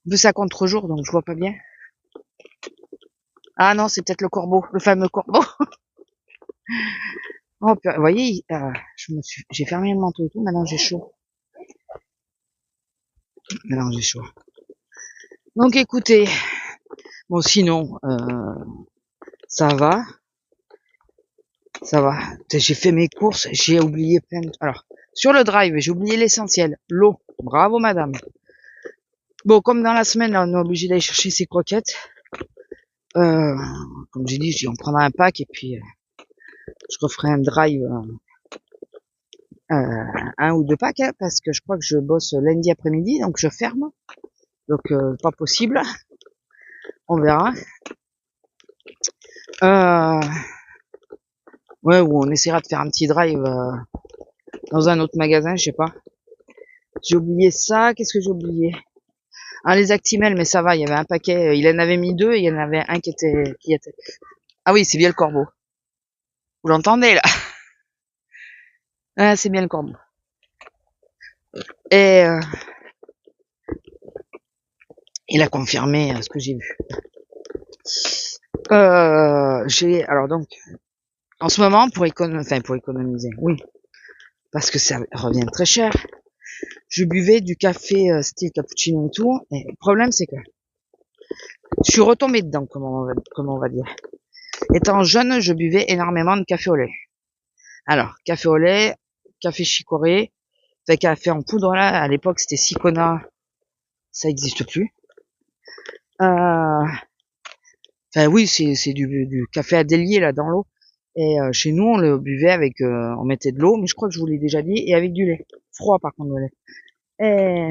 Speaker 1: En plus, ça contre-jour, donc je vois pas bien. Ah non, c'est peut-être le corbeau, le fameux corbeau. Oh, vous voyez, j'ai fermé le manteau et tout, maintenant j'ai chaud. Maintenant j'ai chaud. Donc écoutez, bon sinon, ça va. Ça va. J'ai fait mes courses, j'ai oublié plein de... Alors, sur le drive, j'ai oublié l'essentiel. L'eau. Bravo, madame. Bon, comme dans la semaine, là, on est obligé d'aller chercher ses croquettes. Comme j'ai dit, on prendra un pack et puis je referai un drive un ou deux packs, hein, parce que je crois que je bosse lundi après-midi, donc je ferme. Donc pas possible. On verra. Ouais, ou on essaiera de faire un petit drive dans un autre magasin, je sais pas. J'ai oublié ça. Qu'est-ce que j'ai oublié? Ah, les Actimel, mais ça va. Il y avait un paquet. Il en avait mis deux et il y en avait un qui était. Ah oui, c'est bien le corbeau. Vous l'entendez là? Ah, c'est bien le corbeau. Et il a confirmé ce que j'ai vu. Alors donc, en ce moment, pour économiser, oui, parce que ça revient très cher. Je buvais du café style cappuccino et tout. Et le problème, c'est que je suis retombée dedans, comment on va dire. Étant jeune, je buvais énormément de café au lait. Alors, café au lait, café chicorée, fait café en poudre là. À l'époque, c'était Sicona, ça existe plus. Enfin oui, c'est du café à délier là dans l'eau. Et chez nous, on le buvait avec, on mettait de l'eau, mais je crois que je vous l'ai déjà dit, et avec du lait. Froid par contre, le lait. Et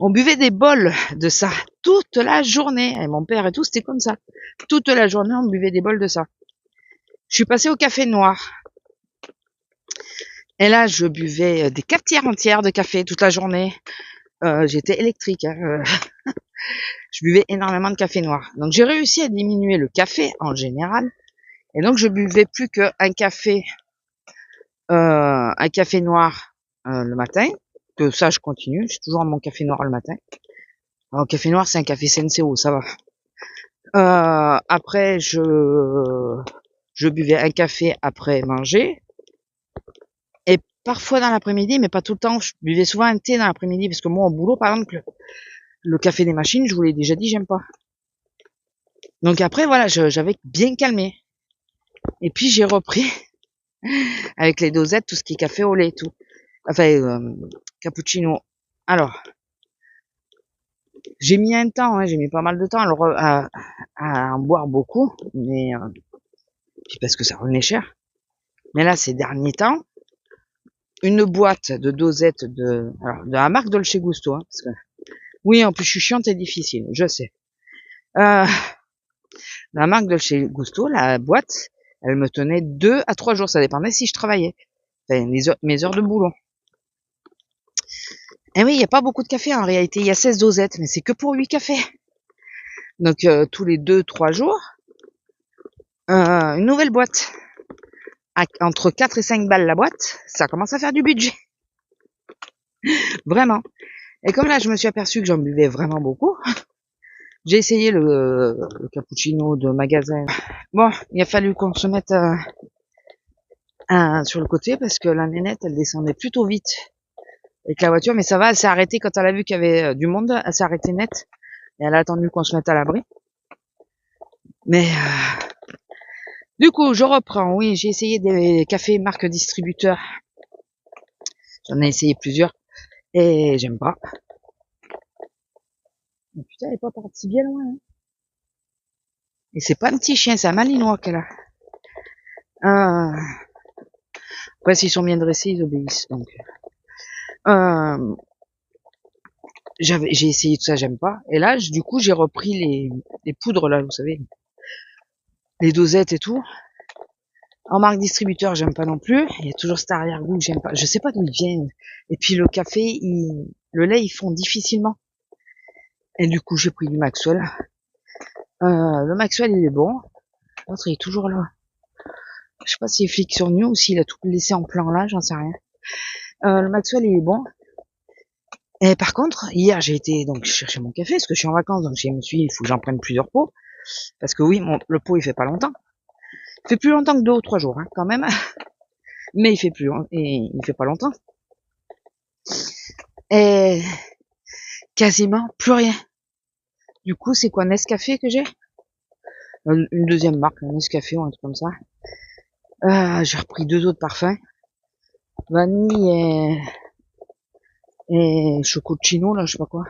Speaker 1: on buvait des bols de ça toute la journée. Et mon père et tout, c'était comme ça. Toute la journée, on buvait des bols de ça. Je suis passée au café noir. Et là, je buvais des cafetières entières de café toute la journée. J'étais électrique. Hein. Je buvais énormément de café noir. Donc j'ai réussi à diminuer le café en général. Et donc je buvais plus qu'un café, un café noir le matin. Que ça, je continue. J'ai toujours mon café noir le matin. Alors, café noir, c'est un café Senseo, ça va. Après, je buvais un café après manger. Et parfois dans l'après-midi, mais pas tout le temps. Je buvais souvent un thé dans l'après-midi parce que moi, au boulot, par exemple, le café des machines, je vous l'ai déjà dit, j'aime pas. Donc après, voilà, j'avais bien calmé. Et puis j'ai repris avec les dosettes, tout ce qui est café au lait et tout. Enfin, cappuccino. Alors, j'ai mis un temps, hein, j'ai mis pas mal de temps à en boire beaucoup, mais puis parce que ça revenait cher. Mais là, ces derniers temps, une boîte de dosettes de la marque Dolce Gusto, hein, parce que oui, en plus je suis chiante et difficile, je sais. La marque Dolce Gusto, la boîte, elle me tenait 2 à 3 jours, ça dépendait si je travaillais. Enfin, mes heures de boulot. Et oui, il n'y a pas beaucoup de café en réalité, il y a 16 dosettes, mais c'est que pour 8 cafés. Donc tous les 2-3 jours, une nouvelle boîte. Entre 4 et 5 balles la boîte, ça commence à faire du budget. Vraiment. Et comme là, je me suis aperçu que j'en buvais vraiment beaucoup, j'ai essayé le cappuccino de magasin. Bon, il a fallu qu'on se mette sur le côté parce que la nénette, elle descendait plutôt vite avec la voiture, mais ça va, elle s'est arrêtée quand elle a vu qu'il y avait du monde, elle s'est arrêtée net et elle a attendu qu'on se mette à l'abri. Mais du coup, je reprends. Oui, j'ai essayé des cafés marque distributeur. J'en ai essayé plusieurs et j'aime pas. Mais putain, elle est pas partie bien loin. Hein. Et c'est pas un petit chien, c'est un malinois qu'elle a. Après, s'ils sont bien dressés, ils obéissent. Donc, j'ai essayé tout ça, j'aime pas. Et là, du coup, j'ai repris les poudres là, vous savez, les dosettes et tout. En marque distributeur, j'aime pas non plus. Il y a toujours cet arrière-goût que j'aime pas. Je sais pas d'où ils viennent. Et puis le café, le lait, ils font difficilement. Et du coup, j'ai pris du Maxwell. Le Maxwell, il est bon. L'autre, il est toujours là. Je sais pas s'il est flic sur nous ou s'il a tout laissé en plan là, j'en sais rien. Le Maxwell, il est bon. Et par contre, hier, j'ai été donc chercher mon café parce que je suis en vacances, donc je me suis dit, il faut que j'en prenne plusieurs pots. Parce que oui, le pot, il fait pas longtemps. Il fait plus longtemps que 2 ou 3 jours, hein, quand même. Mais il fait plus, et il fait pas longtemps. Et quasiment plus rien. Du coup, c'est quoi, Nescafé que j'ai? Une deuxième marque, Nescafé ou un truc comme ça. J'ai repris 2 autres parfums. Vanille et chocochino, là, je sais pas quoi.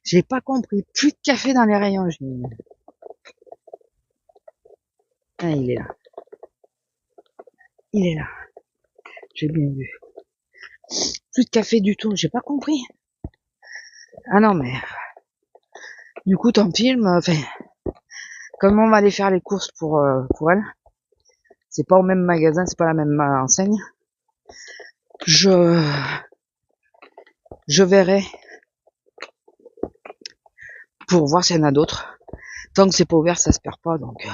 Speaker 1: J'ai pas compris. Plus de café dans les rayons. Ah, il est là. il est là. J'ai bien vu. Plus de café du tout, j'ai pas compris. Ah non, mais du coup, tant pis, enfin, comme on va aller faire les courses pour elle, c'est pas au même magasin, c'est pas la même enseigne. Je verrai pour voir s'il y en a d'autres. Tant que c'est pas ouvert, ça se perd pas, donc.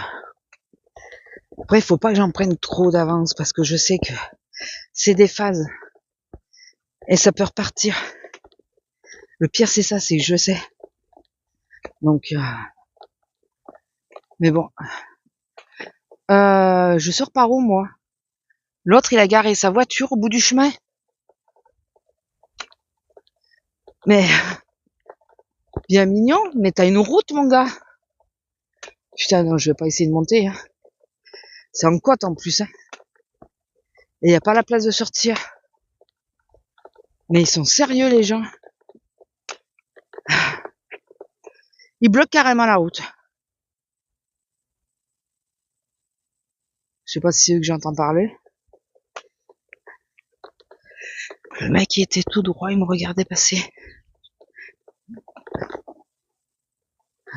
Speaker 1: Après, il faut pas que j'en prenne trop d'avance parce que je sais que c'est des phases et ça peut repartir. Le pire, c'est ça, c'est que je sais. Donc, mais bon. Je sors par où, moi? L'autre, il a garé sa voiture au bout du chemin. Mais, bien mignon, mais t'as une route, mon gars. Putain, non, je vais pas essayer de monter, hein. C'est en côte, en plus, hein. Et y a pas la place de sortir. Mais ils sont sérieux, les gens. Ils bloquent carrément la route. Je sais pas si c'est eux que j'entends parler. Le mec, il était tout droit, il me regardait passer.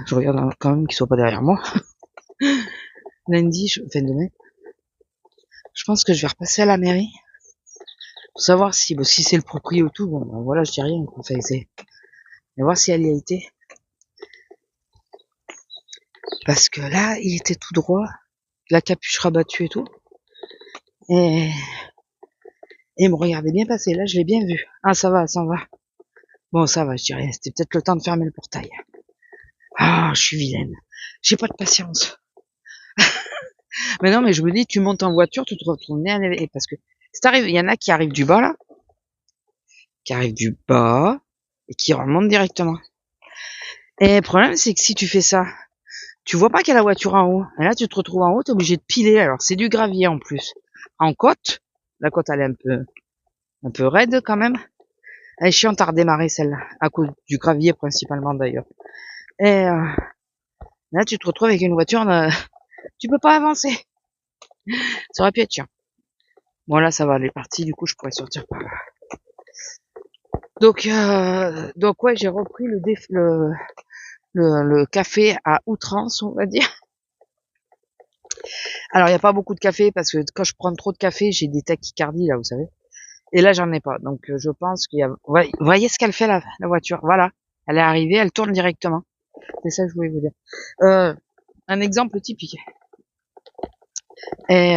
Speaker 1: Je regarde quand même qu'il soit pas derrière moi. Lundi, enfin demain, je pense que je vais repasser à la mairie pour savoir si c'est le proprio ou tout. Bon, ben voilà, je dis rien. Enfin, mais voir si elle y a été. Parce que là, il était tout droit, la capuche rabattue et tout. Et il me regardait bien passer. Là, je l'ai bien vu. Ah, ça va, ça va. Bon, ça va, je dis rien. C'était peut-être le temps de fermer le portail. Ah, je suis vilaine. J'ai pas de patience. Mais non, mais je me dis, tu montes en voiture, tu te retrouves parce que il y en a qui arrivent du bas, là, qui arrivent du bas, et qui remontent directement. Et le problème, c'est que si tu fais ça, tu vois pas qu'il y a la voiture en haut. Et là, tu te retrouves en haut, t'es obligé de piler. Alors, c'est du gravier en plus. En côte, la côte, elle est un peu raide quand même. Elle est chiante à redémarrer, celle-là, à cause du gravier principalement d'ailleurs. Et là, tu te retrouves avec une voiture, tu peux pas avancer. Ça aurait pu être chiant. Bon, là, ça va, elle est partie, du coup, je pourrais sortir par là. Donc ouais, j'ai repris le café à outrance, on va dire. Alors, il n'y a pas beaucoup de café parce que quand je prends trop de café, j'ai des tachycardies, là, vous savez. Et là, j'en ai pas. Donc, je pense qu'il y a... Vous voyez ce qu'elle fait, la voiture? Voilà. Elle est arrivée, elle tourne directement. C'est ça que je voulais vous dire. Un exemple typique. Et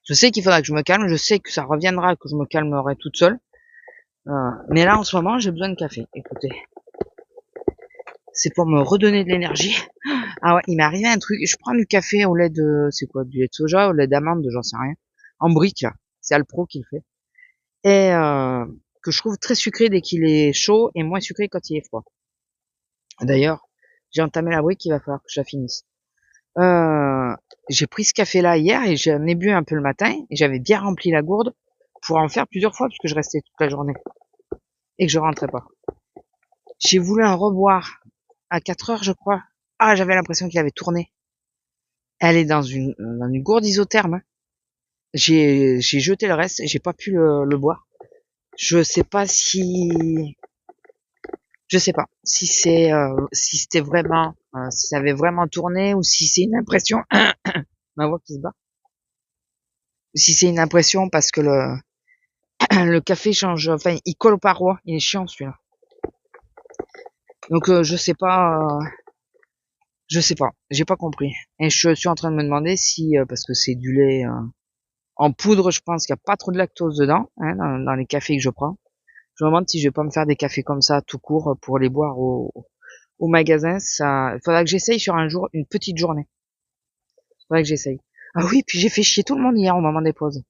Speaker 1: je sais qu'il faudra que je me calme. Je sais que ça reviendra, que je me calmerai toute seule. Mais là, en ce moment, j'ai besoin de café. Écoutez. C'est pour me redonner de l'énergie. Ah ouais, il m'est arrivé un truc. Je prends du café au lait de... C'est quoi? Du lait de soja, au lait d'amande, j'en sais rien. En brique, là. C'est Alpro qui le fait. Et que je trouve très sucré dès qu'il est chaud et moins sucré quand il est froid. D'ailleurs, j'ai entamé la brique, il va falloir que je la finisse. J'ai pris ce café-là hier et j'en ai bu un peu le matin et j'avais bien rempli la gourde pour en faire plusieurs fois parce que je restais toute la journée et que je rentrais pas. J'ai voulu en reboire à 4 heures, je crois. Ah, j'avais l'impression qu'il avait tourné. Elle est dans une gourde isotherme. Hein. J'ai jeté le reste et j'ai pas pu le boire. Je sais pas si si c'était vraiment si ça avait vraiment tourné ou si c'est une impression ma voix qui se bat. Si c'est une impression parce que le café change, enfin il colle aux parois, il est chiant celui-là. Donc je sais pas, j'ai pas compris. Et je suis en train de me demander si parce que c'est du lait en poudre, je pense qu'il y a pas trop de lactose dedans hein, dans les cafés que je prends. Je me demande si je vais pas me faire des cafés comme ça tout court pour les boire au magasin. Ça, il faudra que j'essaye sur un jour, une petite journée. Il faudra que j'essaye. Ah oui, puis j'ai fait chier tout le monde hier au moment des pauses.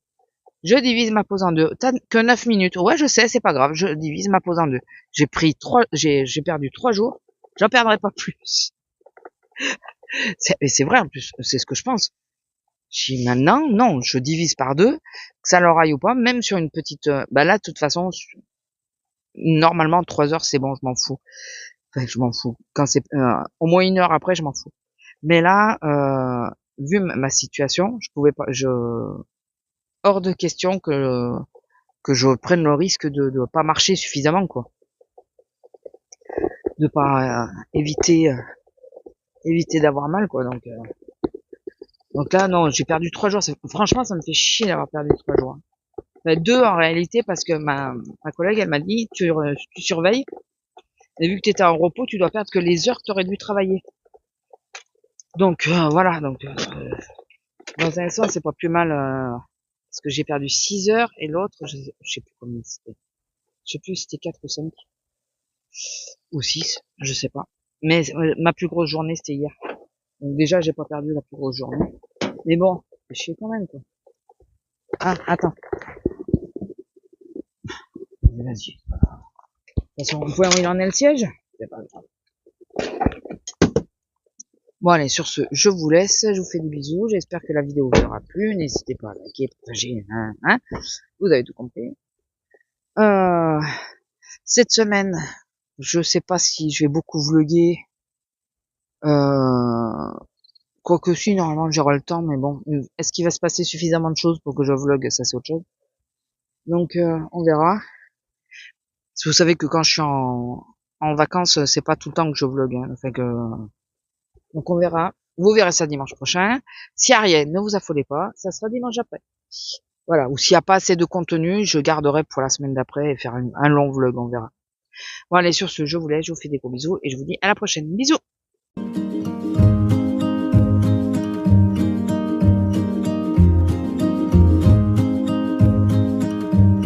Speaker 1: Je divise ma pause en deux. T'as que 9 minutes. Ouais, je sais, c'est pas grave. Je divise ma pause en deux. J'ai perdu 3 jours. J'en perdrai pas plus. C'est vrai, en plus. C'est ce que je pense. J'ai maintenant, non, je divise par deux. Que ça leur aille ou pas, même sur une petite, bah là, de toute façon, normalement, 3 heures, c'est bon, je m'en fous. Enfin, je m'en fous. Quand c'est, au moins 1 heure après, je m'en fous. Mais là, vu ma situation, je pouvais pas, hors de question que je prenne le risque de pas marcher suffisamment, quoi. De pas éviter d'avoir mal, quoi. Donc là, non, j'ai perdu 3 jours. Franchement, ça me fait chier d'avoir perdu 3 jours. Enfin, 2 en réalité, parce que ma collègue, elle m'a dit, tu surveilles, et vu que tu étais en repos, tu dois perdre que les heures que tu aurais dû travailler. Donc voilà, dans un sens, c'est pas plus mal, parce que j'ai perdu 6 heures, et l'autre, je sais plus combien c'était. Je sais plus si c'était 4 ou 5, ou 6, je sais pas. Mais ma plus grosse journée, c'était hier. Donc déjà, j'ai pas perdu la plus grosse journée. Mais bon, c'est chier quand même, quoi. Ah, attends. Vas-y. De toute façon, vous pouvez où il en est le siège? C'est pas grave. Bon allez, sur ce, je vous laisse, je vous fais des bisous, j'espère que la vidéo vous aura plu, n'hésitez pas à liker, partager, vous avez tout compris. Cette semaine, je sais pas si je vais beaucoup vloguer, quoique si, normalement j'aurai le temps, mais bon, est-ce qu'il va se passer suffisamment de choses pour que je vlogue, ça c'est autre chose. Donc on verra. Si vous savez que quand je suis en vacances, c'est pas tout le temps que je vlog, fait que donc on verra. Vous verrez ça dimanche prochain. S'il y a rien, ne vous affolez pas, ça sera dimanche après. Voilà. Ou s'il n'y a pas assez de contenu, je garderai pour la semaine d'après et faire un long vlog, on verra. Bon allez, sur ce, je vous laisse, je vous fais des gros bisous et je vous dis à la prochaine. Bisous!